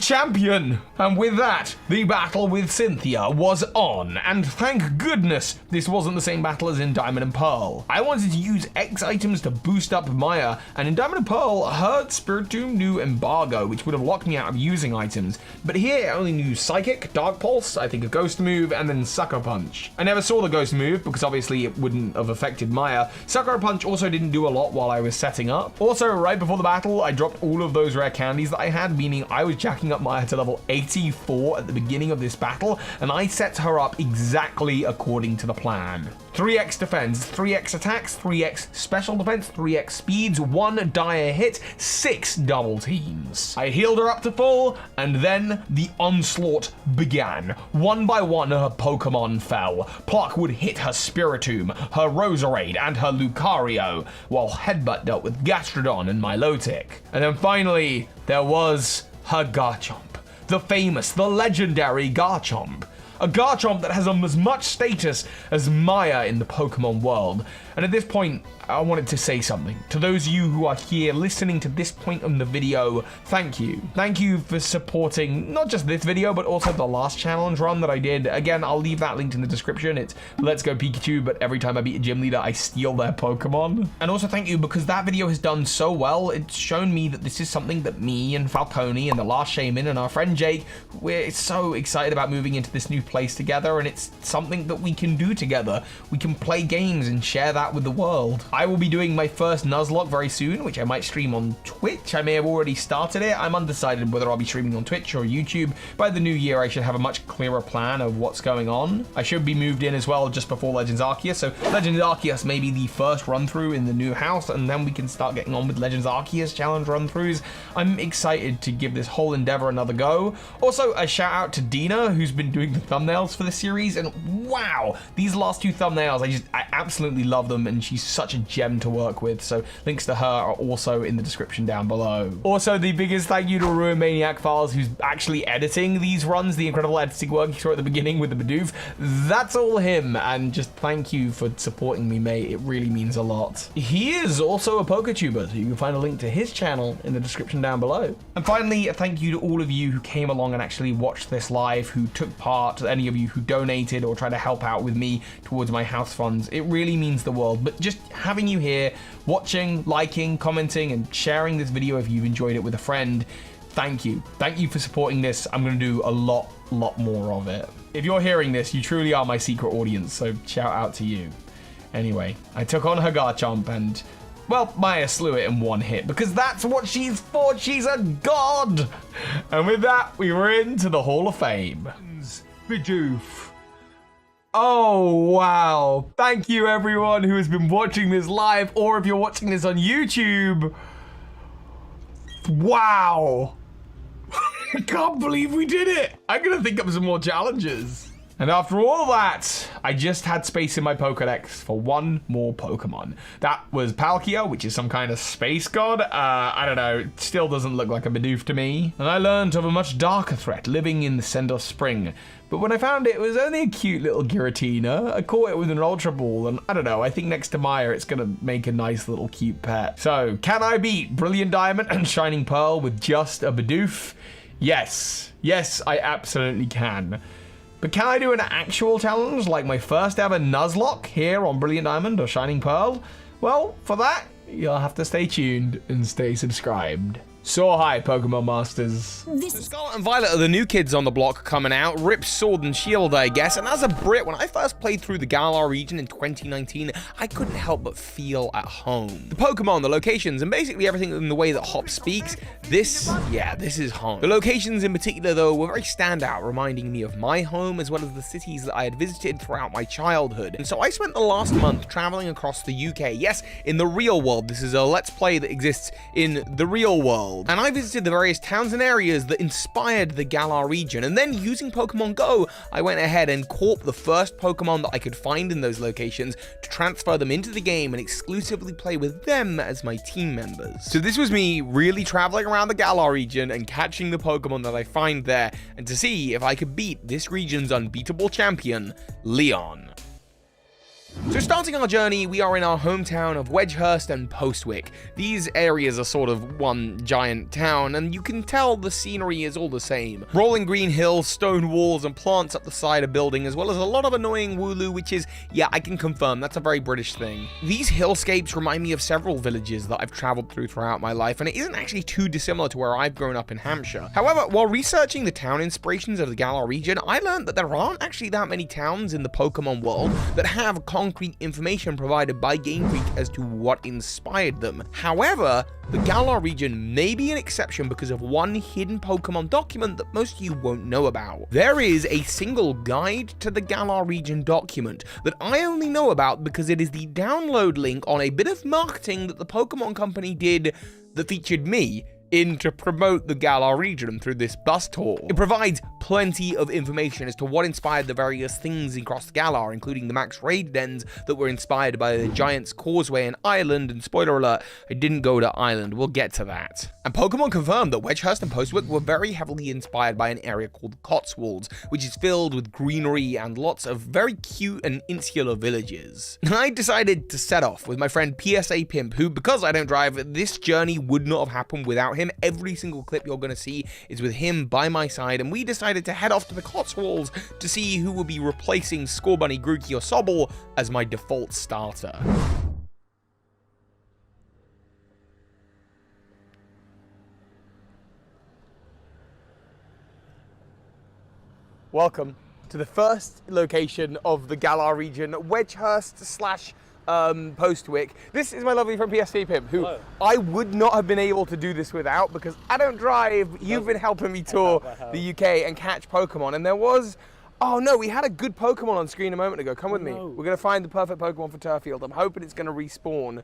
champion. And with that, the battle with Cynthia was on. And thank goodness this wasn't the same battle as in Diamond and Pearl. I wanted to use X items to boost up Maya, and in Diamond and Pearl, her Spiritomb knew Embargo, which would have locked me out of using items. But here, I only knew Psychic, Dark Pulse, I think a Ghost move, and then Sucker Punch. I never saw the Ghost move because obviously it wouldn't have affected Maya. Sucker Punch also didn't do a lot while I was setting up. Also, right before the battle, I dropped all of those rare candies that I had, meaning I was jacking up Maya to level 84 at the beginning of this battle, and I set her up exactly according to the plan. 3x defense, 3x attacks, 3x special defense, 3x speeds, 1 dire hit, 6 double teams. I healed her up to full, and then the onslaught began. One by one, her Pokemon fell. Pluck would hit her Spiritomb, her Roserade, and her Lucario, while Headbutt dealt with Gastrodon and Milotic. And then finally, there was her Garchomp. The famous, the legendary Garchomp. A Garchomp that has as much status as Maya in the Pokemon world. And at this point, I wanted to say something. To those of you who are here listening to this point in the video, thank you. Thank you for supporting not just this video, but also the last challenge run that I did. Again, I'll leave that linked in the description. It's Let's Go Pikachu, but every time I beat a gym leader, I steal their Pokemon. And also thank you because that video has done so well. It's shown me that this is something that me and Falcone and the last Shaman and our friend Jake, we're so excited about moving into this new place together, and it's something that we can do together. We can play games and share that with the world. I will be doing my first Nuzlocke very soon, which I might stream on Twitch. I may have already started it. I'm undecided whether I'll be streaming on Twitch or YouTube. By the new year, I should have a much clearer plan of what's going on. I should be moved in as well just before Legends Arceus, so Legends Arceus may be the first run through in the new house, and then we can start getting on with Legends Arceus challenge run throughs. I'm excited to give this whole endeavor another go. Also, a shout out to Dina, who's been doing the thumbnails for the series, and wow, these last 2 thumbnails, I absolutely love them, and she's such a gem to work with, so links to her are also in the description down below. Also, the biggest thank you to Ruin Maniac Files, who's actually editing these runs, the incredible editing work you saw at the beginning with the Bidoof. That's all him, and just thank you for supporting me, mate. It really means a lot. He is also a PokeTuber, so you can find a link to his channel in the description down below. And finally, a thank you to all of you who came along and actually watched this live, who took part, any of you who donated or tried to help out with me towards my house funds. It really means the world. But just having you here, watching, liking, commenting, and sharing this video if you've enjoyed it with a friend, thank you. Thank you for supporting this. I'm going to do a lot more of it. If you're hearing this, you truly are my secret audience, so shout out to you. Anyway, I took on her Garchomp and, well, Maya slew it in 1 hit because that's what she's for. She's a god. And with that, we were into the Hall of Fame. Bidoof. Oh, wow. Thank you, everyone who has been watching this live, or if you're watching this on YouTube. Wow. I can't believe we did it. I'm going to think up some more challenges. And after all that, I just had space in my Pokedex for 1 more Pokemon. That was Palkia, which is some kind of space god. I don't know, it still doesn't look like a Bidoof to me. And I learned of a much darker threat living in the Sendos Spring. But when I found it, it was only a cute little Giratina. I caught it with an Ultra Ball, and I don't know, I think next to Maya, it's gonna make a nice little cute pet. So, can I beat Brilliant Diamond and Shining Pearl with just a Bidoof? Yes. Yes, I absolutely can. But can I do an actual challenge like my first ever Nuzlocke here on Brilliant Diamond or Shining Pearl? Well, for that, you'll have to stay tuned and stay subscribed. So hi, Pokemon Masters. Scarlet and Violet are the new kids on the block coming out. Rip Sword and Shield, I guess. And as a Brit, when I first played through the Galar region in 2019, I couldn't help but feel at home. The Pokemon, the locations, and basically everything in the way that Hop speaks, this is home. The locations in particular, though, were very standout, reminding me of my home as well as the cities that I had visited throughout my childhood. And so I spent the last month traveling across the UK. Yes, in the real world. This is a Let's Play that exists in the real world. world. And I visited the various towns and areas that inspired the Galar region, and then using Pokemon Go, I went ahead and caught the first Pokemon that I could find in those locations to transfer them into the game and exclusively play with them as my team members. So this was me really traveling around the Galar region and catching the Pokemon that I find there, and to see if I could beat this region's unbeatable champion, Leon. So starting our journey, we are in our hometown of Wedgehurst and Postwick. These areas are sort of one giant town, and you can tell the scenery is all the same. Rolling green hills, stone walls, and plants up the side of building, as well as a lot of annoying wooloo, which is, yeah, I can confirm, that's a very British thing. These hillscapes remind me of several villages that I've traveled through throughout my life, and it isn't actually too dissimilar to where I've grown up in Hampshire. However, while researching the town inspirations of the Galar region, I learned that there aren't actually that many towns in the Pokemon world that have concrete information provided by Game Freak as to what inspired them. However, the Galar region may be an exception because of one hidden Pokemon document that most of you won't know about. There is a single guide to the Galar region document that I only know about because it is the download link on a bit of marketing that the Pokemon company did that featured me in to promote the Galar region through this bus tour. It provides plenty of information as to what inspired the various things across the Galar, including the max raid dens that were inspired by the Giant's Causeway and Island, and spoiler alert, I didn't go to Island, we'll get to that. And Pokemon confirmed that Wedgehurst and Postwick were very heavily inspired by an area called the Cotswolds, which is filled with greenery and lots of very cute and insular villages. I decided to set off with my friend PSA Pimp, who, because I don't drive, this journey would not have happened without him. Every single clip you're going to see is with him by my side, and we decided to head off to the Cotswolds to see who will be replacing Scorbunny, Grookey, or Sobble as my default starter. Welcome to the first location of the Galar region, Wedgehurst slash Postwick. This is my lovely friend PSC Pimp, who hello. I would not have been able to do this without, because I don't drive. You've been helping me tour the UK and catch Pokemon, and there was, oh no, we had a good Pokemon on screen a moment ago. Come with me. We're going to find the perfect Pokemon for Turffield. I'm hoping it's going to respawn.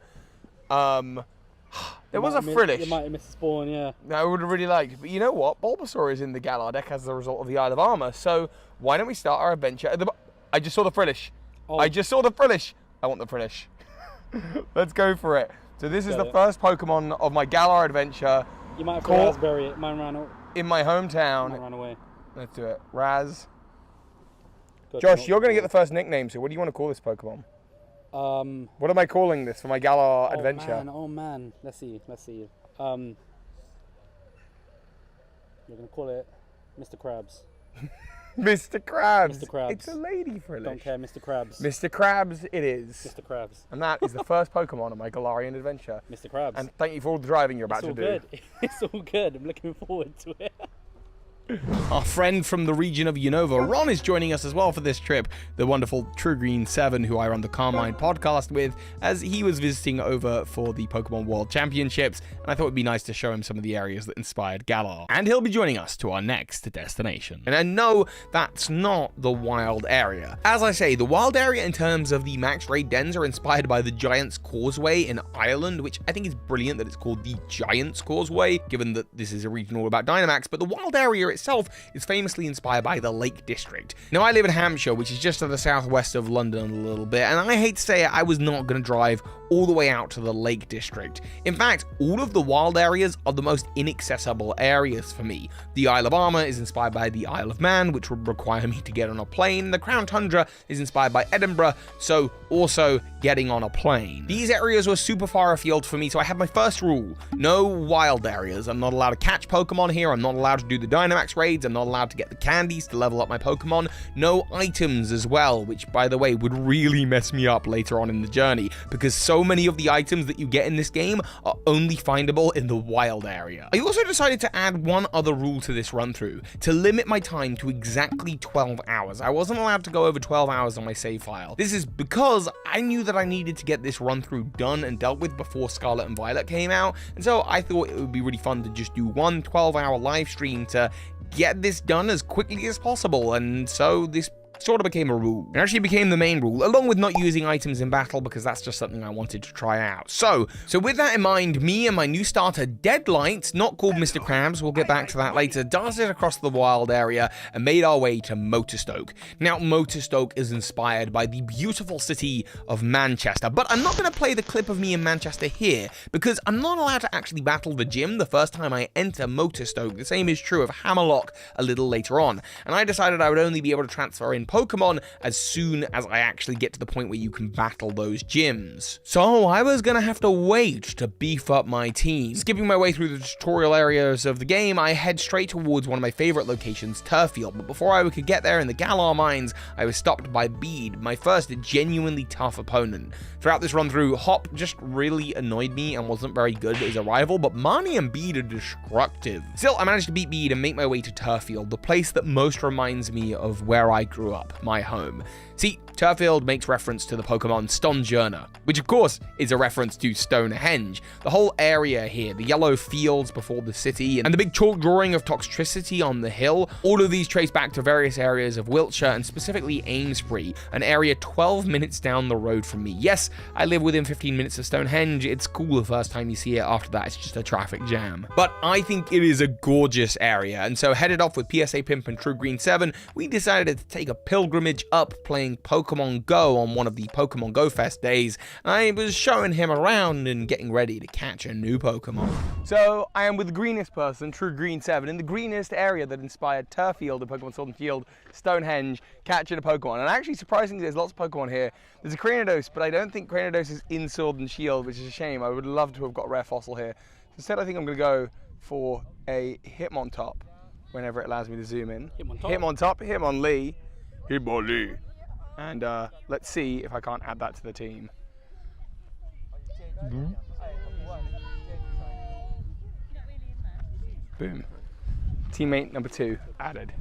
There was a Frillish. You might have missed a spawn, yeah. No, I would have really liked. But you know what? Bulbasaur is in the Galar deck as a result of the Isle of Armor. So why don't we start our adventure at the... I just saw the Frillish. Oh. I just saw the Frillish. I want the Frillish. Let's go for it. So this is the first Pokemon of my Galar adventure. You might have to raspberry it. Mine ran away. In my hometown. Mine ran away. Let's do it. Raz. Josh, you're going to get the first nickname, so what do you want to call this Pokemon? What am I calling this for my Galar adventure? Oh man, let's see. You're going to call it Mr. Krabs. Mr. Krabs. Mr. Krabs. It's a lady Frillish. Don't care, Mr. Krabs. Mr. Krabs it is. Mr. Krabs. And that is the first Pokemon of my Galarian adventure. Mr. Krabs. And thank you for all the driving you're about to do. It's all good. I'm looking forward to it. Our friend from the region of Unova, Ron, is joining us as well for this trip. The wonderful True Green 7, who I run the Carmine podcast with, as he was visiting over for the Pokemon World Championships, and I thought it'd be nice to show him some of the areas that inspired Galar. And he'll be joining us to our next destination. And no, that's not the wild area. As I say, the wild area in terms of the max raid dens are inspired by the Giant's Causeway in Ireland, which I think is brilliant that it's called the Giant's Causeway, given that this is a region all about Dynamax, but the wild area itself is famously inspired by the Lake District. Now, I live in Hampshire, which is just to the southwest of London a little bit, and I hate to say it, I was not going to drive all the way out to the Lake District. In fact, all of the wild areas are the most inaccessible areas for me. The Isle of Armor is inspired by the Isle of Man, which would require me to get on a plane. The Crown Tundra is inspired by Edinburgh, so also getting on a plane. These areas were super far afield for me, so I had my first rule: no wild areas. I'm not allowed to catch Pokemon here, I'm not allowed to do the Dynamax raids, I'm not allowed to get the candies to level up my Pokemon, no items as well, which by the way would really mess me up later on in the journey, because so many of the items that you get in this game are only findable in the wild area. I also decided to add one other rule to this run through, to limit my time to exactly 12 hours. I wasn't allowed to go over 12 hours on my save file. This is because I knew that I needed to get this run through done and dealt with before Scarlet and Violet came out, and so I thought it would be really fun to just do one 12-hour live stream to get this done as quickly as possible. And so this sort of became a rule. It actually became the main rule, along with not using items in battle because that's just something I wanted to try out. So with that in mind, me and my new starter Deadlight, not called Mr. Krabs, we'll get back to that later, darted across the wild area and made our way to Motorstoke. Now, Motorstoke is inspired by the beautiful city of Manchester, but I'm not going to play the clip of me in Manchester here because I'm not allowed to actually battle the gym the first time I enter Motorstoke. The same is true of Hammerlock a little later on, and I decided I would only be able to transfer in Pokemon as soon as I actually get to the point where you can battle those gyms. So I was gonna have to wait to beef up my team. Skipping my way through the tutorial areas of the game, I head straight towards one of my favorite locations, Turffield, but before I could get there in the Galar Mines, I was stopped by Bede, my first genuinely tough opponent. Throughout this run through, Hop just really annoyed me and wasn't very good as a rival, but Marnie and Bede are destructive. Still, I managed to beat Bede and make my way to Turffield, the place that most reminds me of where I grew up, my home. See, Turffield makes reference to the Pokemon Stonjourner, which of course is a reference to Stonehenge. The whole area here, the yellow fields before the city, and the big chalk drawing of Toxtricity on the hill, all of these trace back to various areas of Wiltshire and specifically Amesbury, an area 12 minutes down the road from me. Yes, I live within 15 minutes of Stonehenge. It's cool the first time you see it, after that it's just a traffic jam. But I think it is a gorgeous area, and so headed off with PSA Pimp and True Green 7, we decided to take a pilgrimage up playing Pokemon Go on one of the Pokemon Go Fest days. I was showing him around and getting ready to catch a new Pokemon. So I am with the greenest person, True Green 7, in the greenest area that inspired Turffield and Pokemon Sword and Shield, Stonehenge, catching a Pokemon. And actually, surprisingly, there's lots of Pokemon here. There's a Cranidos, but I don't think Cranidos is in Sword and Shield, which is a shame. I would love to have got a rare fossil here. So instead, I think I'm going to go for a Hitmontop whenever it allows me to zoom in. Hitmontop, Hitmonlee, Hitmonlee. And let's see if I can't add that to the team. Boom. Teammate number 2 added.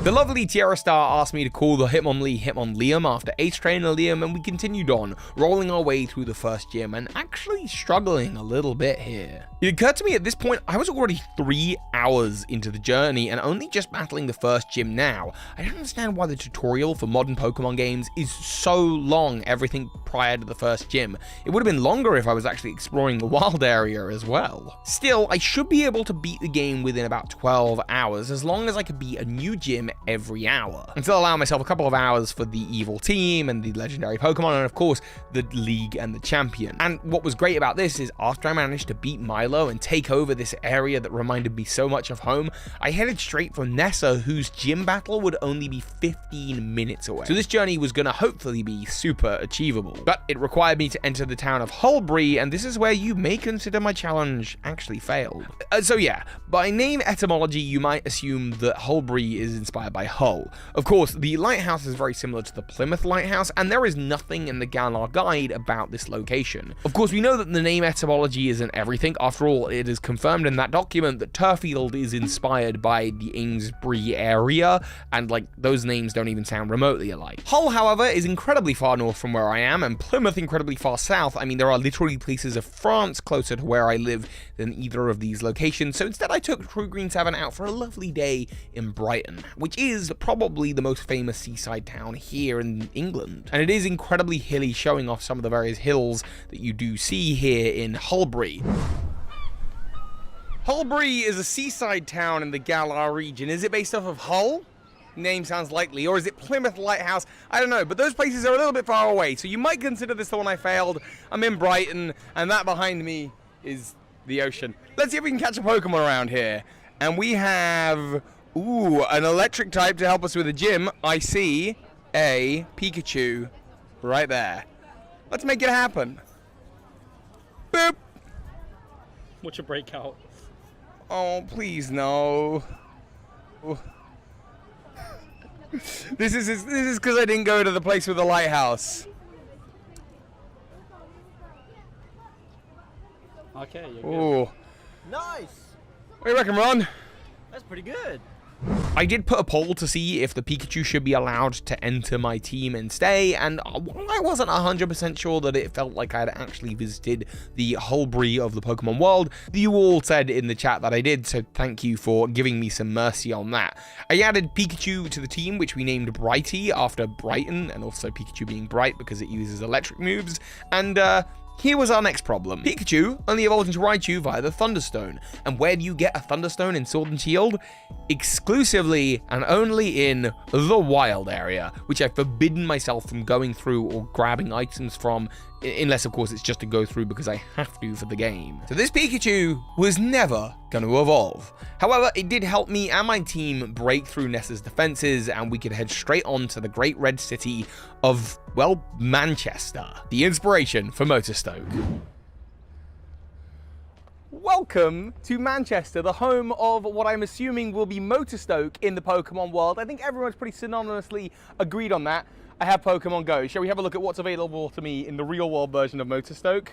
The lovely Tierra Star asked me to call the Hitmonlee Hitmonliam after Ace Trainer Liam, and we continued on, rolling our way through the first gym and actually struggling a little bit here. It occurred to me at this point I was already 3 hours into the journey and only just battling the first gym now. I don't understand why the tutorial for modern Pokemon games is so long, everything prior to the first gym. It would have been longer if I was actually exploring the wild area as well. Still, I should be able to beat the game within about 12 hours as long as I could beat a new gym every hour. And still allow myself a couple of hours for the evil team and the legendary Pokemon and of course the league and the champion. And what was great about this is after I managed to beat Milo and take over this area that reminded me so much of home, I headed straight for Nessa, whose gym battle would only be 15 minutes away. So this journey was gonna hopefully be super achievable. But it required me to enter the town of Hullbury, and this is where you may consider my challenge actually failed. So yeah, by name etymology you might assume that Hullbury is inspired by Hull. Of course, the lighthouse is very similar to the Plymouth Lighthouse, and there is nothing in the Galar guide about this location. Of course, we know that the name etymology isn't everything. After all, it is confirmed in that document that Turffield is inspired by the Amesbury area, and like, those names don't even sound remotely alike. Hull, however, is incredibly far north from where I am, and Plymouth incredibly far south. I mean, there are literally places of France closer to where I live than either of these locations, so instead I took True Green 7 out for a lovely day in Brighton, which is probably the most famous seaside town here in England. And it is incredibly hilly, showing off some of the various hills that you do see here in Hullbury. Hullbury is a seaside town in the Galar region. Is it based off of Hull? Name sounds likely. Or is it Plymouth Lighthouse? I don't know, but those places are a little bit far away, so you might consider this the one I failed. I'm in Brighton, and that behind me is the ocean. Let's see if we can catch a Pokemon around here. And we have... ooh, an electric type to help us with the gym. I see a Pikachu right there. Let's make it happen. Boop. What's your breakout? Oh, please no. Ooh. This is because I didn't go to the place with the lighthouse. Okay, you're good. Ooh. Nice! What do you reckon, Ron? That's pretty good. I did put a poll to see if the Pikachu should be allowed to enter my team and stay, and while I wasn't 100% sure that it felt like I had actually visited the Hulbury of the Pokemon world, you all said in the chat that I did, so thank you for giving me some mercy on that. I added Pikachu to the team, which we named Brighty after Brighton, and also Pikachu being bright because it uses electric moves, and here was our next problem. Pikachu only evolved into Raichu via the Thunderstone. And where do you get a Thunderstone in Sword and Shield? Exclusively and only in the wild area, which I've forbidden myself from going through or grabbing items from, unless of course it's just to go through because I have to for the game. So this Pikachu was never going to evolve. However, it did help me and my team break through Nessa's defenses, and we could head straight on to the great red city of, well, Manchester, the inspiration for Motorstoke. Welcome to Manchester, the home of what I'm assuming will be Motorstoke in the Pokemon world. I think everyone's pretty synonymously agreed on that. I have Pokemon Go. Shall we have a look at what's available to me in the real world version of Motorstoke?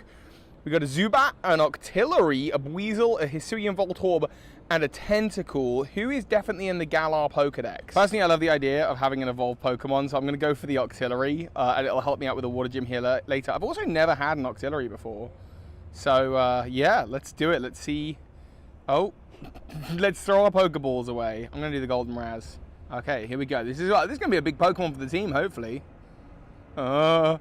We got a Zubat, an Octillery, a Weasel, a Hisuian Voltorb, and a Tentacool, who is definitely in the Galar Pokedex. Personally, I love the idea of having an evolved Pokemon, so I'm going to go for the Octillery, and it'll help me out with the Water Gym here later. I've also never had an Octillery before. So, yeah, let's do it. Let's see. Oh, let's throw our Pokeballs away. I'm going to do the Golden Raz. Okay, here we go. This is going to be a big Pokemon for the team, hopefully. That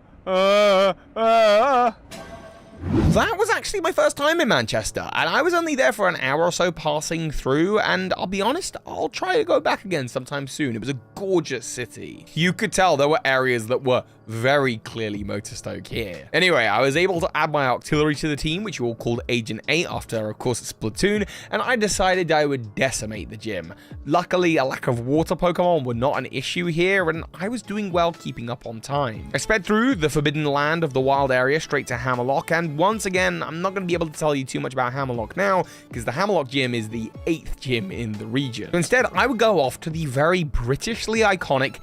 was actually my first time in Manchester, and I was only there for an hour or so passing through, and I'll be honest, I'll try to go back again sometime soon. It was a gorgeous city. You could tell there were areas that were very clearly Motorstoke here. Anyway, I was able to add my Octillery to the team, which you all called Agent 8 after, of course, Splatoon, and I decided I would decimate the gym. Luckily, a lack of water Pokemon were not an issue here, and I was doing well keeping up on time. I sped through the forbidden land of the wild area straight to Hammerlock, and once again, I'm not going to be able to tell you too much about Hammerlock now, because the Hammerlock gym is the 8th gym in the region. So instead, I would go off to the very Britishly iconic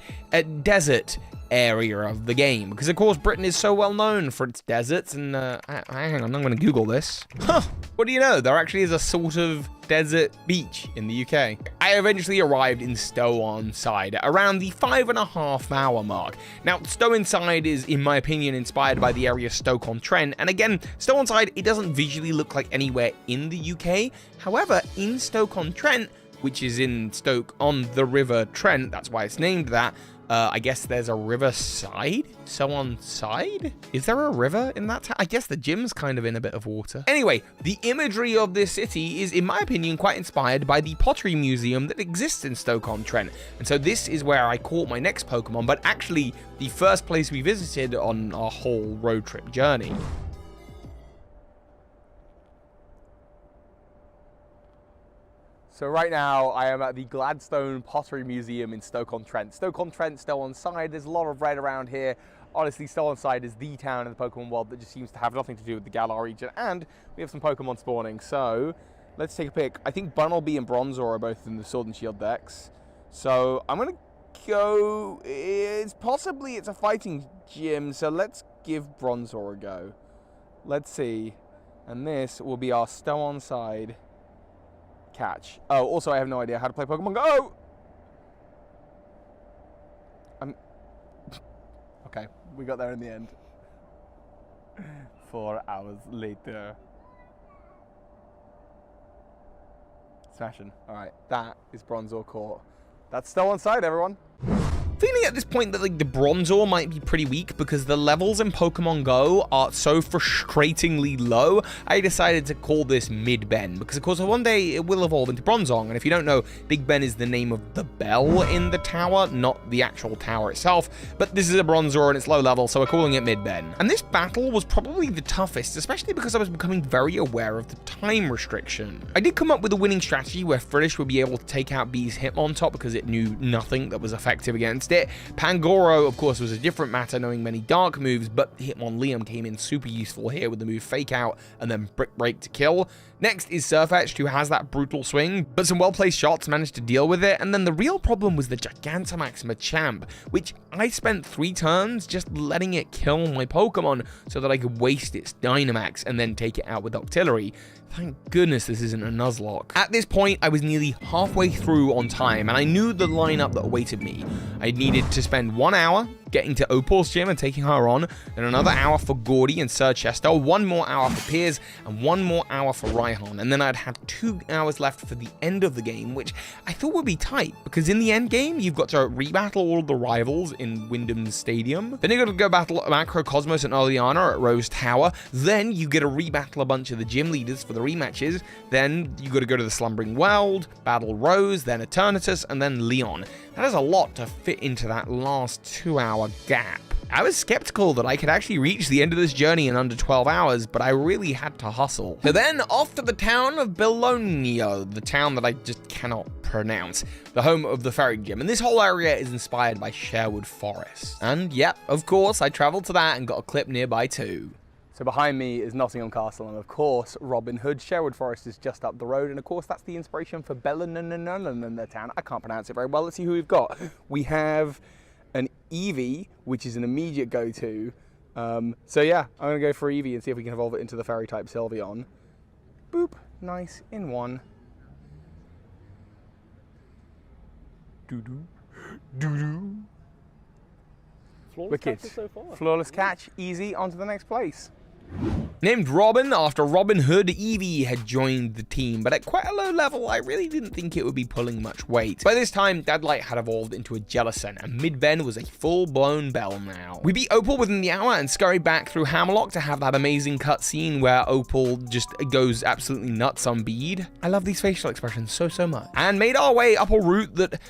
desert area of the game, because of course Britain is so well known for its deserts, and hang on, I'm going to Google this. What do you know, there actually is a sort of desert beach in the UK. I eventually arrived in Stow-on-Side around the 5.5 hour mark. Now, Stow-on-Side is, in my opinion, inspired by the area Stoke-on-Trent, and again, Stow-on-Side, it doesn't visually look like anywhere in the UK. However, in Stoke-on-Trent, which is in Stoke on the River Trent, that's why it's named that, I guess there's a river side? Stow-on-Side? Is there a river in that town? I guess the gym's kind of in a bit of water. Anyway, the imagery of this city is, in my opinion, quite inspired by the pottery museum that exists in Stoke-on-Trent. And so this is where I caught my next Pokemon, but actually the first place we visited on our whole road trip journey. So right now, I am at the Gladstone Pottery Museum in Stoke-on-Trent. Stoke-on-Trent, Stow-on-Side, there's a lot of red around here. Honestly, Stow-on-Side is the town in the Pokemon world that just seems to have nothing to do with the Galar region, and we have some Pokemon spawning, so let's take a pick. I think Bunnelby and Bronzor are both in the Sword and Shield decks, so I'm going to go, it's a fighting gym, so let's give Bronzor a go. Let's see, and this will be our Stow-on-Side catch. Oh, also I have no idea how to play Pokemon Go! Okay, we got there in the end. 4 hours later. Smashing. Alright, that is Bronzor Court. That's Stow-on-Side, everyone. Feeling at this point that like the Bronzor might be pretty weak because the levels in Pokemon Go are so frustratingly low, I decided to call this Mid Ben, because of course one day it will evolve into Bronzong, and if you don't know, Big Ben is the name of the bell in the tower, not the actual tower itself, but this is a Bronzor and it's low level, so we're calling it Mid Ben. And this battle was probably the toughest, especially because I was becoming very aware of the time restriction. I did come up with a winning strategy where Friddish would be able to take out B's Hitmontop because it knew nothing that was effective against it, Pangoro, of course, was a different matter, knowing many dark moves, but Hitmonleum came in super useful here with the move Fake Out and then Brick Break to kill. Next is Sirfetch'd, who has that brutal swing, but some well-placed shots managed to deal with it, and then the real problem was the Gigantamax Machamp, which I spent 3 turns just letting it kill my Pokemon so that I could waste its Dynamax and then take it out with Octillery. Thank goodness this isn't a Nuzlocke. At this point, I was nearly halfway through on time, and I knew the lineup that awaited me. I needed to spend 1 hour getting to Opal's gym and taking her on, then another hour for Gordy and Sir Chester, 1 more hour for Piers, and 1 more hour for Raihan, and then I'd have 2 hours left for the end of the game, which I thought would be tight, because in the end game, you've got to rebattle all of the rivals in Wyndham's Stadium, then you've got to go battle Macrocosmos and Oleana at Rose Tower, then you get to rebattle a bunch of the gym leaders for the rematches, then you got to go to the Slumbering World, battle Rose, then Eternatus, and then Leon. That is a lot to fit into that last 2-hour gap. I was skeptical that I could actually reach the end of this journey in under 12 hours, but I really had to hustle. So then off to the town of Belonio, the town that I just cannot pronounce, the home of the Fairy Gym, and this whole area is inspired by Sherwood Forest. And yep, of course, I traveled to that and got a clip nearby too. So behind me is Nottingham Castle, and of course, Robin Hood. Sherwood Forest is just up the road, and of course, that's the inspiration for Belonio, the town. I can't pronounce it very well. Let's see who we've got. We have an Eevee, which is an immediate go-to. So yeah, I'm gonna go for Eevee and see if we can evolve it into the fairy type Sylveon. Boop, nice, in 1. Doo-doo, doo-doo. Flawless Wicked. catches so far. Flawless catch, easy, on to the next place. Named Robin after Robin Hood, Eevee had joined the team, but at quite a low level, I really didn't think it would be pulling much weight. By this time, Deadlight had evolved into a Jellicent, and Midven was a full-blown Bell now. We beat Opal within the hour and scurried back through Hammerlock to have that amazing cutscene where Opal just goes absolutely nuts on Bede. I love these facial expressions so much. And made our way up a route that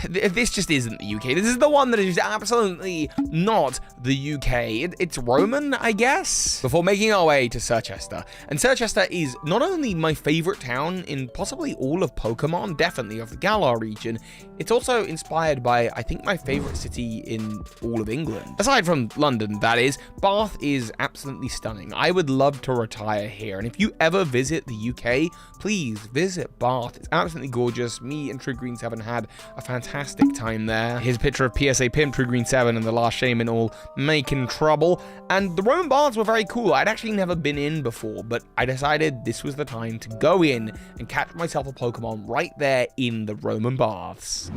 this just isn't the UK. This is the one that is absolutely not the UK. It's Roman, I guess? Before making our way to Sir Chester. And Sir Chester is not only my favorite town in possibly all of Pokemon, definitely of the Galar region, it's also inspired by, I think, my favorite city in all of England. Aside from London, that is, Bath is absolutely stunning. I would love to retire here. And if you ever visit the UK, please visit Bath. It's absolutely gorgeous. Me and True Green 7 had a fantastic time there. Here's a picture of PSA Pimp, True Green 7, and the Last Shaman all making trouble. And the Roman baths were very cool. I'd actually never been in before, but I decided this was the time to go in and catch myself a Pokemon right there in the Roman baths.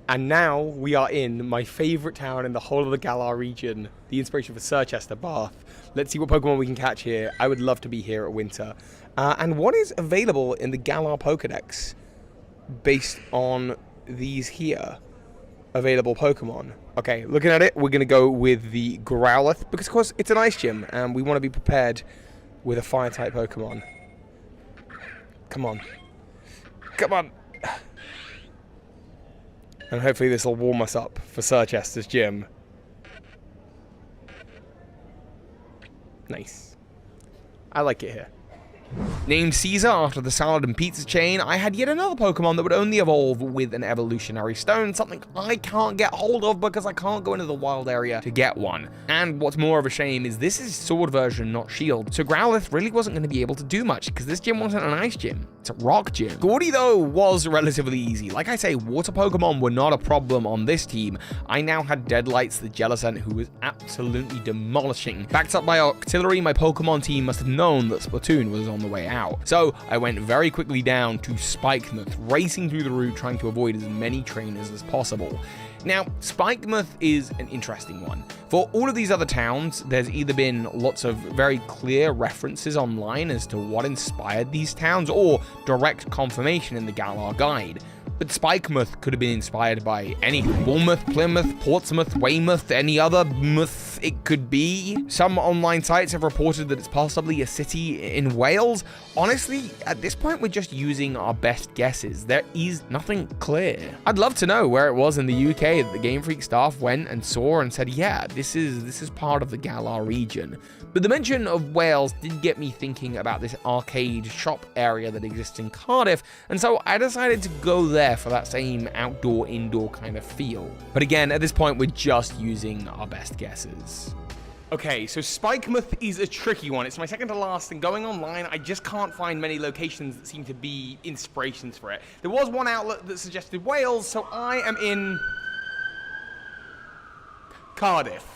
And now we are in my favorite town in the whole of the Galar region, the inspiration for Sir Chester, Bath. Let's see what Pokemon we can catch here. I would love to be here at winter. And what is available in the Galar Pokedex based on these here available Pokemon? Okay, looking at it, we're going to go with the Growlithe, because of course it's an ice gym, and we want to be prepared with a fire-type Pokemon. Come on. Come on. And hopefully this will warm us up for Sir Chester's gym. Nice. I like it here. Named Caesar after the salad and pizza chain, I had yet another Pokemon that would only evolve with an evolutionary stone, something I can't get hold of because I can't go into the wild area to get one. And what's more of a shame is this is sword version, not shield, so Growlithe really wasn't going to be able to do much because this gym wasn't an ice gym, it's a rock gym. Gordy though was relatively easy. Like I say, water Pokemon were not a problem on this team. I now had Deadlights, the Jellicent, who was absolutely demolishing. Backed up by Octillery, my Pokemon team must have known that Splatoon was on the way out. So I went very quickly down to Spikemuth, racing through the route trying to avoid as many trainers as possible. Now, Spikemuth is an interesting one. For all of these other towns, there's either been lots of very clear references online as to what inspired these towns, or direct confirmation in the Galar Guide. But Spikemuth could have been inspired by anything. Bournemouth, Plymouth, Portsmouth, Weymouth, any other muth it could be. Some online sites have reported that it's possibly a city in Wales. Honestly, at this point, we're just using our best guesses. There is nothing clear. I'd love to know where it was in the UK that the Game Freak staff went and saw and said, yeah, this is part of the Galar region. But the mention of Wales did get me thinking about this arcade shop area that exists in Cardiff, and so I decided to go there for that same outdoor-indoor kind of feel. But again, at this point, we're just using our best guesses. Okay, so Spikemouth is a tricky one. It's my second to last, and going online, I just can't find many locations that seem to be inspirations for it. There was one outlet that suggested Wales, so I am in Cardiff.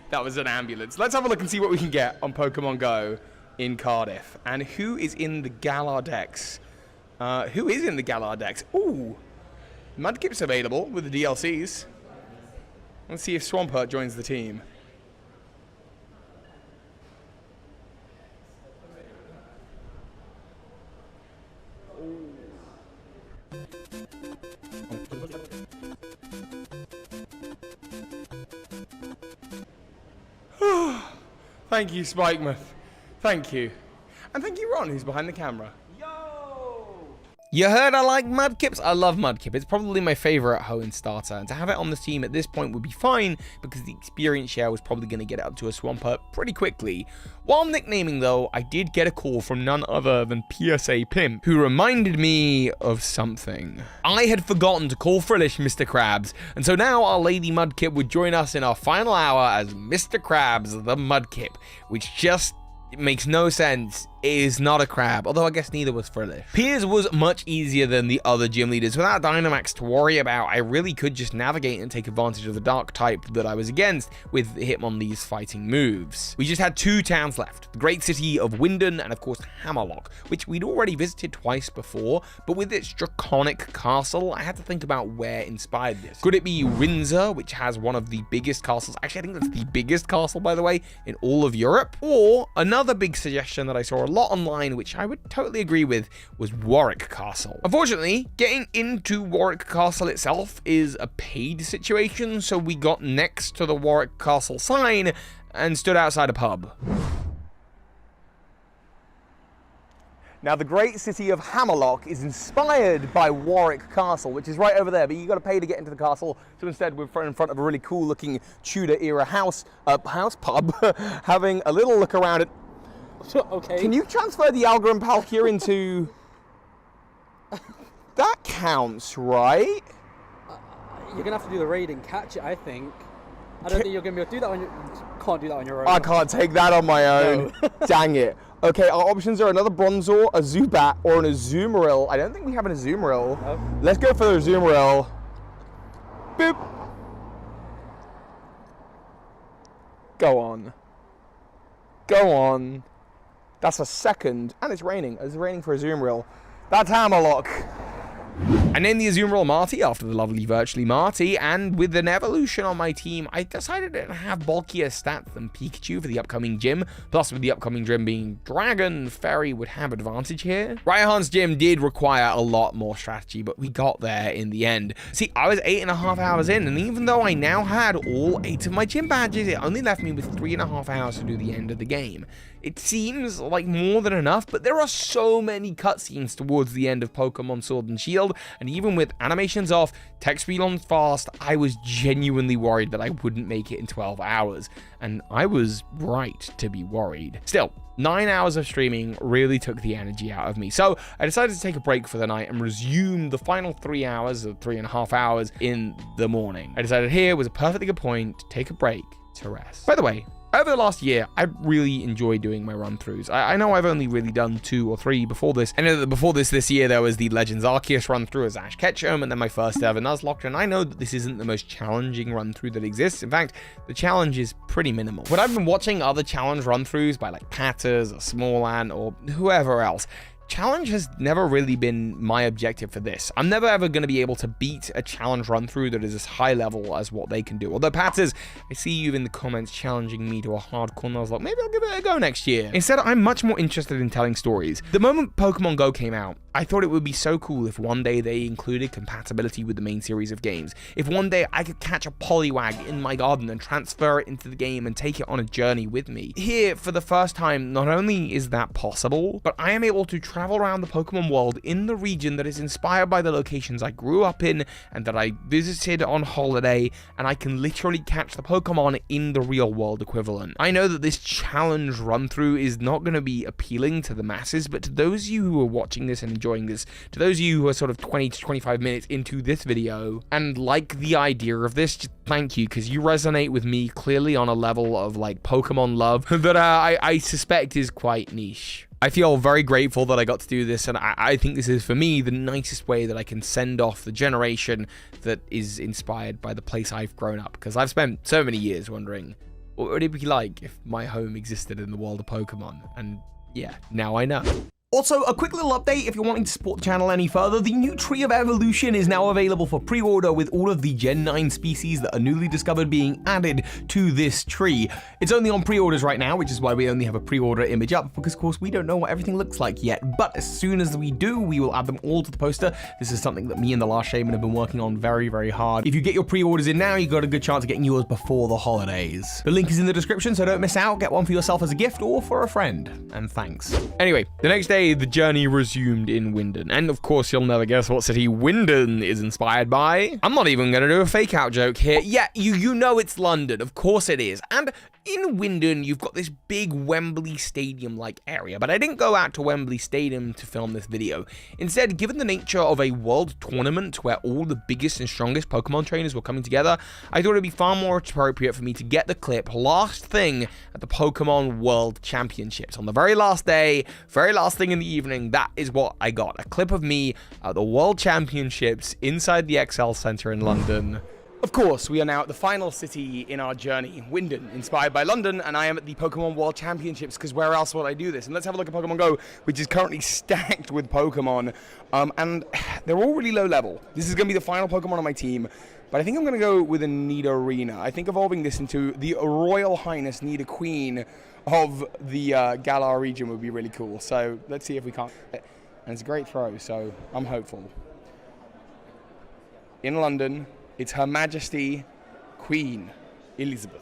That was an ambulance. Let's have a look and see what we can get on Pokemon Go in Cardiff. And who is in the Galar Dex? Who is in the Galar Dex? Ooh, Mudkip's available with the DLCs. Let's see if Swampert joins the team. Thank you, Spikemouth. Thank you. And thank you, Ron, who's behind the camera. You heard I like Mudkips? I love Mudkip. It's probably my favorite Hoenn starter, and to have it on this team at this point would be fine because the experience share was probably going to get it up to a Swampert pretty quickly. While nicknaming though, I did get a call from none other than PSA Pimp, who reminded me of something. I had forgotten to call Frillish Mr. Krabs, and so now our Lady Mudkip would join us in our final hour as Mr. Krabs the Mudkip, which just makes no sense. It is not a crab, although I guess neither was Frillish. Piers was much easier than the other gym leaders. Without Dynamax to worry about, I really could just navigate and take advantage of the dark type that I was against with Hitmonlee's fighting moves. We just had 2 towns left, the great city of Wyndon and of course Hammerlock, which we'd already visited twice before, but with its draconic castle, I had to think about where inspired this. Could it be Windsor, which has one of the biggest castles, actually I think that's the biggest castle by the way, in all of Europe? Or another big suggestion that I saw a lot online, which I would totally agree with, was Warwick Castle. Unfortunately, getting into Warwick Castle itself is a paid situation, so we got next to the Warwick Castle sign and stood outside a pub. Now, the great city of Hammerlock is inspired by Warwick Castle, which is right over there, but you got to pay to get into the castle. So instead, we're in front of a really cool-looking Tudor-era house pub, having a little look around it. Okay. Can you transfer the Algrim Palkia into... That counts, right? You're gonna have to do the raid and catch it, I think. I don't think you're gonna be able to do that on your... Can't do that on your own. I can't take that on my own. No. Dang it. Okay, our options are another Bronzor, a Zubat, or an Azumarill. I don't think we have an Azumarill. No. Let's go for the Azumarill. Boop. Go on. Go on. That's a second, and it's raining. It's raining for Azumarill. That's Hammerlock. I named the Azumarill Marty after the lovely Virtually Marty, and with an evolution on my team, I decided to have bulkier stats than Pikachu for the upcoming gym. Plus, with the upcoming gym being Dragon, Fairy would have advantage here. Raihan's gym did require a lot more strategy, but we got there in the end. See, I was 8.5 hours in, and even though I now had all 8 of my gym badges, it only left me with 3.5 hours to do the end of the game. It seems like more than enough, but there are so many cutscenes towards the end of Pokemon Sword and Shield, and even with animations off, text speed on fast, I was genuinely worried that I wouldn't make it in 12 hours, and I was right to be worried. Still, 9 hours of streaming really took the energy out of me, so I decided to take a break for the night and resume the final 3 hours, or 3.5 hours, in the morning. I decided here was a perfectly good point to take a break to rest. By the way, over the last year, I really enjoy doing my run-throughs. I know I've only really done 2 or 3 before this. I know that before this year, there was the Legends Arceus run-through as Ash Ketchum, and then my first ever Nuzlocke, and I know that this isn't the most challenging run-through that exists. In fact, the challenge is pretty minimal. When I've been watching other challenge run-throughs by like Patters or Smallant or whoever else, challenge has never really been my objective for this. I'm never ever going to be able to beat a challenge run through that is as high level as what they can do. Although Patters, I see you in the comments challenging me to a hardcore Nuzlocke. Maybe I'll give it a go next year. Instead, I'm much more interested in telling stories. The moment Pokemon Go came out, I thought it would be so cool if one day they included compatibility with the main series of games. If one day I could catch a Poliwag in my garden and transfer it into the game and take it on a journey with me. Here, for the first time, not only is that possible, but I am able to travel around the Pokemon world in the region that is inspired by the locations I grew up in and that I visited on holiday, and I can literally catch the Pokemon in the real world equivalent. I know that this challenge run through is not going to be appealing to the masses, but to those of you who are watching this and enjoying this, to those of you who are sort of 20 to 25 minutes into this video and like the idea of this, just thank you, because you resonate with me clearly on a level of like Pokemon love that I suspect is quite niche. I feel very grateful that I got to do this, and I think this is, for me, the nicest way that I can send off the generation that is inspired by the place I've grown up, because I've spent so many years wondering, what would it be like if my home existed in the world of Pokemon? And yeah, now I know. Also, a quick little update if you're wanting to support the channel any further. The new Tree of Evolution is now available for pre-order, with all of the Gen 9 species that are newly discovered being added to this tree. It's only on pre-orders right now, which is why we only have a pre-order image up, because of course we don't know what everything looks like yet. But as soon as we do, we will add them all to the poster. This is something that me and the Last Shaman have been working on very, very hard. If you get your pre-orders in now, you've got a good chance of getting yours before the holidays. The link is in the description, so don't miss out. Get one for yourself as a gift or for a friend. And thanks. Anyway, the next day, the journey resumed in Wyndon, and of course you'll never guess what city Wyndon is inspired by. I'm not even gonna do a fake out joke here. Yeah, you know it's London, of course it is. And in Wyndon, you've got this big Wembley Stadium-like area, but I didn't go out to Wembley Stadium to film this video. Instead, given the nature of a world tournament where all the biggest and strongest Pokemon trainers were coming together, I thought it'd be far more appropriate for me to get the clip last thing at the Pokemon World Championships. On the very last day, very last thing in the evening, that is what I got. A clip of me at the World Championships inside the XL Centre in London. Of course, we are now at the final city in our journey, Wyndon, inspired by London, and I am at the Pokemon World Championships, because where else would I do this? And let's have a look at Pokemon Go, which is currently stacked with Pokemon, and they're all really low level. This is going to be the final Pokemon on my team, but I think I'm going to go with a Nidorina. I think evolving this into the Royal Highness Nidoqueen of the Galar region would be really cool. So let's see if we can't. And it's a great throw, so I'm hopeful. In London, it's Her Majesty Queen Elizabeth.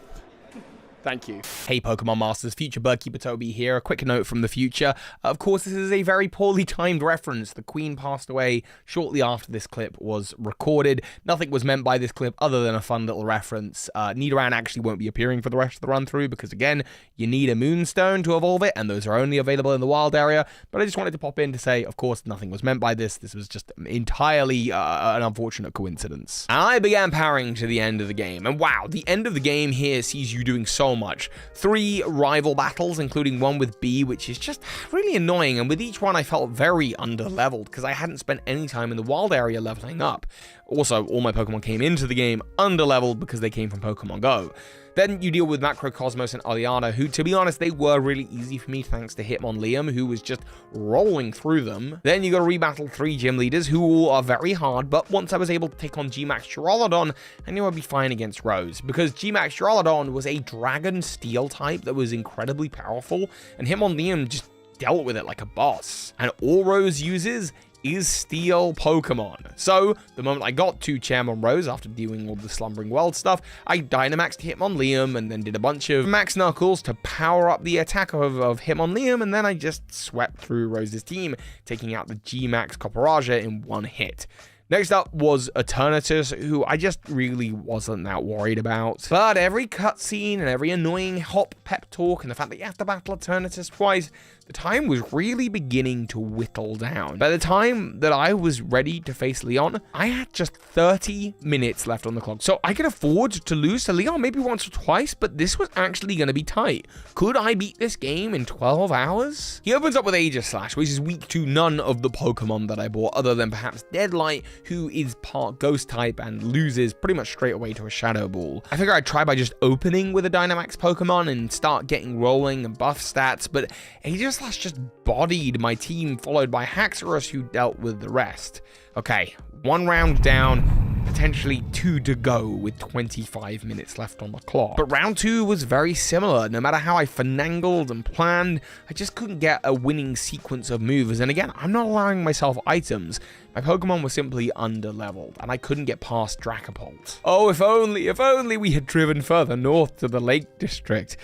Thank you. Hey Pokemon Masters, future Birdkeeper Toby here. A quick note from the future. Of course, this is a very poorly timed reference. The Queen passed away shortly after this clip was recorded. Nothing was meant by this clip other than a fun little reference. Nidoran actually won't be appearing for the rest of the run through because, again, you need a Moonstone to evolve it, and those are only available in the wild area. But I just wanted to pop in to say, of course, nothing was meant by this. This was just entirely an unfortunate coincidence. And I began powering to the end of the game. And wow, the end of the game here sees you doing so much. 3 rival battles, including one with B, which is just really annoying, and with each one I felt very under-leveled because I hadn't spent any time in the wild area leveling up. Also, all my Pokemon came into the game under-leveled because they came from Pokemon Go. Then you deal with Macrocosmos and Aliana, who, to be honest, they were really easy for me thanks to Hitmonleum, who was just rolling through them. Then you got to rebattle 3 gym leaders, who all are very hard, but once I was able to take on Gmax Duraludon, I knew I'd be fine against Rose, because Gmax Duraludon was a Dragon Steel type that was incredibly powerful, and Hitmonleum just dealt with it like a boss. And all Rose uses is Steel Pokemon. So, the moment I got to Chairman Rose after doing all the Slumbering World stuff, I Dynamaxed Hitmonleum and then did a bunch of Max Knuckles to power up the attack of Hitmonleum, and then I just swept through Rose's team, taking out the G-Max Copperaja in one hit. Next up was Eternatus, who I just really wasn't that worried about. But every cutscene and every annoying hop pep talk and the fact that you have to battle Eternatus twice, the time was really beginning to whittle down. By the time that I was ready to face Leon, I had just 30 minutes left on the clock. So I could afford to lose to Leon maybe once or twice, but this was actually going to be tight. Could I beat this game in 12 hours? He opens up with Aegislash, which is weak to none of the Pokemon that I bought, other than perhaps Deadlight, who is part Ghost type and loses pretty much straight away to a Shadow Ball. I figured I'd try by just opening with a Dynamax Pokemon and start getting rolling and buff stats, but Aegislash just bodied my team, followed by Haxorus, who dealt with the rest. Okay, 1 round down, potentially 2 to go with 25 minutes left on the clock. But round 2 was very similar. No matter how I finagled and planned, I just couldn't get a winning sequence of moves. And again, I'm not allowing myself items. My Pokemon were simply under-leveled, and I couldn't get past Dracopult. Oh, if only we had driven further north to the Lake District.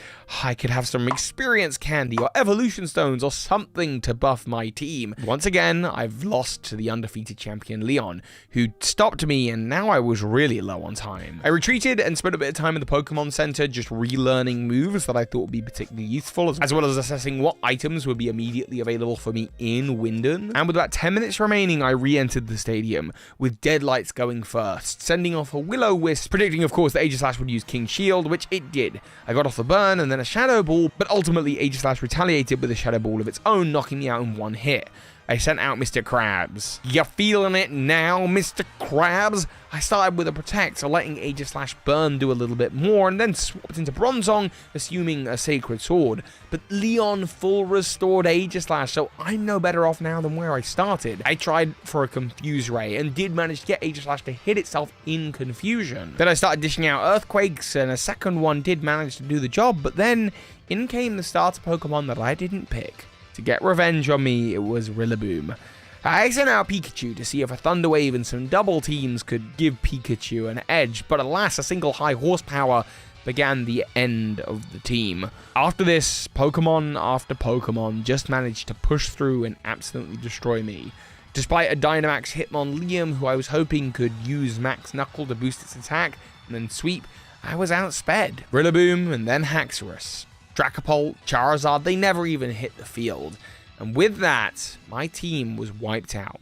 I could have some experience candy or evolution stones or something to buff my team. Once again, I've lost to the undefeated champion Leon, who stopped me, and now I was really low on time. I retreated and spent a bit of time in the Pokemon Center just relearning moves that I thought would be particularly useful, as well as assessing what items would be immediately available for me in Winden. And with about 10 minutes remaining, I re-entered the stadium, with Deadlights going first, sending off a Will-O-Wisp, predicting of course that Aegislash would use King Shield, which it did. I got off the burn and then a Shadow Ball, but ultimately Aegislash retaliated with a Shadow Ball of its own, knocking me out in 1 hit. I sent out Mr. Krabs. You feeling it now, Mr. Krabs? I started with a Protect, so letting Aegislash burn do a little bit more, and then swapped into Bronzong, assuming a Sacred Sword. But Leon full restored Aegislash, so I'm no better off now than where I started. I tried for a Confuse Ray, and did manage to get Aegislash to hit itself in confusion. Then I started dishing out Earthquakes, and a second one did manage to do the job, but then in came the starter Pokemon that I didn't pick. To get revenge on me, it was Rillaboom. I sent out Pikachu to see if a Thunder Wave and some double teams could give Pikachu an edge, but alas, a single high horsepower began the end of the team. After this, Pokemon after Pokemon just managed to push through and absolutely destroy me. Despite a Dynamax Hitmonleum who I was hoping could use Max Knuckle to boost its attack and then sweep, I was outsped. Rillaboom and then Haxorus. Dracopult, Charizard, they never even hit the field. And with that, my team was wiped out.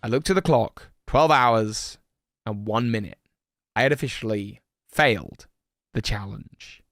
I looked at the clock, 12 hours and 1 minute. I had officially failed the challenge.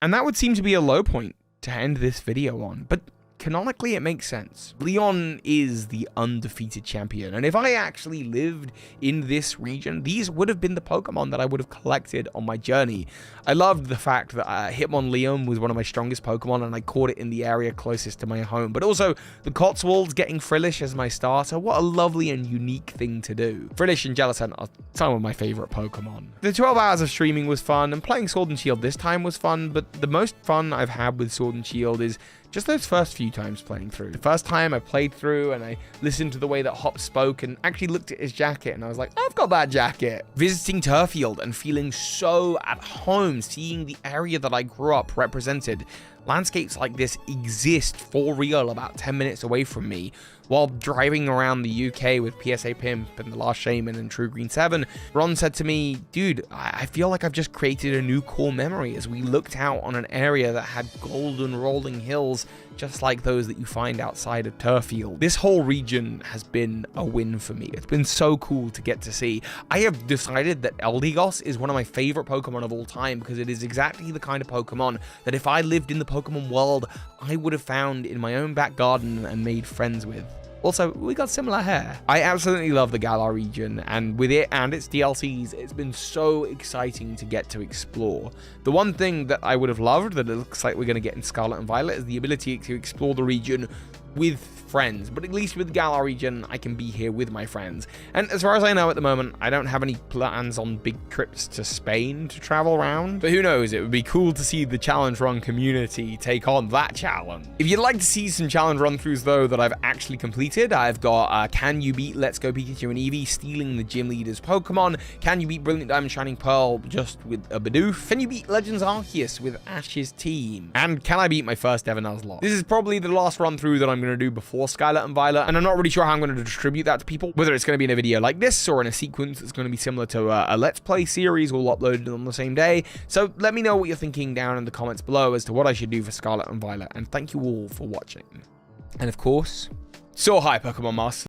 And that would seem to be a low point to end this video on, but canonically it makes sense. Leon is the undefeated champion, and if I actually lived in this region, these would have been the Pokemon that I would have collected on my journey. I loved the fact that Hitmonleum was one of my strongest Pokemon, and I caught it in the area closest to my home, but also the Cotswolds getting Frillish as my starter. What a lovely and unique thing to do. Frillish and Jellicent are some of my favorite Pokemon. The 12 hours of streaming was fun, and playing Sword and Shield this time was fun, but the most fun I've had with Sword and Shield is just those first few times playing through. The first time I played through and I listened to the way that Hop spoke and actually looked at his jacket and I was like, I've got that jacket. Visiting Turffield and feeling so at home, seeing the area that I grew up represented. Landscapes like this exist for real about 10 minutes away from me. While driving around the UK with PSA Pimp and The Last Shaman and True Green 7, Ron said to me, dude, I feel like I've just created a new core memory as we looked out on an area that had golden rolling hills just like those that you find outside of Turffield. This whole region has been a win for me. It's been so cool to get to see. I have decided that Eldegoss is one of my favorite Pokemon of all time because it is exactly the kind of Pokemon that if I lived in the Pokemon world, I would have found in my own back garden and made friends with. Also, we got similar hair. I absolutely love the Galar region, and with it and its DLCs, it's been so exciting to get to explore. The one thing that I would have loved that it looks like we're going to get in Scarlet and Violet is the ability to explore the region with friends, but at least with the Galar region, I can be here with my friends. And as far as I know at the moment, I don't have any plans on big trips to Spain to travel around, but who knows, it would be cool to see the challenge run community take on that challenge. If you'd like to see some challenge run-throughs though that I've actually completed, I've got Can You Beat Let's Go Pikachu and Eevee stealing the gym leader's Pokemon? Can you beat Brilliant Diamond Shining Pearl just with a Bidoof? Can you beat Legends Arceus with Ash's team? And can I beat my first ever Nuzlocke? This is probably the last run-through that I'm going to do before Scarlet and Violet, and I'm not really sure how I'm going to distribute that to people, whether it's going to be in a video like this or in a sequence that's going to be similar to a Let's Play series all uploaded on the same day. So let me know what you're thinking down in the comments below as to what I should do for Scarlet and Violet, and thank you all for watching. And of course, so hi Pokemon Master.